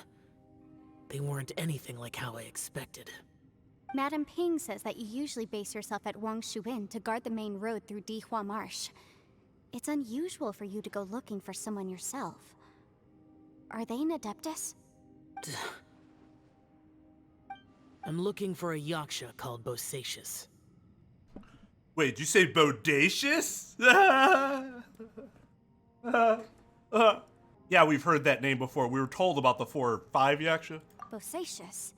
they weren't anything like how I expected. Madame Ping says that you usually base yourself at Wangshuin to guard the main road through Dihua Marsh. It's unusual for you to go looking for someone yourself. Are they an Adeptus? I'm looking for a Yaksha called Bosacious. Wait, did you say bodacious? Yeah, we've heard that name before. We were told about the 4 or 5 Yaksha. Bosacious?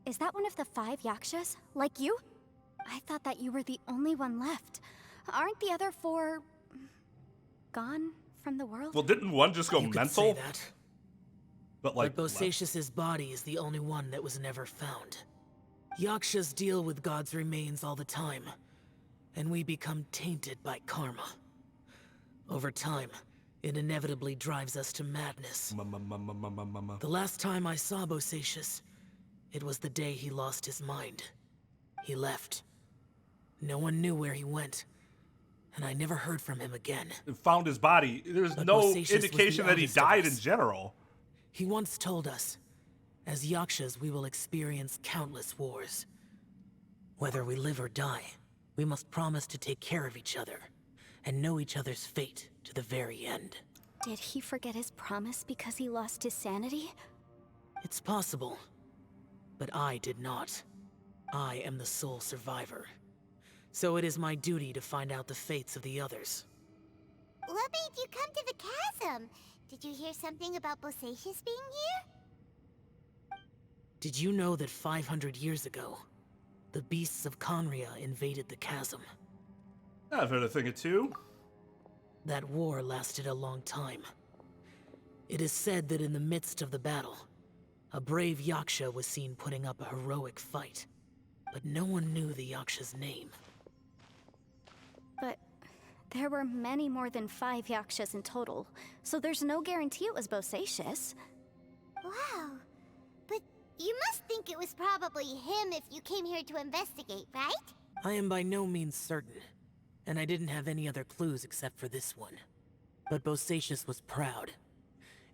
Is that one of the 5 Yakshas? Like you? I thought that you were the only one left. Aren't the other 4... gone from the world? Well, didn't one just go You could mental? say that. But like, But Bosacious's body is the only one that was never found. Yakshas deal with God's remains all the time, and we become tainted by karma. Over time, it inevitably drives us to madness. The last time I saw Bosacious, it was the day he lost his mind. He left. No one knew where he went, and I never heard from him again. Found his body. There's But no Bosacious was indication the that he eldest of died us. in general. He once told us, as Yakshas we will experience countless wars. Whether we live or die, we must promise to take care of each other, and know each other's fate to the very end. Did he forget his promise because he lost his sanity? It's possible, but I did not. I am the sole survivor. So it is my duty to find out the fates of the others. What made you come to the chasm? Did you hear something about Bosacious being here? Did you know that 500 years ago, the beasts of Conria invaded the chasm? I've heard a thing or two. That war lasted a long time. It is said that in the midst of the battle, a brave Yaksha was seen putting up a heroic fight. but no one knew the Yaksha's name. But there were many more than 5 Yakshas in total, so there's no guarantee it was Bosacius. Wow. But you must think it was probably him if you came here to investigate, right? I am by no means certain, and I didn't have any other clues except for this one. But Bosacius was proud.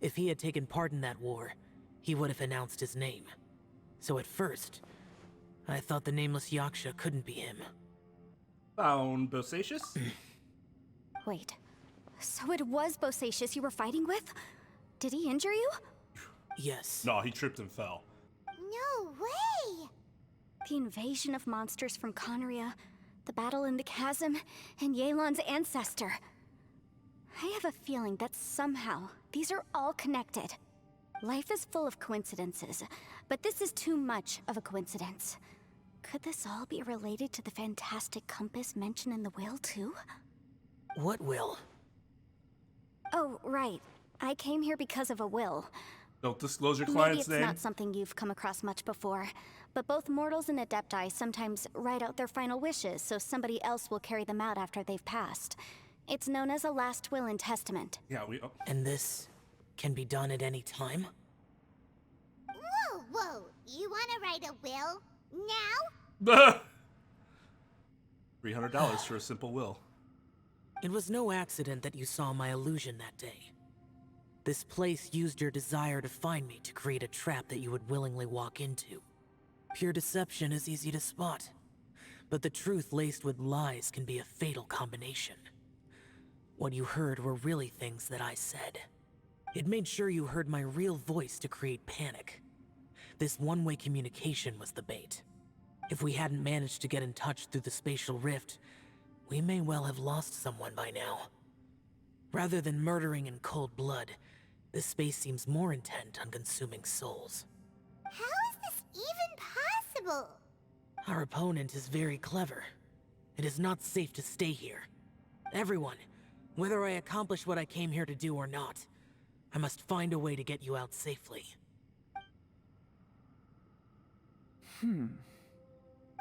If he had taken part in that war, he would have announced his name. So at first, I thought the nameless Yaksha couldn't be him. Found Bosacius? Wait, so it was Bosacius you were fighting with? Did he injure you? Yes. No, he tripped and fell. No way! The invasion of monsters from Conria, the battle in the chasm, and Yelan's ancestor. I have a feeling that somehow these are all connected. Life is full of coincidences, but this is too much of a coincidence. Could this all be related to the fantastic compass mentioned in the will, too? What will? Oh, right. I came here because of a will. Don't disclose your Maybe client's it's name. not something you've come across much before, but both mortals and adepti sometimes write out their final wishes so somebody else will carry them out after they've passed. It's known as a last will and testament. Yeah, we... Oh. And this can be done at any time? Whoa, whoa. You want to write a will? Now? $300 for a simple will. It was no accident that you saw my illusion that day. This place used your desire to find me to create a trap that you would willingly walk into. Pure deception is easy to spot, but the truth laced with lies can be a fatal combination. What you heard were really things that I said. It made sure you heard my real voice to create panic. This one-way communication was the bait. If we hadn't managed to get in touch through the spatial rift, we may well have lost someone by now. Rather than murdering in cold blood, this space seems more intent on consuming souls. How is this even possible? Our opponent is very clever. It is not safe to stay here. Everyone, whether I accomplish what I came here to do or not, I must find a way to get you out safely.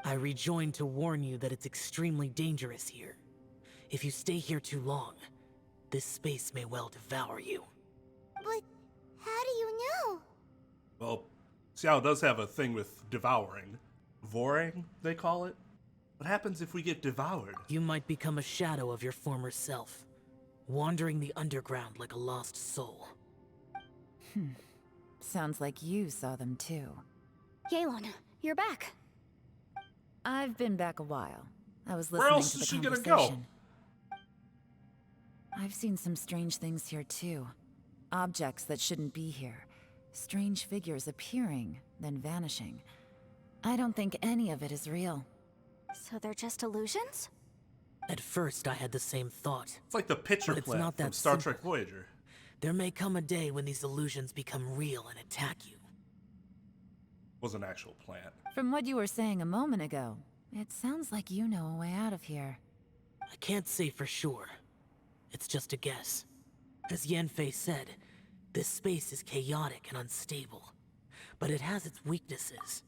I rejoined to warn you that it's extremely dangerous here. If you stay here too long, this space may well devour you. But how do you know? Well, Xiao does have a thing with devouring. Voring, they call it. What happens if we get devoured? You might become a shadow of your former self, wandering the underground like a lost soul. Sounds like you saw them too. Yelan, you're back. I've been back a while. I was Where listening else to is the she gonna conversation. go? I've seen some strange things here too. Objects that shouldn't be here. Strange figures appearing, then vanishing. I don't think any of it is real. So they're just illusions? At first, I had the same thought. It's like the pitcher But it's plant not from that Star simple. Trek Voyager. There may come a day when these illusions become real and attack you. Was an actual plant. From what you were saying a moment ago, it sounds like you know a way out of here. I can't say for sure. It's just a guess. As Yanfei said, this space is chaotic and unstable, but it has its weaknesses.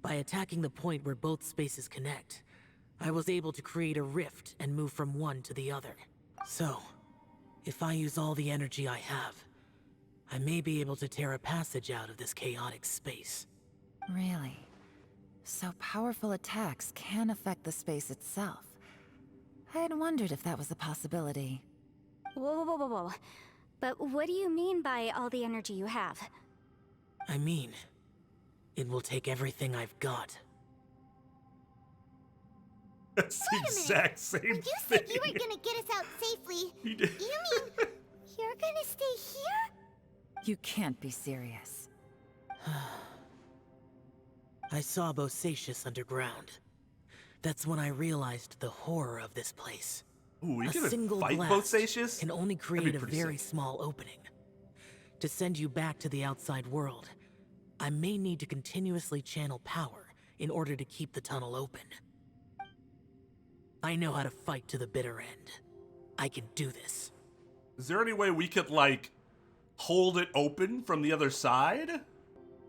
By attacking the point where both spaces connect, I was able to create a rift and move from one to the other. So, if I use all the energy I have, I may be able to tear a passage out of this chaotic space. Really? So powerful attacks can affect the space itself. I had wondered if that was a possibility. Whoa, whoa, whoa, whoa. But what do you mean by all the energy you have? I mean, it will take everything I've got. That's the Wait a minute. exact same When you thing. said you were gonna get us out safely, He did. you mean you're gonna stay here? You can't be serious. I saw Bosacius underground. That's when I realized the horror of this place. Ooh, we A gonna single fight blast Bosacius? can only That'd create be a pretty very sick. small opening. To send you back to the outside world, I may need to continuously channel power in order to keep the tunnel open. I know how to fight to the bitter end. I can do this. Is there any way we could, like, hold it open from the other side?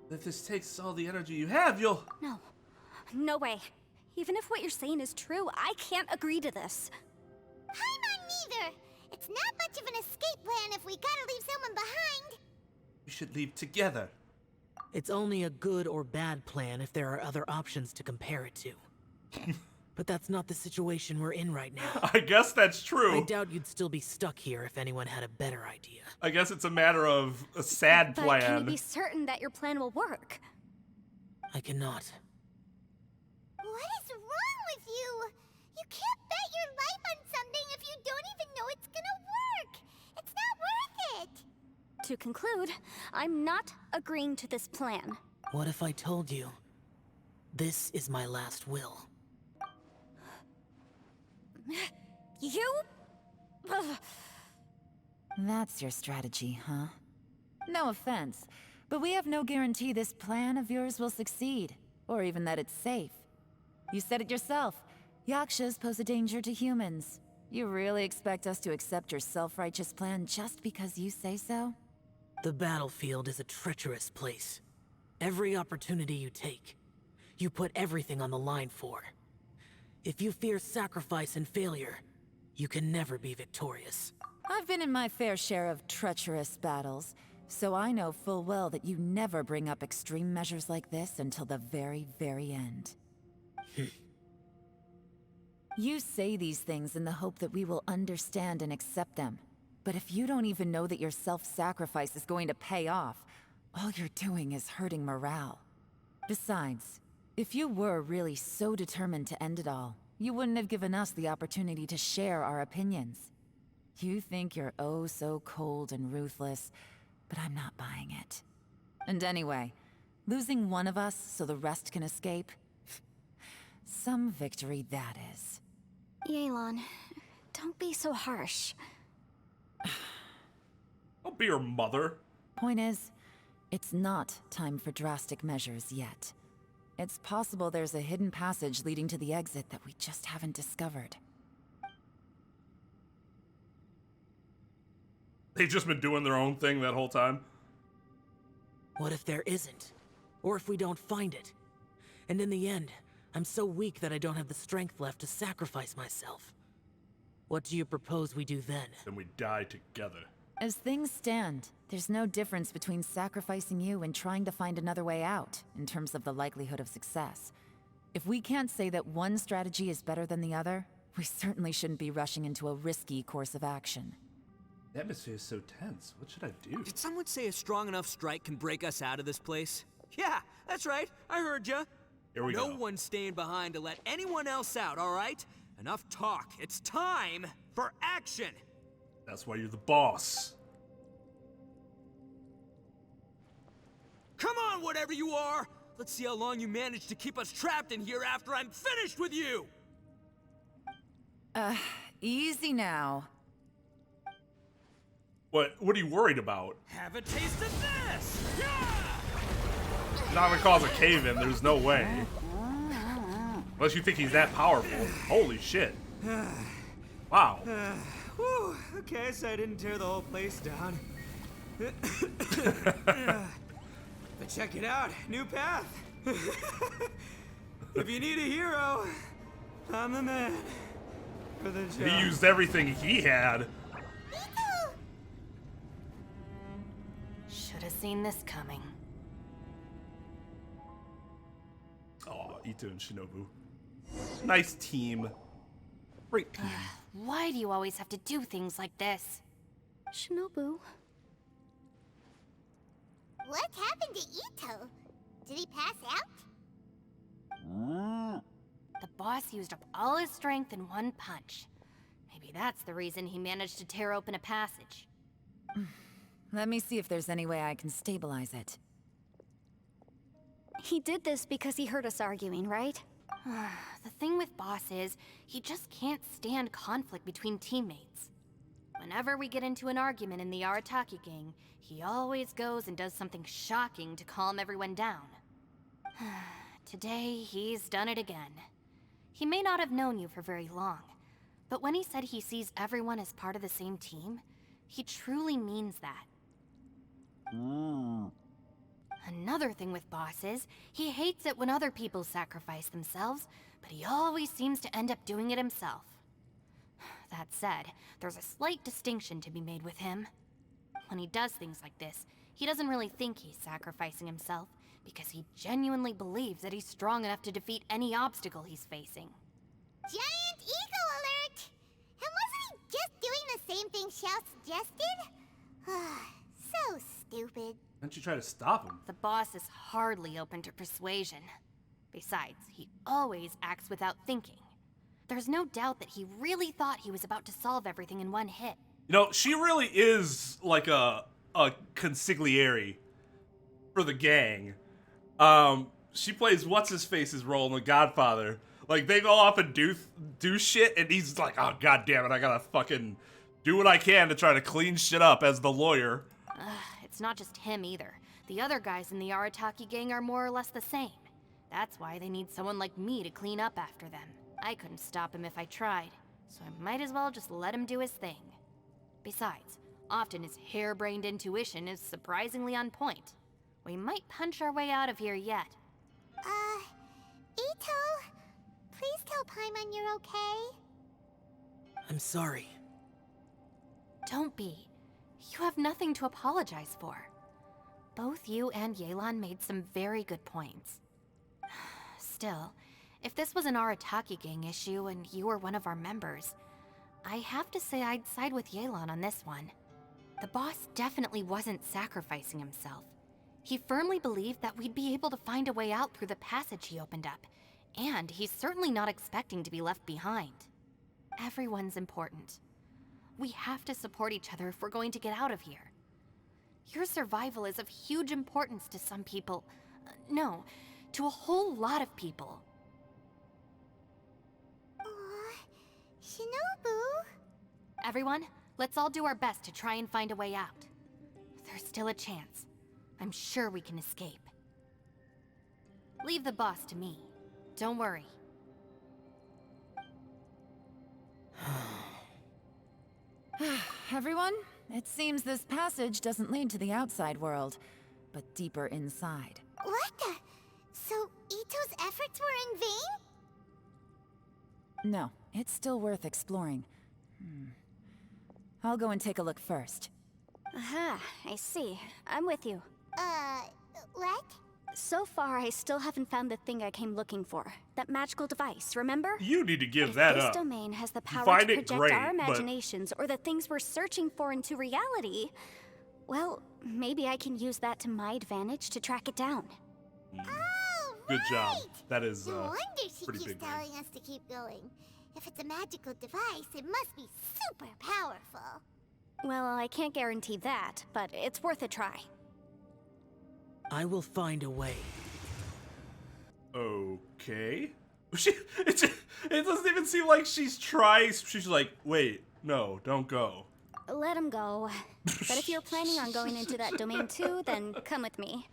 If this takes all the energy you have, you'll... No. No way. Even if what you're saying is true, I can't agree to this. Paimon neither. It's not much of an escape plan if we gotta leave someone behind. We should leave together. It's only a good or bad plan if there are other options to compare it to. But that's not the situation we're in right now. I guess that's true. I doubt you'd still be stuck here if anyone had a better idea. I guess it's a matter of a sad But plan. can you be certain that your plan will work? I cannot. What is wrong with you? You can't bet your life on something if you don't even know it's gonna work. It's not worth it. To conclude, I'm not agreeing to this plan. What if I told you, this is my last will? You? Ugh. That's your strategy, huh? No offense, but we have no guarantee this plan of yours will succeed, or even that it's safe. You said it yourself. Yakshas pose a danger to humans. You really expect us to accept your self-righteous plan just because you say so? The battlefield is a treacherous place. Every opportunity you take, you put everything on the line for. If you fear sacrifice and failure, you can never be victorious. I've been in my fair share of treacherous battles, so I know full well that you never bring up extreme measures like this until the very, very end. You say these things in the hope that we will understand and accept them. But if you don't even know that your self-sacrifice is going to pay off, all you're doing is hurting morale. Besides, if you were really so determined to end it all, you wouldn't have given us the opportunity to share our opinions. You think you're oh so cold and ruthless, but I'm not buying it. And anyway, losing one of us so the rest can escape? Some victory that is. Yelan, don't be so harsh. Don't be your mother. Point is, it's not time for drastic measures yet. It's possible there's a hidden passage leading to the exit that we just haven't discovered. They've just been doing their own thing that whole time. What if there isn't? Or if we don't find it? And in the end, I'm so weak that I don't have the strength left to sacrifice myself. What do you propose we do then? Then we die together. As things stand, there's no difference between sacrificing you and trying to find another way out, in terms of the likelihood of success. If we can't say that one strategy is better than the other, we certainly shouldn't be rushing into a risky course of action. The atmosphere is so tense. What should I do? Did someone say a strong enough strike can break us out of this place? Yeah, that's right. I heard ya. Here we go. No one's staying behind to let anyone else out, all right? Enough talk. It's time for action. That's why you're the boss. Come on, whatever you are. Let's see how long you manage to keep us trapped in here after I'm finished with you. Easy now. What are you worried about? Have a taste of this! Yeah! You're not gonna cause a cave-in, there's no way. Unless you think he's that powerful. Holy shit. Wow. Whew, okay, so I didn't tear the whole place down. But check it out, new path. If you need a hero, I'm the man for the job. He used everything he had. Should have seen this coming. Oh, Ito and Shinobu. Nice team. Great team. Why do you always have to do things like this? Shinobu. What happened to Ito? Did he pass out? The boss used up all his strength in one punch. Maybe that's the reason he managed to tear open a passage. Let me see if there's any way I can stabilize it. He did this because he heard us arguing, right? The thing with Boss is, he just can't stand conflict between teammates. Whenever we get into an argument in the Arataki gang, he always goes and does something shocking to calm everyone down. Today, he's done it again. He may not have known you for very long, but when he said he sees everyone as part of the same team, he truly means that. Another thing with Boss is, he hates it when other people sacrifice themselves, but he always seems to end up doing it himself. That said, there's a slight distinction to be made with him. When he does things like this, he doesn't really think he's sacrificing himself, because he genuinely believes that he's strong enough to defeat any obstacle he's facing. Giant ego alert! And wasn't he just doing the same thing Xiao suggested? So stupid. Why don't you try to stop him? The boss is hardly open to persuasion. Besides, he always acts without thinking. There's no doubt that he really thought he was about to solve everything in one hit. You know, she really is like a consigliere for the gang. She plays what's-his-face's role in The Godfather. Like, they go off and do shit, and he's like, oh, god damn it, I gotta fucking do what I can to try to clean shit up as the lawyer. It's not just him either. The other guys in the Arataki gang are more or less the same. That's why they need someone like me to clean up after them. I couldn't stop him if I tried, so I might as well just let him do his thing. Besides, often his harebrained intuition is surprisingly on point. We might punch our way out of here yet. Ito, please tell Paimon you're okay. I'm sorry. Don't be. You have nothing to apologize for. Both you and Yelan made some very good points. Still, if this was an Arataki gang issue and you were one of our members, I have to say I'd side with Yelan on this one. The boss definitely wasn't sacrificing himself. He firmly believed that we'd be able to find a way out through the passage he opened up, and he's certainly not expecting to be left behind. Everyone's important. We have to support each other if we're going to get out of here. Your survival is of huge importance to some people. No, to a whole lot of people. Shinobu? Everyone, let's all do our best to try and find a way out. There's still a chance. I'm sure we can escape. Leave the boss to me. Don't worry. Everyone, it seems this passage doesn't lead to the outside world, but deeper inside. What the? So Ito's efforts were in vain? No, it's still worth exploring. I'll go and take a look first. Aha, I see. I'm with you. What? So far, I still haven't found the thing I came looking for. That magical device, remember? You need to give If that this up. domain has the power find to it project great, our but- imaginations or the things we're searching for into reality, well, maybe I can use that to my advantage to track it down. Oh, Good job. right. That is No wonder she pretty keeps big brain. telling us to keep going. If it's a magical device, it must be super powerful. Well, I can't guarantee that, but it's worth a try. I will find a way. Okay. It doesn't even seem like she's trying. She's like, wait, no, don't go. Let him go. But if you're planning on going into that domain too, then come with me.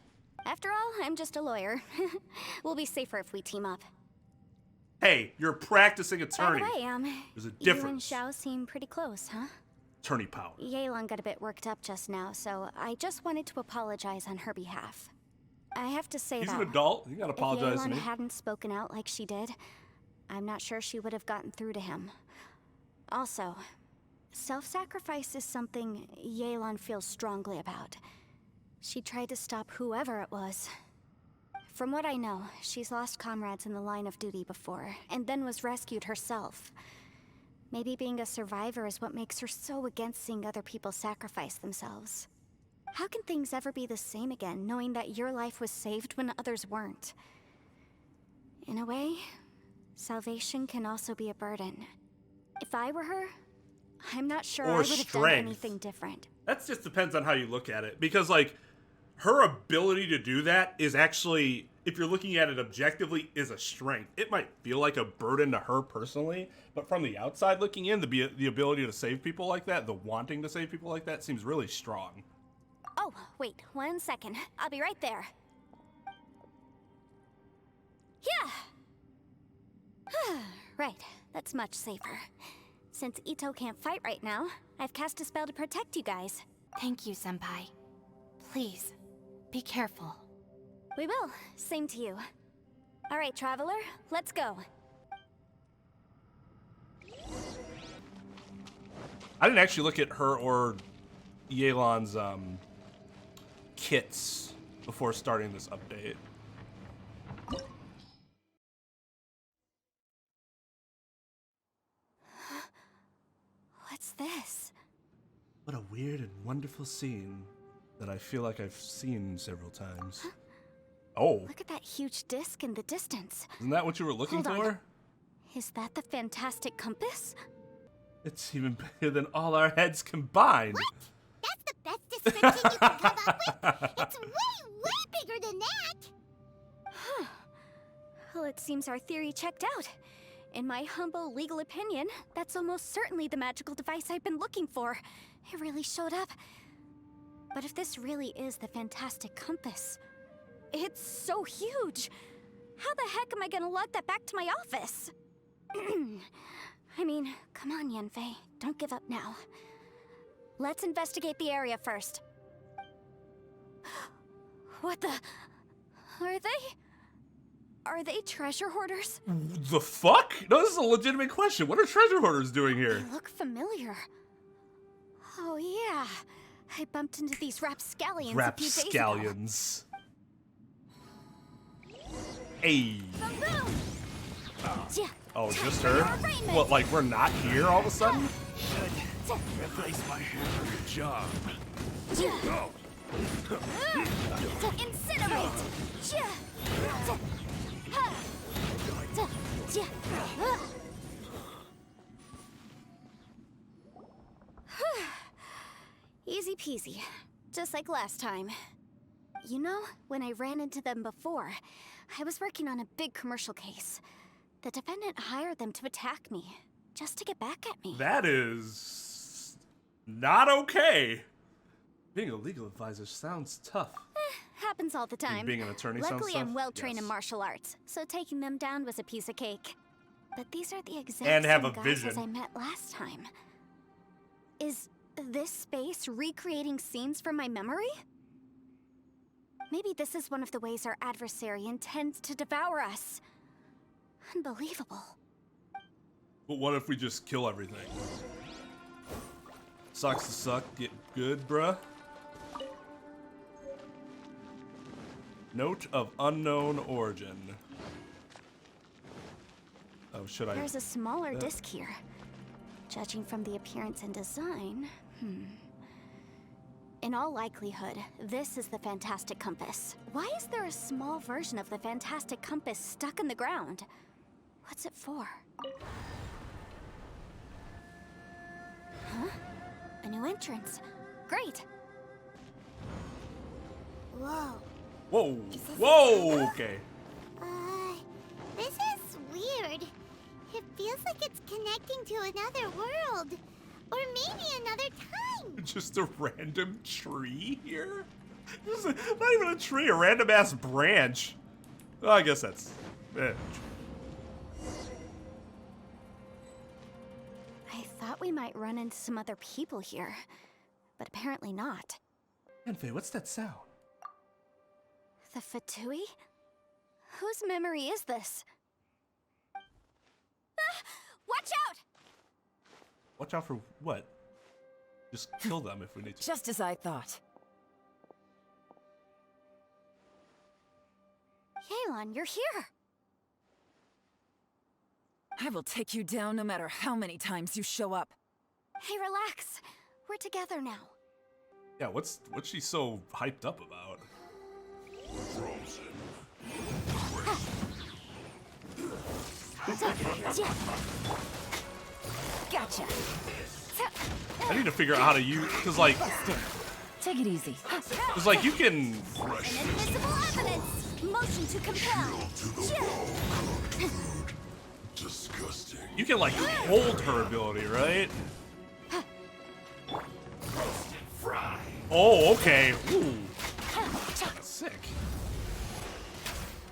After all, I'm just a lawyer. We'll be safer if we team up. Hey, you're a practicing By attorney. the way, There's a you and difference. Xiao seem pretty close, huh? Attorney power. Yelan got a bit worked up just now, so I just wanted to apologize on her behalf. I have to say He's though, an adult. You gotta if apologize to Yelan me. hadn't spoken out like she did, I'm not sure she would have gotten through to him. Also, self-sacrifice is something Yelan feels strongly about. She tried to stop whoever it was. From what I know, she's lost comrades in the line of duty before, and then was rescued herself. Maybe being a survivor is what makes her so against seeing other people sacrifice themselves. How can things ever be the same again, knowing that your life was saved when others weren't? In a way, salvation can also be a burden. If I were her, I'm not sure Or I would have done strength. anything different. That just depends on how you look at it. Because, like, her ability to do that is actually, if you're looking at it objectively, is a strength. It might feel like a burden to her personally, but from the outside looking in, the ability to save people like that, the wanting to save people like that, seems really strong. Oh, wait, 1 second. I'll be right there. Yeah! Right, that's much safer. Since Ito can't fight right now, I've cast a spell to protect you guys. Thank you, Senpai. Please, be careful. We will. Same to you. All right, Traveler, let's go. I didn't actually look at her or Yelan's kits before starting this update. What's this? What a weird and wonderful scene that I feel like I've seen several times. Huh? Oh. Look at that huge disc in the distance. Isn't that what you were looking Hold on. for? Is that the fantastic compass? It's even bigger than all our heads combined. What? That's the best description you can come up with? It's way, way bigger than that! Huh. Well, it seems our theory checked out. In my humble legal opinion, that's almost certainly the magical device I've been looking for. It really showed up. But if this really is the fantastic compass, it's so huge. How the heck am I gonna lug that back to my office? I mean, come on, Yanfei. Don't give up now. Let's investigate the area first. What the... Are they treasure hoarders? The fuck? No, this is a legitimate question. What are treasure hoarders doing here? They look familiar. Oh, yeah. I bumped into these rapscallions a few days ago. Rapscallions. Hey. Oh, just her? What, like we're not here all of a sudden? Replace my hammer. Good job. Go. Incinerate! Easy peasy. Just like last time. You know, when I ran into them before, I was working on a big commercial case. The defendant hired them to attack me, just to get back at me. That is... not okay. Being a legal advisor sounds tough. Happens all the time. Being an attorney sounds Luckily, tough? I'm well trained in Yes. martial arts, so taking them down was a piece of cake. But these are the exact And have same a guys vision. as I met last time. Is this space recreating scenes from my memory? Maybe this is one of the ways our adversary intends to devour us. Unbelievable. But what if we just kill everything? Sucks to suck, get good, bruh. Note of unknown origin. Oh, should I? There's a smaller disc here. Judging from the appearance and design, in all likelihood, this is the fantastic compass. Why is there a small version of the fantastic compass stuck in the ground? What's it for? Huh? A new entrance. Great. Whoa. Whoa! Whoa! Okay. This is weird. It feels like it's connecting to another world. Or maybe another time. Just a random tree here? Not even a tree, a random ass branch. Oh, I guess that's... I thought we might run into some other people here, but apparently not. Yanfei, what's that sound? The Fatui? Whose memory is this? Ah! Watch out! Watch out for what? Just kill them if we need to. Just as I thought. Yelan, you're here! I will take you down no matter how many times you show up. Hey, relax. We're together now. Yeah, what's she so hyped up about? Gotcha. I need to figure out how to use, cause like, Take it easy. cause like you can, Invisible evidence! Motion to compel! Disgusting. you can like hold her ability, right? Fry. Oh, okay. Ooh. Sick.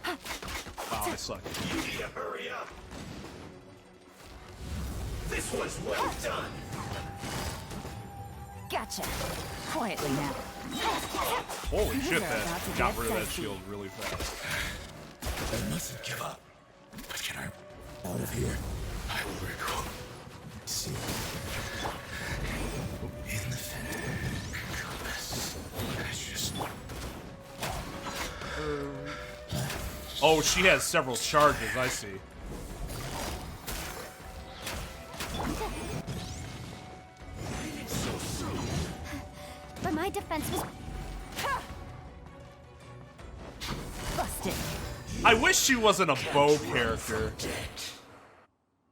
Wow, I suck. You need to hurry up. This was well done. Gotcha. Quietly now. Holy shit, They're about to that got get rid of that dicey. shield really fast. I mustn't give up. But can I out of here? I will recall. See. In the fence. Compass. That's just. Oh, she has several charges, I see. But my defense was... Busted. I wish she wasn't a bow character.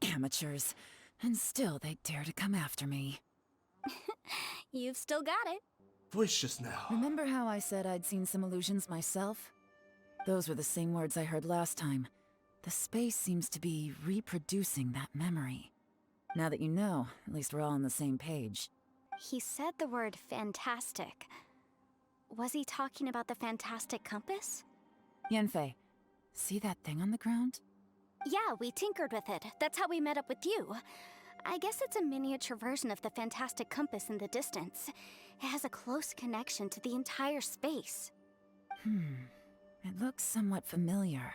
Amateurs. And still they dare to come after me. You've still got it. Voice just now. Remember how I said I'd seen some illusions myself? Those were the same words I heard last time. The space seems to be reproducing that memory. Now that you know, at least we're all on the same page. He said the word fantastic. Was he talking about the fantastic compass? Yanfei, see that thing on the ground? Yeah, we tinkered with it. That's how we met up with you. I guess it's a miniature version of the fantastic compass in the distance. It has a close connection to the entire space. It looks somewhat familiar.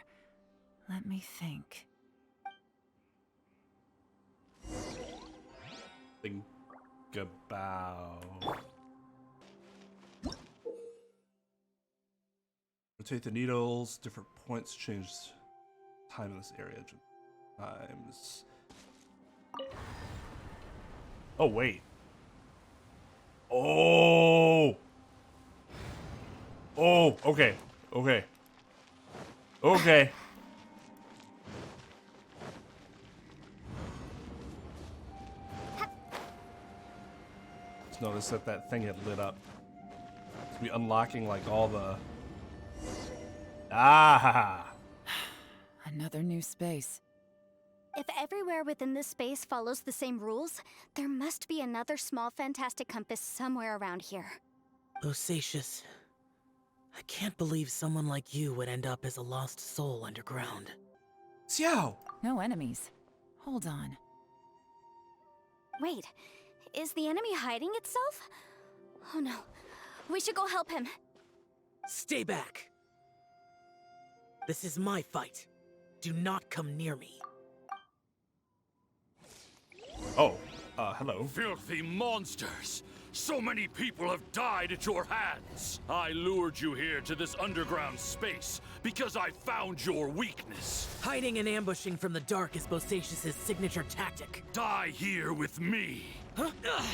Let me think. Think about. Rotate the needles. Different points change time in this area. Times. Oh wait. Oh. Oh. Okay. Okay. Okay. Just noticed that that thing had lit up. To be unlocking like all the. Ah. Another new space. If everywhere within this space follows the same rules, there must be another small fantastic compass somewhere around here. Bosacious. I can't believe someone like you would end up as a lost soul underground. Xiao. No enemies. Hold on. Wait, is the enemy hiding itself? Oh no, we should go help him. Stay back! This is my fight. Do not come near me. Oh, hello. Filthy monsters! So many people have died at your hands! I lured you here to this underground space because I found your weakness. Hiding and ambushing from the dark is Bosacious's signature tactic. Die here with me! Huh? Ugh.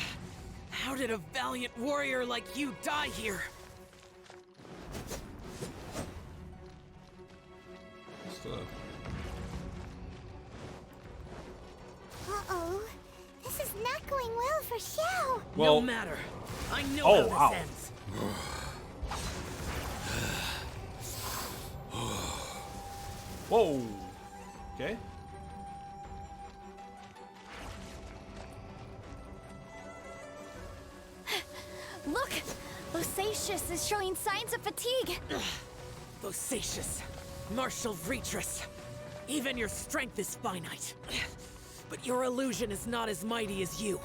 How did a valiant warrior like you die here? Uh-oh. This is not going well for Xiao. Well, no matter. I know oh, how wow. this ends. Whoa. Okay. Look! Bosacious is showing signs of fatigue. Bosacious. Martial Retris. Even your strength is finite. But your illusion is not as mighty as you.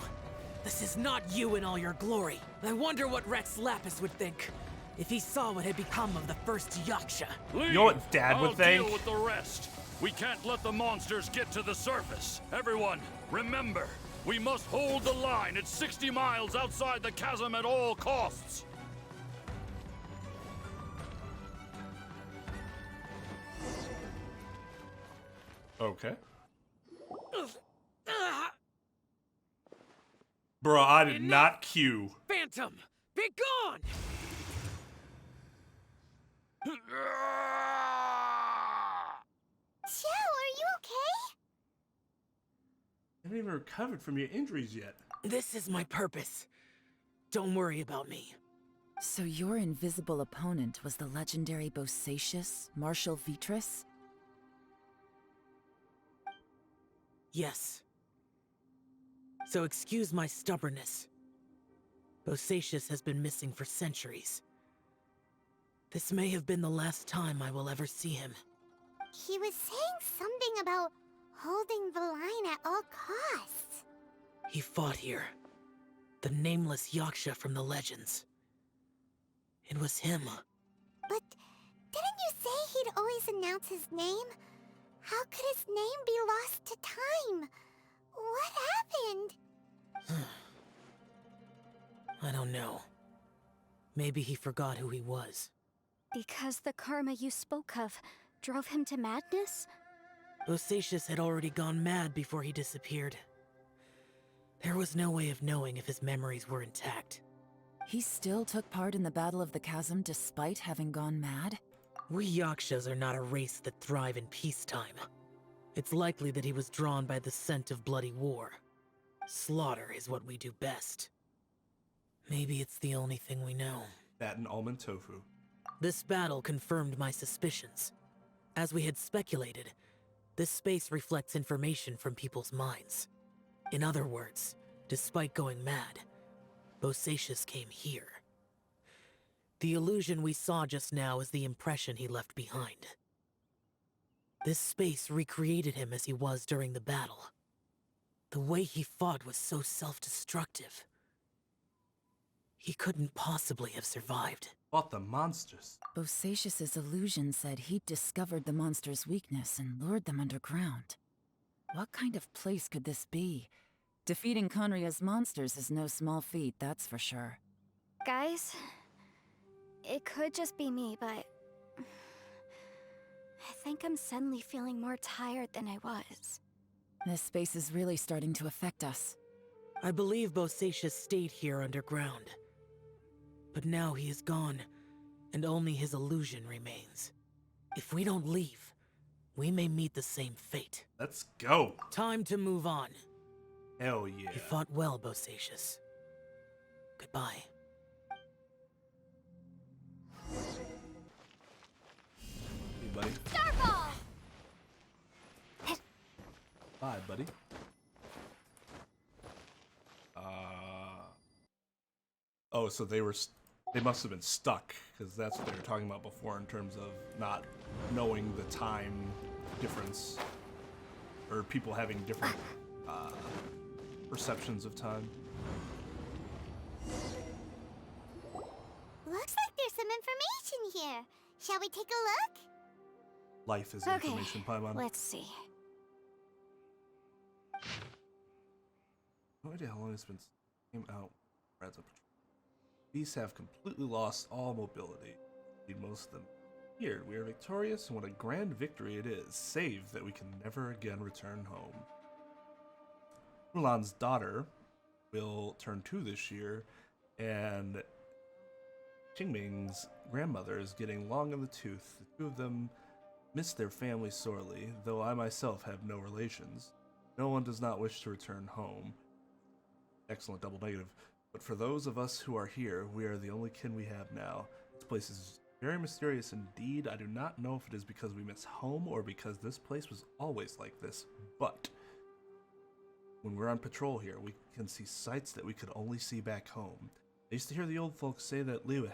This is not you in all your glory. I wonder what Rex Lapis would think if he saw what had become of the first Yaksha. You know what Dad would think? I'll deal with the rest. We can't let the monsters get to the surface. Everyone, remember, we must hold the line at 60 miles outside the chasm at all costs. Okay. Bro, I did not queue. Phantom, be gone! Xiao, are you okay? I haven't even recovered from your injuries yet. This is my purpose. Don't worry about me. So your invisible opponent was the legendary Bosacious, Martial Vitris? Yes. So excuse my stubbornness. Bosacious has been missing for centuries. This may have been the last time I will ever see him. He was saying something about holding the line at all costs. He fought here. The nameless Yaksha from the legends. It was him. But didn't you say he'd always announce his name? How could his name be lost to time? What happened? I don't know. Maybe he forgot who he was. Because the karma you spoke of drove him to madness? Bosacius had already gone mad before he disappeared. There was no way of knowing if his memories were intact. He still took part in the Battle of the Chasm despite having gone mad? We Yakshas are not a race that thrive in peacetime. It's likely that he was drawn by the scent of bloody war. Slaughter is what we do best. Maybe it's the only thing we know. That and almond tofu. This battle confirmed my suspicions. As we had speculated, this space reflects information from people's minds. In other words, despite going mad, Bosacius came here. The illusion we saw just now is the impression he left behind. This space recreated him as he was during the battle. The way he fought was so self-destructive. He couldn't possibly have survived. Fought the monsters. Bosacius's illusion said he'd discovered the monster's weakness and lured them underground. What kind of place could this be? Defeating Conria's monsters is no small feat, that's for sure. Guys, it could just be me, but I think I'm suddenly feeling more tired than I was. This space is really starting to affect us. I believe Bosacius stayed here underground. But now he is gone, and only his illusion remains. If we don't leave, we may meet the same fate. Let's go. Time to move on. Hell yeah. You fought well, Bosacius. Goodbye. Hey, buddy. Starfall! Bye, buddy. Oh, so they must have been stuck, because that's what they were talking about before in terms of not knowing the time difference, or people having different perceptions of time. Looks like there's some information here. Shall we take a look? Life is Okay, information, Paimon. let's see. No idea how long it's been came out. Beasts have completely lost all mobility. Indeed, most of them. Here, we are victorious, and what a grand victory it is. Save that we can never again return home. Mulan's daughter will turn 2 this year, and Qingming's grandmother is getting long in the tooth. The two of them miss their family sorely, though I myself have no relations. No one does not wish to return home. Excellent double negative. But for those of us who are here, we are the only kin we have now. This place is very mysterious indeed. I do not know if it is because we miss home or because this place was always like this, but when we're on patrol here, we can see sights that we could only see back home. I used to hear the old folks say that Liyue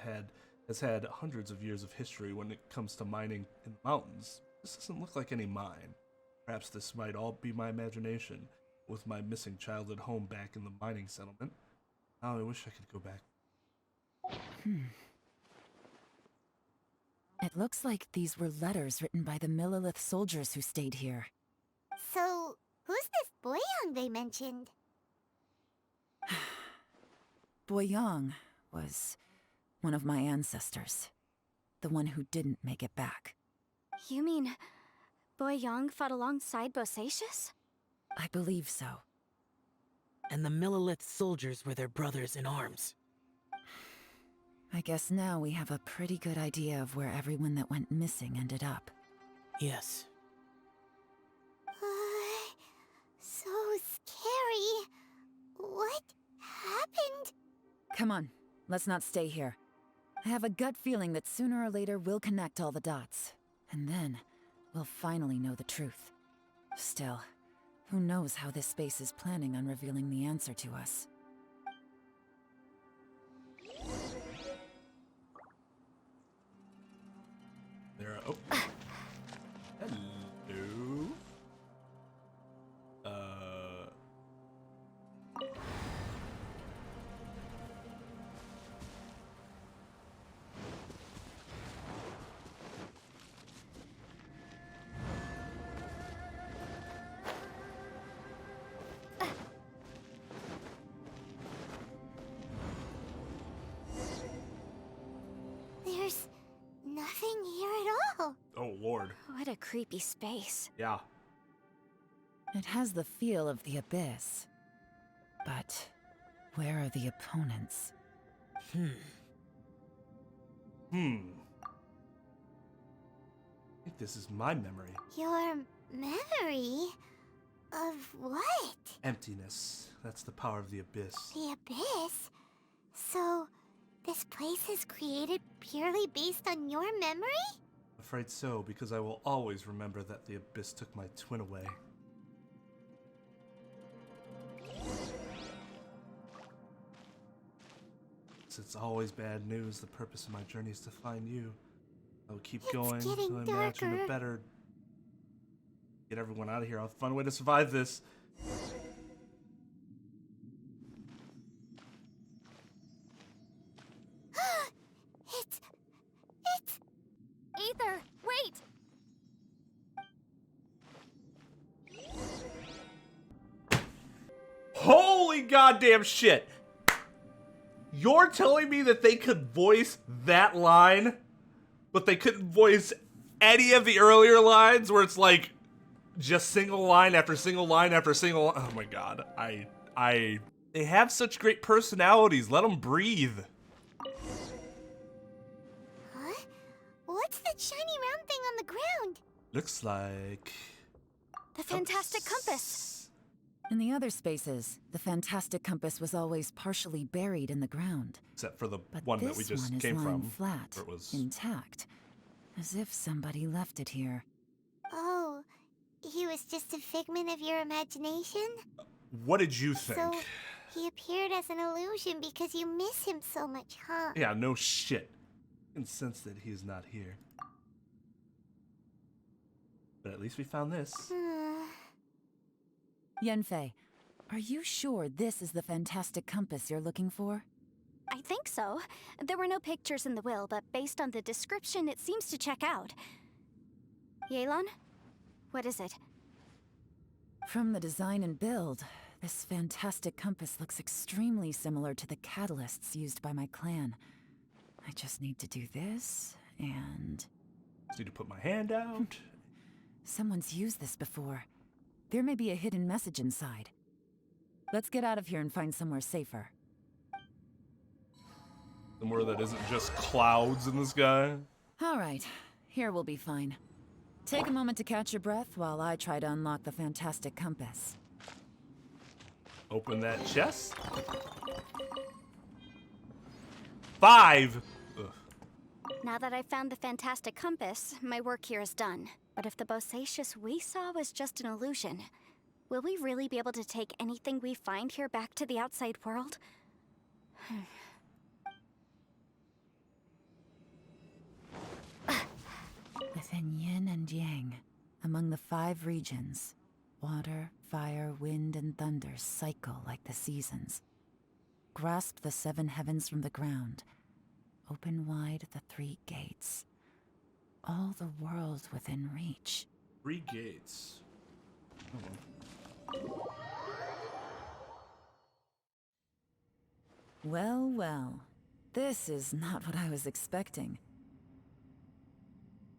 has had hundreds of years of history when it comes to mining in the mountains. This doesn't look like any mine. Perhaps this might all be my imagination, with my missing childhood home back in the mining settlement. Now I wish I could go back. It looks like these were letters written by the Millelith soldiers who stayed here. So, who's this Boyang they mentioned? Boyang was one of my ancestors. The one who didn't make it back. You mean Boyang fought alongside Bosacius? I believe so. And the Millelith soldiers were their brothers in arms. I guess now we have a pretty good idea of where everyone that went missing ended up. Yes. So scary. What happened? Come on, let's not stay here. I have a gut feeling that sooner or later we'll connect all the dots. And then, we'll finally know the truth. Still, who knows how this space is planning on revealing the answer to us. There. Oh. Hello. nothing here at all. Oh, Lord. What a creepy space. Yeah. It has the feel of the abyss. But where are the opponents? I think this is my memory. Your memory? Of what? Emptiness. That's the power of the abyss. The abyss? So, this place is created purely based on your memory? Afraid so, because I will always remember that the abyss took my twin away. It's always bad news. The purpose of my journey is to find you. I will keep going getting until I imagine darker. a better. Get everyone out of here. I'll find a way to survive this. It's... Ether, wait! Holy goddamn shit! You're telling me that they could voice that line, but they couldn't voice any of the earlier lines where it's like just single line after single line after single. Oh my god, they have such great personalities. Let them breathe. Huh? What's that shiny round thing on the ground? Looks like The fantastic compass. In the other spaces, the fantastic compass was always partially buried in the ground. except for the But one this that we just one is came lying from, flat, where it was. intact, as if somebody left it here. Oh, he was just a figment of your imagination? What did you think? So, he appeared as an illusion because you miss him so much, huh? Yeah, no shit. I can sense that he is not here. But at least we found this. Yenfei, are you sure this is the fantastic compass you're looking for? I think so. There were no pictures in the will, but based on the description, it seems to check out. Yelan? What is it? From the design and build, this fantastic compass looks extremely similar to the catalysts used by my clan. I just need to do this, and... Just need to put my hand out. Someone's used this before. There may be a hidden message inside. Let's get out of here and find somewhere safer. Somewhere that isn't just clouds in the sky. All right, here we'll be fine. Take a moment to catch your breath while I try to unlock the fantastic compass. Open that chest. 5! Ugh. Now that I've found the fantastic compass, my work here is done. But if the bosacious we saw was just an illusion, will we really be able to take anything we find here back to the outside world? Within yin and yang, among the 5 regions, water, fire, wind, and thunder cycle like the seasons. Grasp the 7 heavens from the ground. Open wide the 3 gates. All the world within reach. 3 gates. Oh. Well, well. This is not what I was expecting.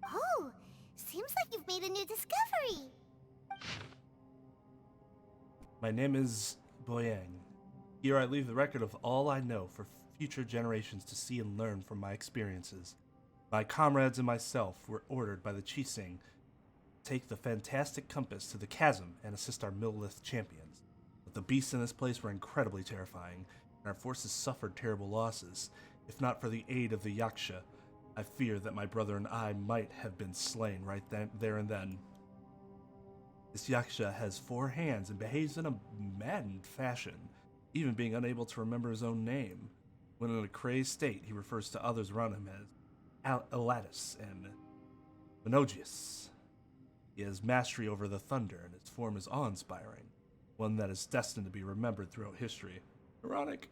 Oh, seems like you've made a new discovery. My name is Boyang. Here I leave the record of all I know for future generations to see and learn from my experiences. My comrades and myself were ordered by the Chising to take the fantastic compass to the chasm and assist our Millith champions. But the beasts in this place were incredibly terrifying, and our forces suffered terrible losses. If not for the aid of the Yaksha, I fear that my brother and I might have been slain right there and then. This Yaksha has 4 hands and behaves in a maddened fashion, even being unable to remember his own name. When in a crazed state, he refers to others around him as Elatus and Menogius. He has mastery over the thunder, and his form is awe-inspiring, one that is destined to be remembered throughout history. Ironic.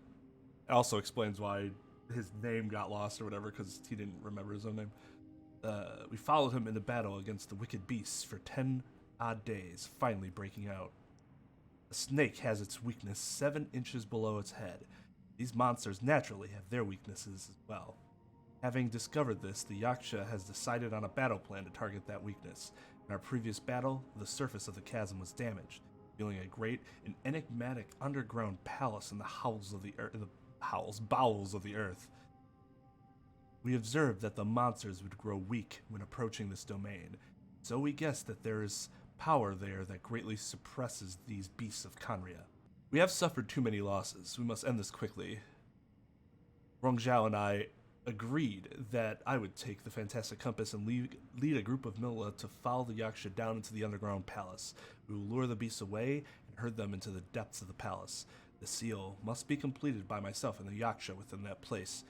It also explains why his name got lost or whatever, because he didn't remember his own name. We followed him into battle against the wicked beasts for 10 odd days, finally breaking out. A snake has its weakness 7 inches below its head. These monsters naturally have their weaknesses as well. Having discovered this, the Yaksha has decided on a battle plan to target that weakness. In our previous battle, the surface of the chasm was damaged, revealing a great and enigmatic underground palace in the bowels of the earth. We observed that the monsters would grow weak when approaching this domain, so we guessed that there is power there that greatly suppresses these beasts of Khaenri'ah. We have suffered too many losses. We must end this quickly. Rongzhao and I agreed that I would take the Fantastic Compass and lead a group of Milla to follow the Yaksha down into the underground palace. We will lure the beasts away and herd them into the depths of the palace. The seal must be completed by myself and the Yaksha within that place,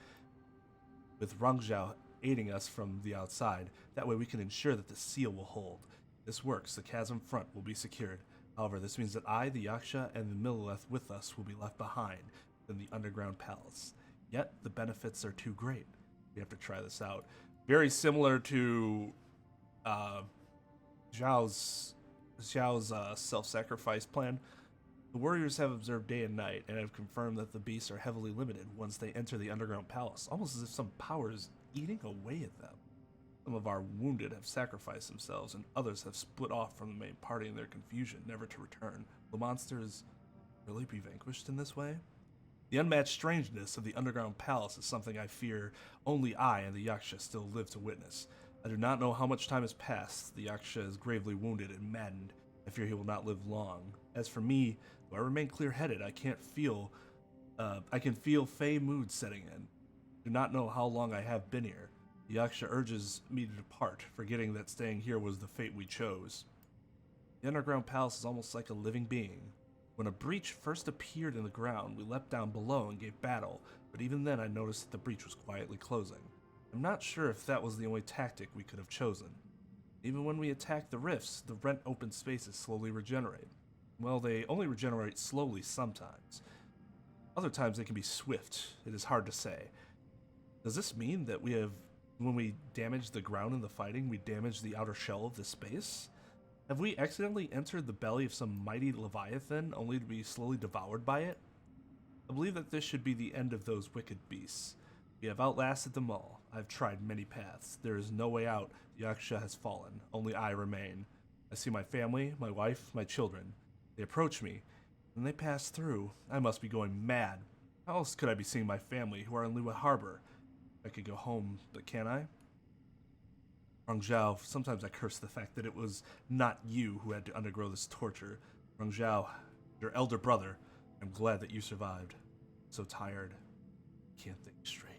with Rongzhao aiding us from the outside. That way we can ensure that the seal will hold. If this works, the chasm front will be secured. However, this means that I, the Yaksha, and the Millilith with us will be left behind in the underground palace. Yet, the benefits are too great. We have to try this out. Very similar to Zhao's self-sacrifice plan. The warriors have observed day and night, and have confirmed that the beasts are heavily limited once they enter the underground palace, almost as if some power is eating away at them. Some of our wounded have sacrificed themselves, and others have split off from the main party in their confusion, never to return. Will monsters really be vanquished in this way? The unmatched strangeness of the underground palace is something I fear only I and the Yaksha still live to witness. I do not know how much time has passed. The Yaksha is gravely wounded and maddened. I fear he will not live long. As for me, though I remain clear-headed, I can feel Fey mood setting in. Do not know how long I have been here. The Yaksha urges me to depart, forgetting that staying here was the fate we chose. The underground palace is almost like a living being. When a breach first appeared in the ground, we leapt down below and gave battle, but even then I noticed that the breach was quietly closing. I'm not sure if that was the only tactic we could have chosen. Even when we attack the rifts, the rent open spaces slowly regenerate. Well, they only regenerate slowly sometimes. Other times they can be swift. It is hard to say. Does this mean that when we damage the ground in the fighting, we damage the outer shell of the space? Have we accidentally entered the belly of some mighty leviathan only to be slowly devoured by it? I believe that this should be the end of those wicked beasts. We have outlasted them all. I have tried many paths. There is no way out. The Yaksha has fallen. Only I remain. I see my family, my wife, my children. They approach me, and they pass through. I must be going mad. How else could I be seeing my family, who are in Liyue Harbor? I could go home, but can I? Rongzhao, sometimes I curse the fact that it was not you who had to undergo this torture. Rongzhao, your elder brother, I'm glad that you survived. I'm so tired. Can't think straight.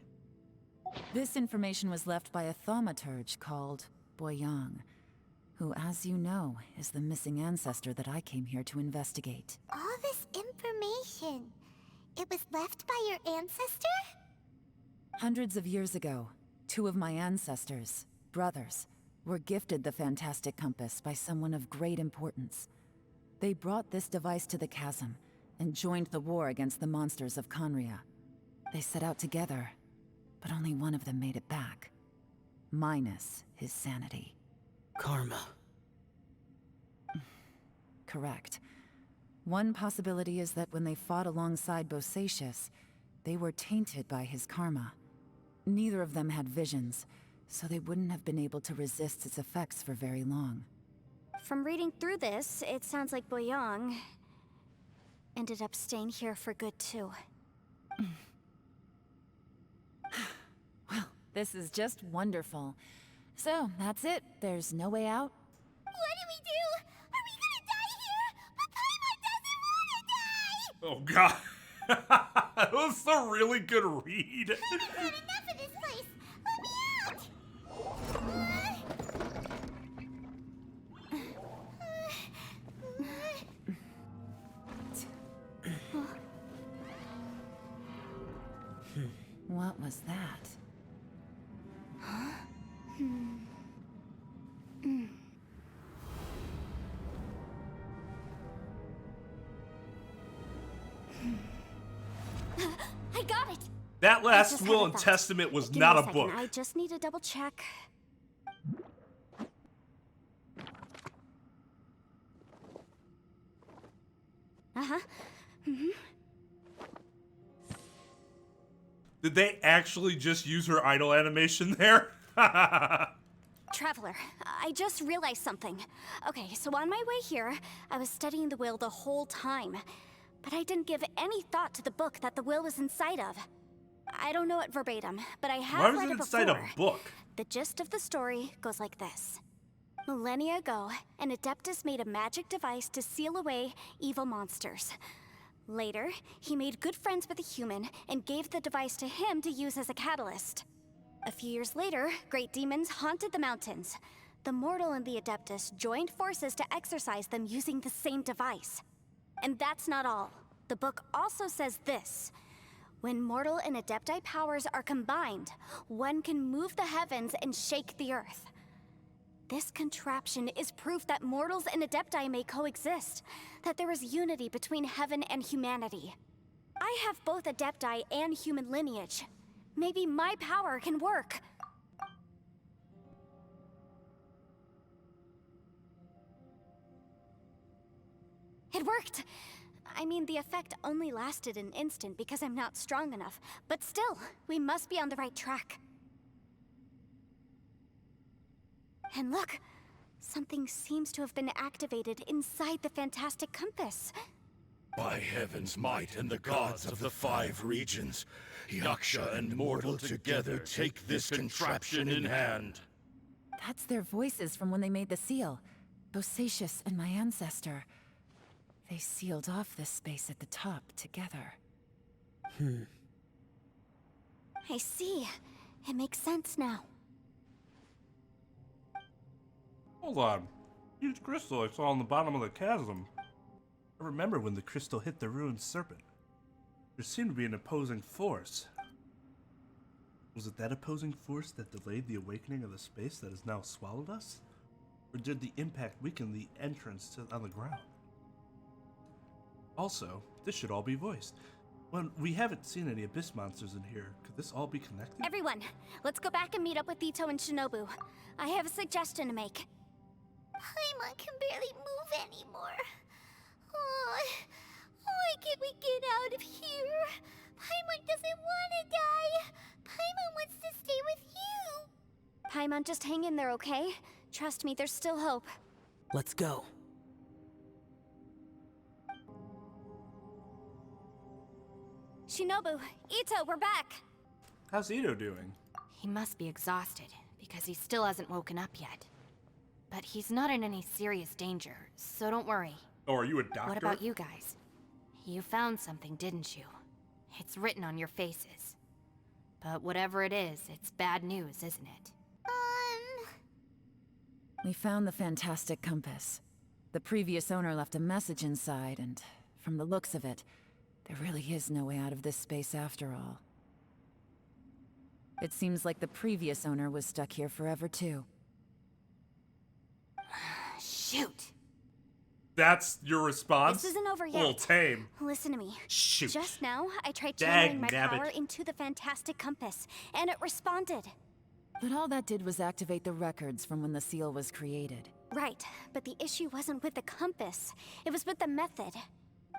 This information was left by a thaumaturge called Boyang, who, as you know, is the missing ancestor that I came here to investigate. All this information, it was left by your ancestor? Hundreds of years ago, two of my ancestors, brothers, were gifted the Fantastic Compass by someone of great importance. They brought this device to the chasm and joined the war against the monsters of Khaenri'ah. They set out together, but only one of them made it back, minus his sanity. Karma. Correct. One possibility is that when they fought alongside Bosacius, they were tainted by his karma. Neither of them had visions, so they wouldn't have been able to resist its effects for very long. From reading through this, it sounds like Boyang ended up staying here for good too. Well, this is just wonderful. So, that's it. There's no way out. What do we do? Are we gonna die here? But Paimon doesn't wanna die! Oh god. That was a really good read. I've had enough of this place! Let me out! What was that? I got it! That last just will had a and thought. testament was Give me not a second. book. I just need to double check. Uh-huh. Did they actually just use her idle animation there? Traveler, I just realized something. Okay, so on my way here, I was studying the will the whole time. But I didn't give any thought to the book that the will was inside of. I don't know it verbatim, but I have Why was read it it inside before. a book? The gist of the story goes like this. Millennia ago, an Adeptus made a magic device to seal away evil monsters. Later, he made good friends with a human and gave the device to him to use as a catalyst. A few years later, great demons haunted the mountains. The mortal and the Adeptus joined forces to exorcise them using the same device. And that's not all. The book also says this. When mortal and Adepti powers are combined, one can move the heavens and shake the earth. This contraption is proof that mortals and Adepti may coexist, that there is unity between heaven and humanity. I have both Adepti and human lineage. Maybe my power can work. It worked! I mean, the effect only lasted an instant because I'm not strong enough, but still, we must be on the right track. And look, something seems to have been activated inside the fantastic compass. By heaven's might and the gods of the 5 regions, Yaksha and mortal together take this contraption in hand. That's their voices from when they made the seal. Bosacius and my ancestor. They sealed off this space at the top together. I see. It makes sense now. Hold on. Huge crystal I saw on the bottom of the chasm. I remember when the crystal hit the ruined serpent. There seemed to be an opposing force. Was it that opposing force that delayed the awakening of the space that has now swallowed us? Or did the impact weaken the entrance on the ground? Also, this should all be voiced. When we haven't seen any abyss monsters in here, could this all be connected? Everyone, let's go back and meet up with Ito and Shinobu. I have a suggestion to make. Paimon can barely move anymore. Oh, why can't we get out of here? Paimon doesn't want to die. Paimon wants to stay with you. Paimon, just hang in there, okay? Trust me, there's still hope. Let's go. Shinobu, Ito, we're back! How's Ito doing? He must be exhausted, because he still hasn't woken up yet. But he's not in any serious danger, so don't worry. Oh, are you a doctor? What about you guys? You found something, didn't you? It's written on your faces. But whatever it is, it's bad news, isn't it? We found the fantastic compass. The previous owner left a message inside, and from the looks of it, there really is no way out of this space after all. It seems like the previous owner was stuck here forever too. Shoot! That's your response? This isn't over yet. A little tame. Listen to me. Shoot. Just now, I tried channeling my Dagnabbit. power into the fantastic compass, and it responded. But all that did was activate the records from when the seal was created. Right, but the issue wasn't with the compass. It was with the method.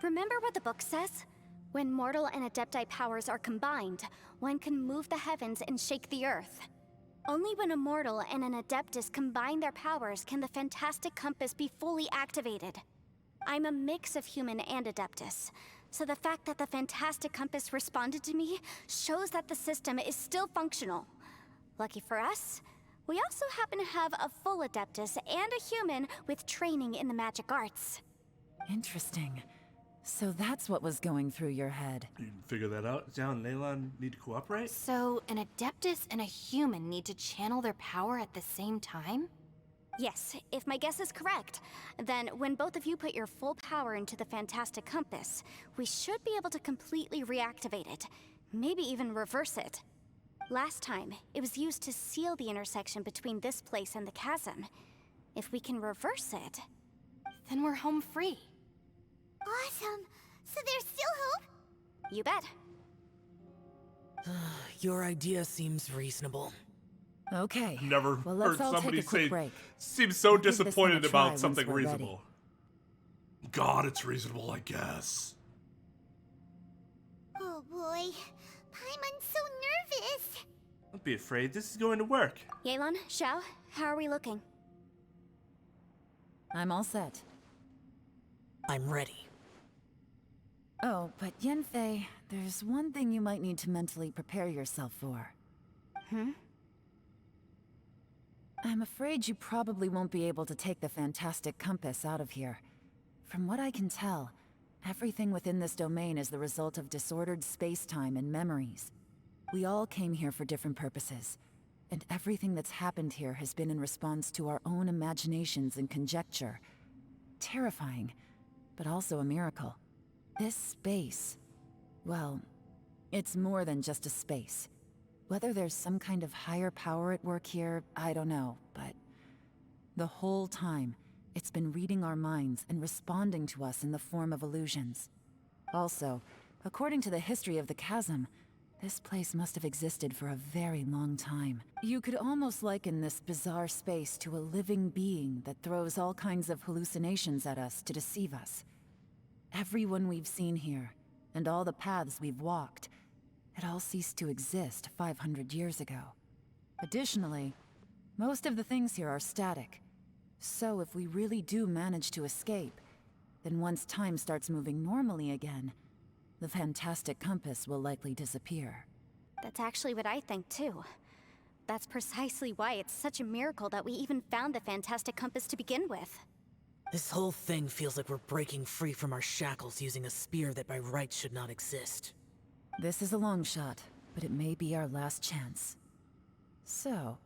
Remember what the book says? When mortal and Adepti powers are combined, one can move the heavens and shake the earth. Only when a mortal and an Adeptus combine their powers can the fantastic compass be fully activated. I'm a mix of human and Adeptus, so the fact that the fantastic compass responded to me shows that the system is still functional. Lucky for us, we also happen to have a full Adeptus and a human with training in the magic arts. Interesting. So that's what was going through your head. You didn't figure that out? Zhao and Leylon need to cooperate? So, an Adeptus and a human need to channel their power at the same time? Yes, if my guess is correct, then when both of you put your full power into the fantastic compass, we should be able to completely reactivate it, maybe even reverse it. Last time, it was used to seal the intersection between this place and the chasm. If we can reverse it, then we're home free. Awesome. So there's still hope? You bet. Your idea seems reasonable. Okay. Never well, heard let's all somebody take a quick say break. seems so We'll give this one a disappointed try about once something we're ready. reasonable. God, it's reasonable, I guess. Oh boy. Paimon's so Don't be afraid, this is going to work. Yelan, Xiao, how are we looking? I'm all set. I'm ready. Oh, but Yanfei, there's one thing you might need to mentally prepare yourself for. I'm afraid you probably won't be able to take the fantastic compass out of here. From what I can tell, everything within this domain is the result of disordered space-time and memories. We all came here for different purposes, and everything that's happened here has been in response to our own imaginations and conjecture. Terrifying, but also a miracle. This space, well, it's more than just a space. Whether there's some kind of higher power at work here, I don't know, but the whole time, it's been reading our minds and responding to us in the form of illusions. Also, according to the history of the chasm, this place must have existed for a very long time. You could almost liken this bizarre space to a living being that throws all kinds of hallucinations at us to deceive us. Everyone we've seen here, and all the paths we've walked, it all ceased to exist 500 years ago. Additionally, most of the things here are static. So if we really do manage to escape, then once time starts moving normally again, the fantastic compass will likely disappear. That's actually what I think too. That's precisely why it's such a miracle that we even found the fantastic compass to begin with. This whole thing feels like we're breaking free from our shackles using a spear that by rights should not exist. This is a long shot, but it may be our last chance. So,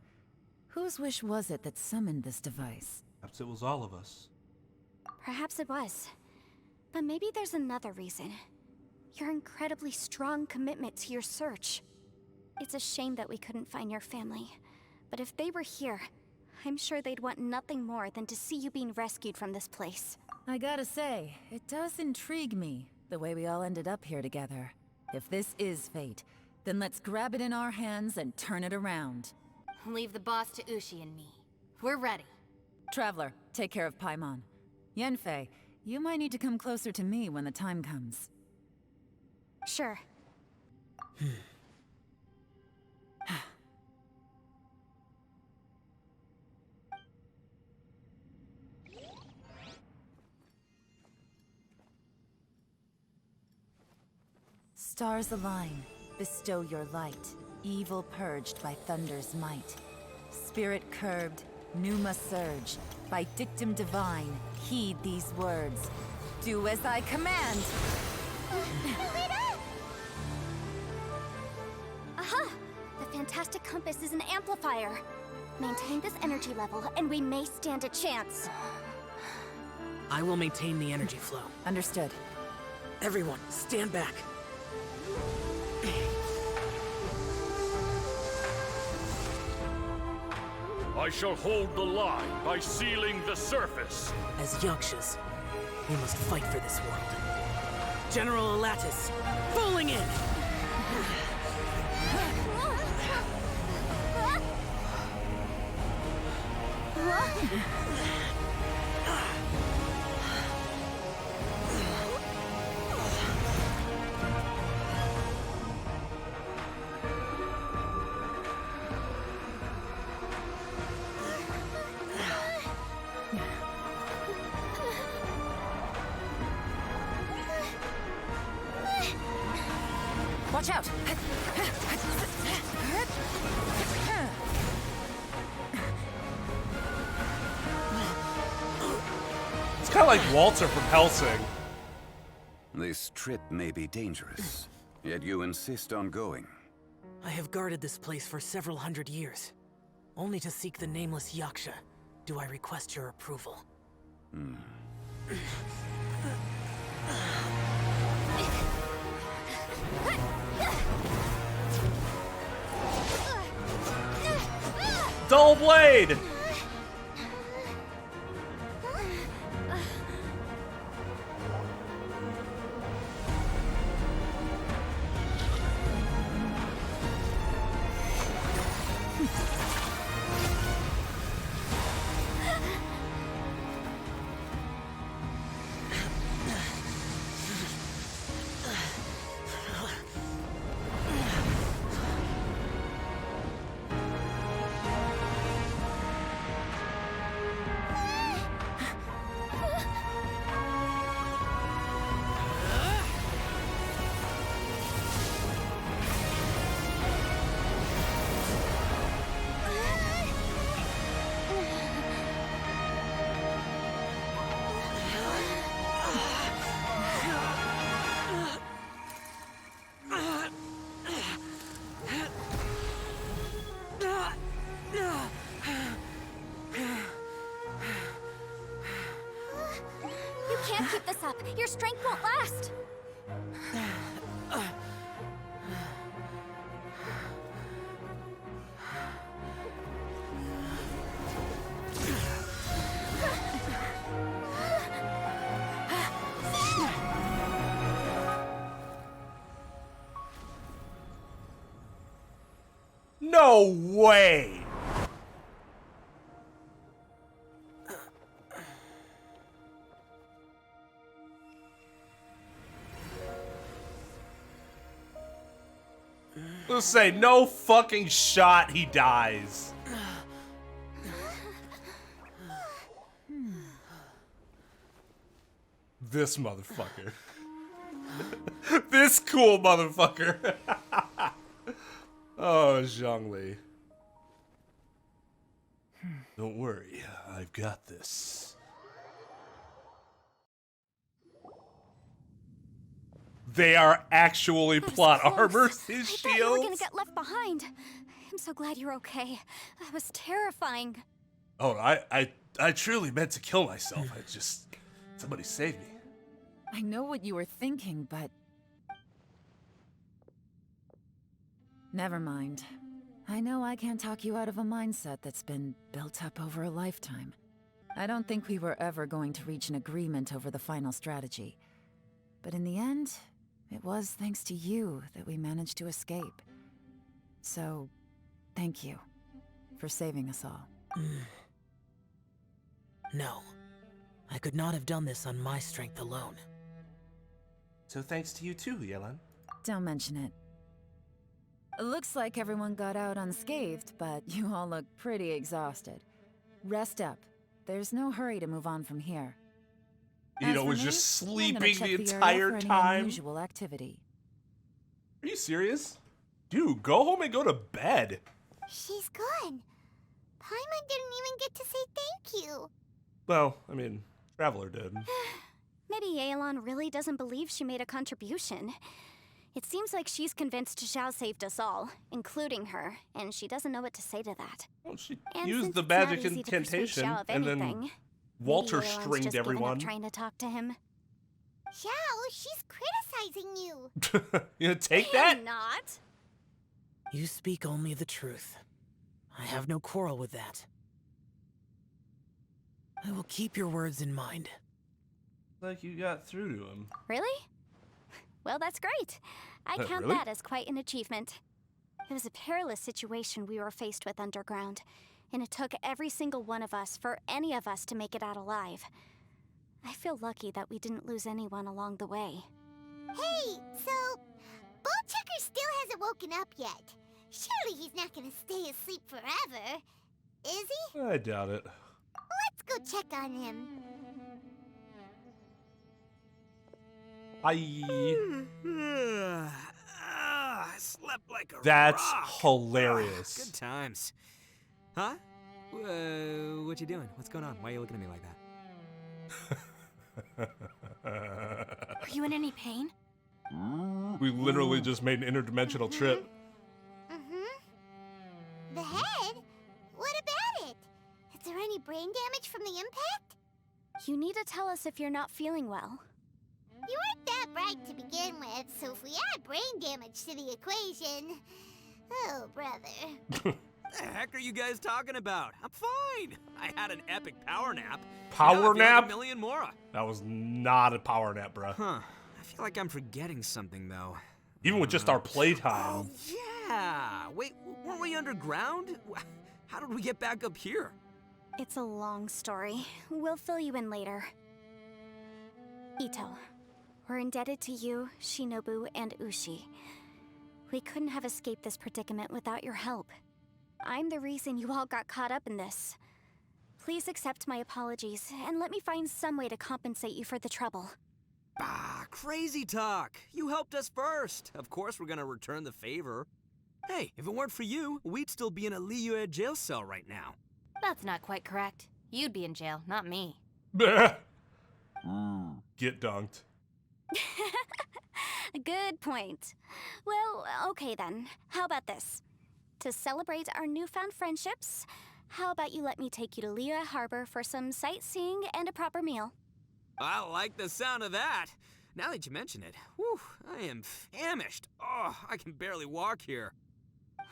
whose wish was it that summoned this device? Perhaps it was all of us. Perhaps it was. But maybe there's another reason. Your incredibly strong commitment to your search. It's a shame that we couldn't find your family. But if they were here, I'm sure they'd want nothing more than to see you being rescued from this place. I gotta say, it does intrigue me, the way we all ended up here together. If this is fate, then let's grab it in our hands and turn it around. Leave the boss to Ushi and me. We're ready. Traveler, take care of Paimon. Yanfei, you might need to come closer to me when the time comes. Sure. Stars align, bestow your light, evil purged by thunder's might. Spirit curbed, pneuma surge, by dictum divine, heed these words. Do as I command! Aha! The fantastic compass is an amplifier. Maintain this energy level, and we may stand a chance. I will maintain the energy flow. Understood. Everyone, stand back. I shall hold the line by sealing the surface. As Yakshas, we must fight for this world. General Alatus, falling in! Watch out! It's kind of like Walter from Helsing. This trip may be dangerous, yet you insist on going. I have guarded this place for several hundred years. Only to seek the nameless Yaksha, do I request your approval. Dull blade! keep this up. Your strength won't last. No way! Let's say no fucking shot he dies. This motherfucker. This cool motherfucker. Oh, Zhongli. Don't worry, I've got this. They are actually plot armors, his shields. I thought you were gonna get left behind. I'm so glad you're okay. That was terrifying. Oh, I truly meant to kill myself. I just... Somebody save me. I know what you were thinking, but... Never mind. I know I can't talk you out of a mindset that's been built up over a lifetime. I don't think we were ever going to reach an agreement over the final strategy. But in the end, it was thanks to you that we managed to escape. So, thank you for saving us all. No. I could not have done this on my strength alone. So thanks to you too, Yelan. Don't mention it. Looks like everyone got out unscathed, but you all look pretty exhausted. Rest up. There's no hurry to move on from here. Ito was just sleeping the entire time. Unusual activity. Are you serious? Dude, go home and go to bed. She's gone. Paimon didn't even get to say thank you. Well, I mean, Traveler did. Maybe Yelan really doesn't believe she made a contribution. It seems like she's convinced Zhao saved us all, including her, and she doesn't know what to say to that. Well, she And used since the it's not magic easy to persuade incantation, Zhao of and then anything, Walter maybe Yelan's stringed just given up everyone. trying to talk to him. Zhao, she's criticizing you. You gonna take I that? am not. You speak only the truth. I have no quarrel with that. I will keep your words in mind. Like you got through to him. Really? Well, that's great. I count Really? that as quite an achievement. It was a perilous situation we were faced with underground, and it took every single one of us for any of us to make it out alive. I feel lucky that we didn't lose anyone along the way. Hey, so Ballchecker still hasn't woken up yet. Surely he's not gonna stay asleep forever, is he? I doubt it. Let's go check on him. I slept like a That's rock. hilarious. Good times. Huh? What you doing? What's going on? Why are you looking at me like that? Are you in any pain? We literally just made an interdimensional trip. The head? What about it? Is there any brain damage from the impact? You need to tell us if you're not feeling well. You weren't that bright to begin with, so if we add brain damage to the equation... Oh, brother. What the heck are you guys talking about? I'm fine. I had an epic power nap. Power Now I feel nap? Like a million more. That was not a power nap, bruh. Huh. I feel like I'm forgetting something, though. Even with just our playtime. Oh, yeah. Wait, weren't we underground? How did we get back up here? It's a long story. We'll fill you in later. Ito, we're indebted to you, Shinobu, and Ushi. We couldn't have escaped this predicament without your help. I'm the reason you all got caught up in this. Please accept my apologies, and let me find some way to compensate you for the trouble. Ah, crazy talk. You helped us first. Of course we're gonna return the favor. Hey, if it weren't for you, we'd still be in a Liyue jail cell right now. That's not quite correct. You'd be in jail, not me. Get dunked. Good point. Well, okay then. How about this? To celebrate our newfound friendships, how about you let me take you to Liyue Harbor for some sightseeing and a proper meal? I like the sound of that. Now that you mention it, whew, I am famished. Oh, I can barely walk here.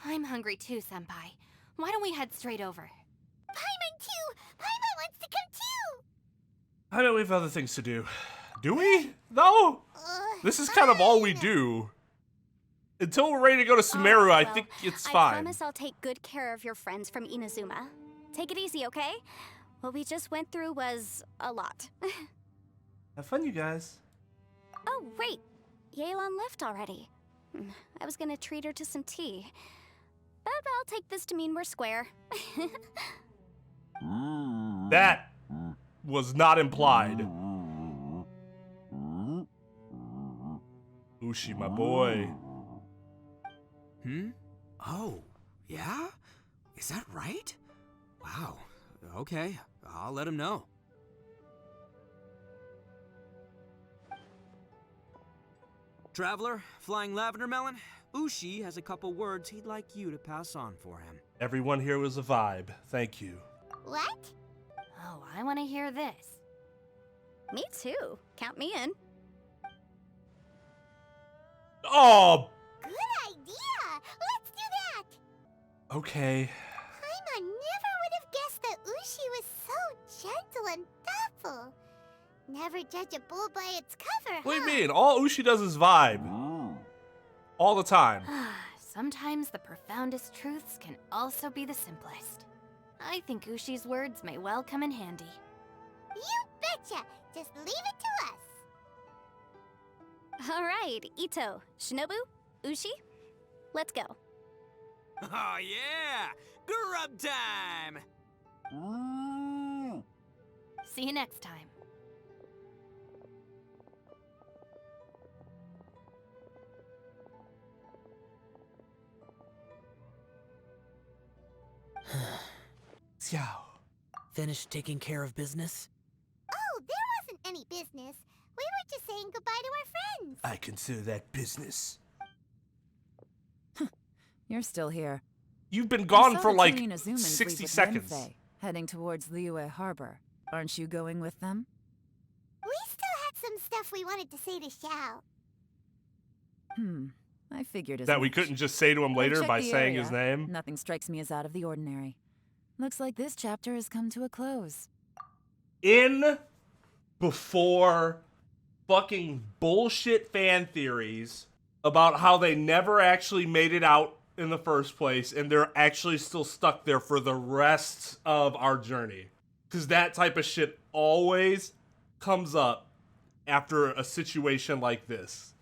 I'm hungry too, Senpai. Why don't we head straight over? Paimon too! Paimon wants to come too! I know we have other things to do. Do we? No? This is kind of all we do. Until we're ready to go to Sumeru, I think it's I fine. promise I'll take good care of your friends from Inazuma. Take it easy, okay? What we just went through was a lot. Have fun, you guys. Oh, wait. Yelan left already. I was gonna treat her to some tea. But I'll take this to mean we're square. That was not implied. Ushi, my boy. Oh, yeah? Is that right? Wow. Okay, I'll let him know. Traveler, Flying Lavender Melon, Ushi has a couple words he'd like you to pass on for him. Everyone here was a vibe. Thank you. What? Oh, I want to hear this. Me too. Count me in. Oh! Good idea! Let's do that! Okay. Paimon never would have guessed that Ushi was so gentle and thoughtful. Never judge a bull by its cover, What do you mean? All Ushi does is vibe. All the time. Sometimes the profoundest truths can also be the simplest. I think Ushi's words may well come in handy. You betcha! Just leave it to us! All right, Ito, Shinobu, Ushi, let's go. Oh yeah! Grub time! See you next time. Xiao. Finished taking care of business? Oh, there wasn't any business. We were just saying goodbye to our friends. I consider that business. You're still here. You've been I gone saw for the like two Inazumans leave 60 with seconds. Renfei, heading towards Liyue Harbor. Aren't you going with them? We still had some stuff we wanted to say to Xiao. I figured as That we much. couldn't just say to him Go later check by the saying area. his name. Nothing strikes me as out of the ordinary. Looks like this chapter has come to a close. In before fucking bullshit fan theories about how they never actually made it out in the first place and they're actually still stuck there for the rest of our journey. Because that type of shit always comes up after a situation like this.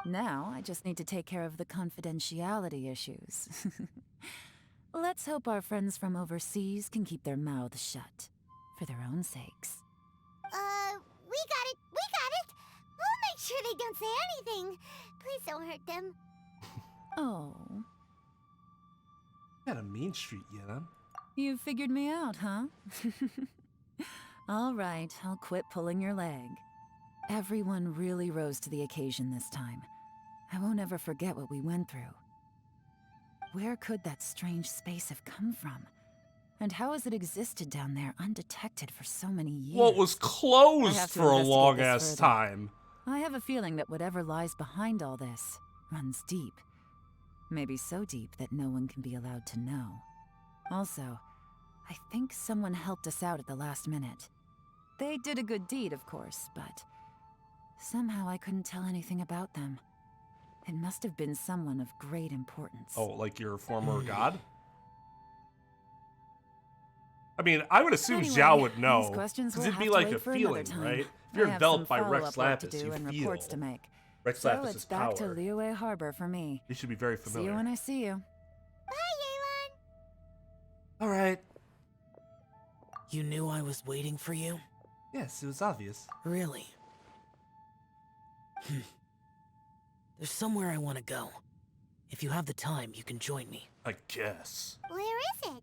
Now, I just need to take care of the confidentiality issues. Let's hope our friends from overseas can keep their mouths shut. For their own sakes. We got it! We got it! We'll make sure they don't say anything. Please don't hurt them. Oh. Got a mean street, Yelan. You figured me out, huh? All right, I'll quit pulling your leg. Everyone really rose to the occasion this time. I won't ever forget what we went through. Where could that strange space have come from? And how has it existed down there undetected for so many years? Well, it was I closed have to for a investigate long this ass further. time. I have a feeling that whatever lies behind all this runs deep. Maybe so deep that no one can be allowed to know. Also, I think someone helped us out at the last minute. They did a good deed, of course, but somehow I couldn't tell anything about them. It must have been someone of great importance. Oh, like your former god? I mean, I would assume Anyway, Xiao would these know. questions Because will it'd be have to like wait a for another feeling, time. right? If I you're have enveloped some by Rex follow-up work Lapis, to do you and feel reports to make. Rex So Lapis' it's back to power. Liyue Harbor for me. You should be very See familiar. you when I see you. Bye, Yelan! All right. You knew I was waiting for you? Yes, it was obvious. Really? There's somewhere I want to go. If you have the time, you can join me. I guess. Where is it?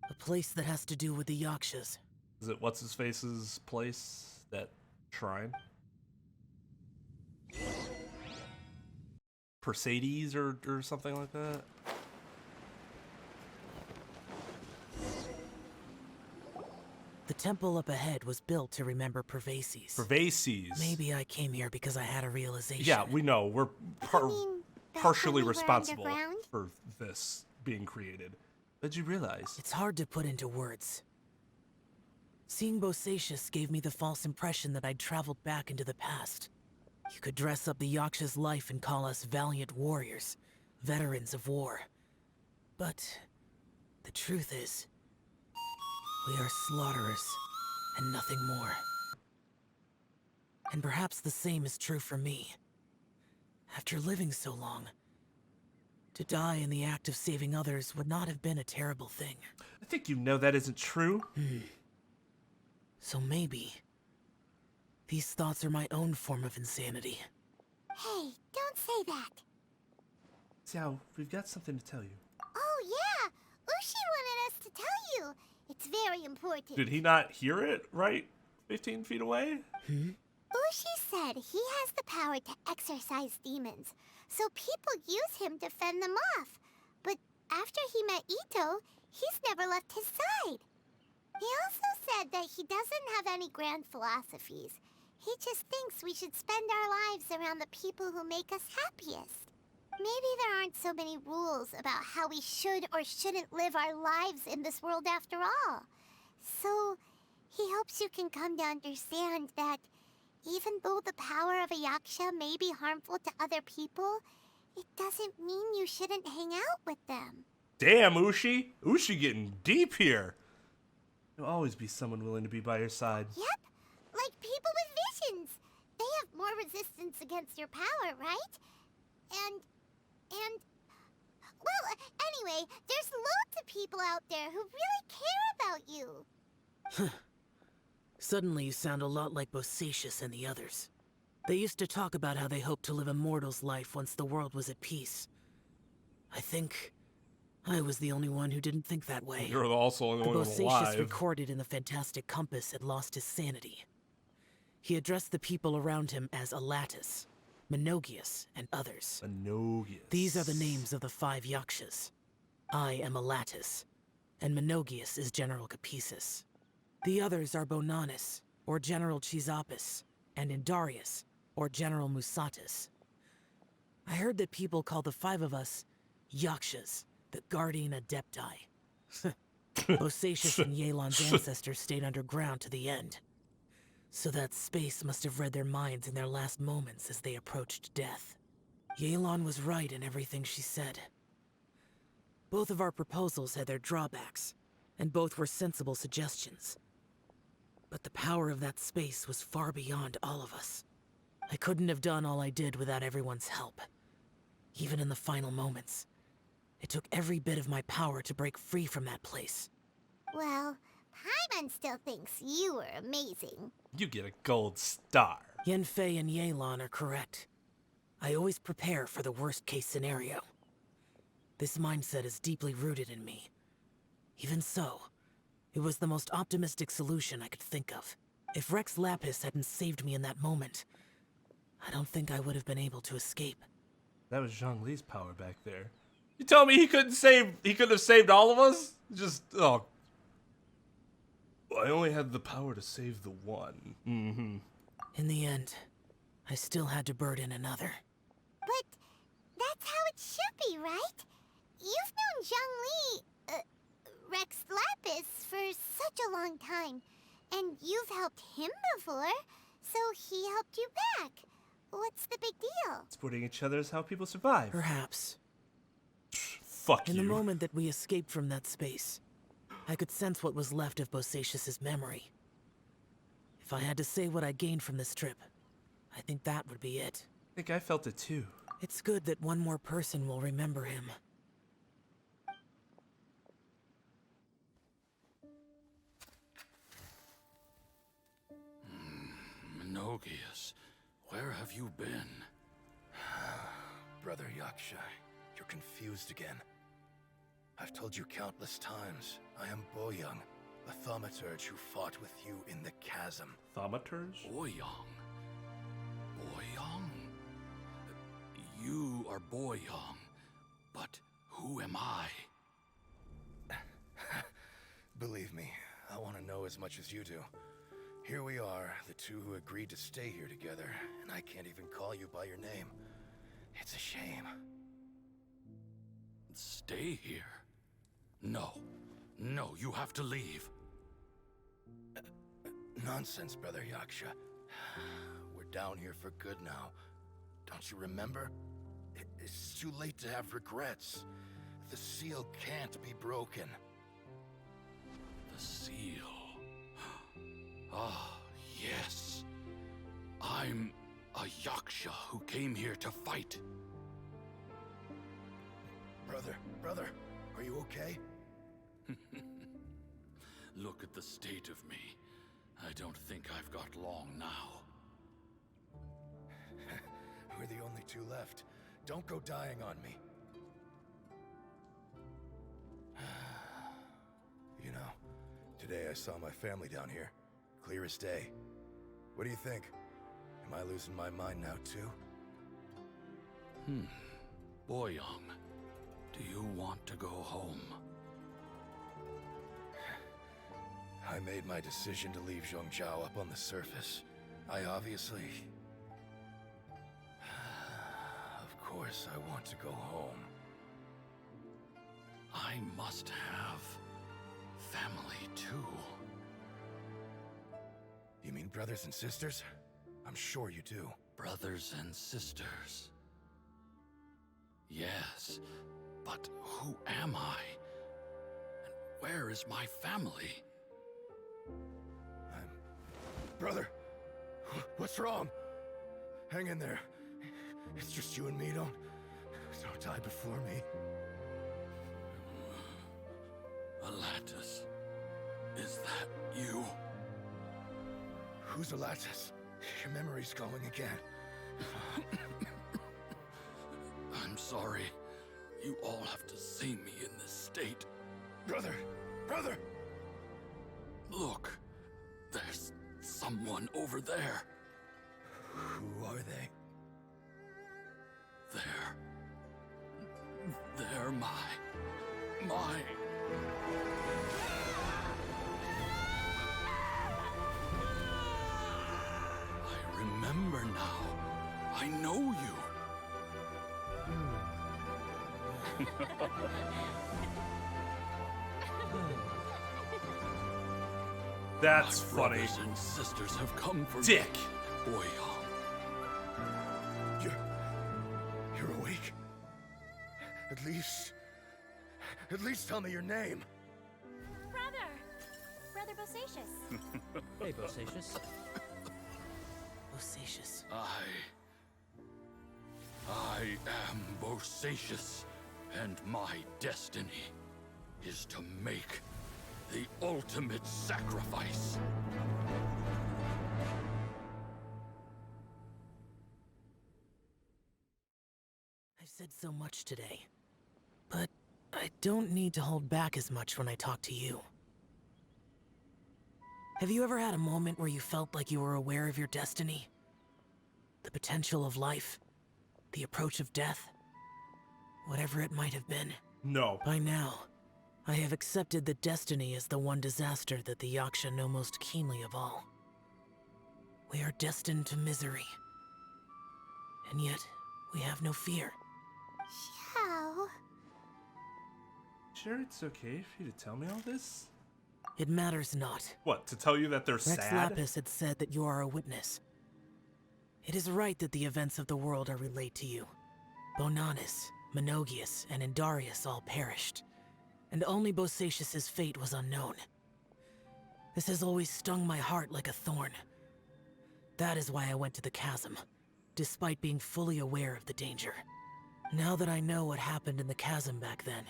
A place that has to do with the Yakshas. Is it what's-his-face's place? That shrine? Persades or something like that? The temple up ahead was built to remember Pervases. Pervases. Maybe I came here because I had a realization. Yeah, we know. We're partially when we were responsible underground? for this being created. But you realize? It's hard to put into words. Seeing Bosacius gave me the false impression that I'd traveled back into the past. You could dress up the Yaksha's life and call us valiant warriors, veterans of war. But the truth is, we are slaughterers and nothing more. And perhaps the same is true for me. After living so long, to die in the act of saving others would not have been a terrible thing. I think you know that isn't true. So maybe these thoughts are my own form of insanity. Hey, don't say that. Xiao, we've got something to tell you. Oh yeah, Ushi wanted us to tell you. It's very important. Did he not hear it right 15 feet away? Ushi said he has the power to exorcise demons, so people use him to fend them off. But after he met Ito, he's never left his side. He also said that he doesn't have any grand philosophies. He just thinks we should spend our lives around the people who make us happiest. Maybe there aren't so many rules about how we should or shouldn't live our lives in this world after all. So, he hopes you can come to understand that even though the power of a yaksha may be harmful to other people, it doesn't mean you shouldn't hang out with them. Damn, Ushi. Ushi getting deep here. There'll always be someone willing to be by your side. Yep, like people with visions. They have more resistance against your power, right? And, well, anyway, there's loads of people out there who really care about you. Suddenly you sound a lot like Bosacius and the others. They used to talk about how they hoped to live a mortal's life once the world was at peace. I think I was the only one who didn't think that way. You're also the only one Bosacius alive. recorded in the Fantastic Compass had lost his sanity. He addressed the people around him as Alatus, Menogius, and others. Menogius. These are the names of the 5 Yakshas. I am Alatus, and Menogius is General Capesus. The others are Bonanis, or General Chisapis, and Indarius, or General Musatus. I heard that people call the 5 of us Yakshas, the Guardian Adepti. Bosacius and Yelan's ancestors stayed underground to the end. So that space must have read their minds in their last moments as they approached death. Yelan was right in everything she said. Both of our proposals had their drawbacks, and both were sensible suggestions. But the power of that space was far beyond all of us. I couldn't have done all I did without everyone's help. Even in the final moments, it took every bit of my power to break free from that place. Well, Paimon still thinks you were amazing. You get a gold star. Yanfei and Yelan are correct. I always prepare for the worst-case scenario. This mindset is deeply rooted in me. Even so, it was the most optimistic solution I could think of. If Rex Lapis hadn't saved me in that moment, I don't think I would have been able to escape. That was Zhongli's power back there. You tell me he couldn't have saved all of us? Just, oh. I only had the power to save the one. In the end, I still had to burden another. But that's how it should be, right? You've known Zhongli, Rex Lapis, for such a long time. And you've helped him before, so he helped you back. What's the big deal? Supporting each other is how people survive. Perhaps. Fuck In you. the moment that we escaped from that space, I could sense what was left of Bosacius's memory. If I had to say what I gained from this trip, I think that would be it. I think I felt it too. It's good that one more person will remember him. Menogius, where have you been? Brother Yaksha, you're confused again. I've told you countless times, I am Boyoung, the thaumaturge who fought with you in the chasm. Thaumaturge? Boyoung. Boyoung? You are Boyoung, but who am I? Believe me, I want to know as much as you do. Here we are, the two who agreed to stay here together, and I can't even call you by your name. It's a shame. Stay here? No. No, you have to leave. Nonsense, Brother Yaksha. We're down here for good now. Don't you remember? It's too late to have regrets. The seal can't be broken. The seal. Ah, yes. I'm a Yaksha who came here to fight. Brother, are you okay? Look at the state of me. I don't think I've got long now. We're the only two left. Don't go dying on me. You know, today I saw my family down here. Clear as day. What do you think? Am I losing my mind now too? Boyoung, do you want to go home? I made my decision to leave Zhongzhou up on the surface. I obviously... Of course I want to go home. I must have family too. You mean brothers and sisters? I'm sure you do. Brothers and sisters. Yes, but who am I? And where is my family? Brother, what's wrong? Hang in there. It's just you and me, don't die before me. Alatus, is that you? Who's Alatus? Your memory's going again. I'm sorry. You all have to see me in this state. Brother! Look, there's someone over there. Who are they? They're my... I remember now. I know you. That's My funny. brothers and sisters have come for Dick. me. Boyoung. You're awake? At least tell me your name. Brother Bosacious. Hey, Bosacious. Bosacious. I am Bosacious, and my destiny is to make the ultimate sacrifice. I've said so much today, but I don't need to hold back as much when I talk to you. Have you ever had a moment where you felt like you were aware of your destiny? The potential of life? The approach of death? Whatever it might have been? No. By now, I have accepted that destiny is the one disaster that the Yaksha know most keenly of all. We are destined to misery. And yet, we have no fear. Xiao. Sure, it's okay for you to tell me all this? It matters not. What, to tell you that they're Rex sad? Lapis had said that you are a witness. It is right that the events of the world are relayed to you. Bonanis, Menogius, and Indarius all perished, and only Bosacious's fate was unknown. This has always stung my heart like a thorn. That is why I went to the chasm, despite being fully aware of the danger. Now that I know what happened in the chasm back then,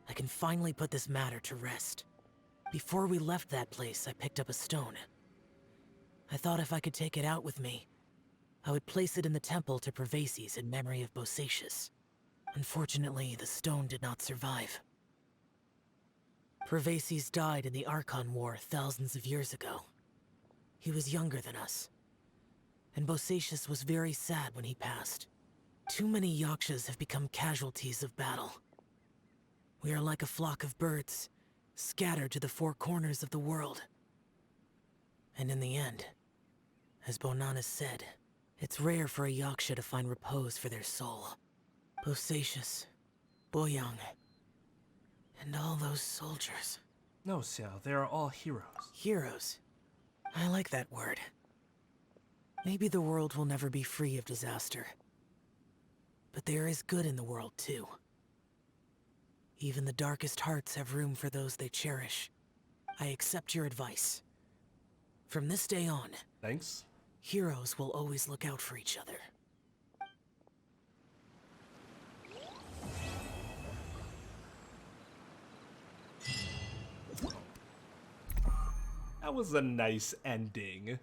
I can finally put this matter to rest. Before we left that place, I picked up a stone. I thought if I could take it out with me, I would place it in the temple to Pervases in memory of Bosacious. Unfortunately, the stone did not survive. Pervases died in the Archon War thousands of years ago. He was younger than us, and Bosacious was very sad when he passed. Too many Yakshas have become casualties of battle. We are like a flock of birds, scattered to the four corners of the world. And in the end, as Bonanas said, it's rare for a Yaksha to find repose for their soul. Bosacius, Boyang, and all those soldiers. No, Xiao, they are all heroes. Heroes. I like that word. Maybe the world will never be free of disaster. But there is good in the world, too. Even the darkest hearts have room for those they cherish. I accept your advice. From this day on, Thanks. heroes will always look out for each other. That was a nice ending.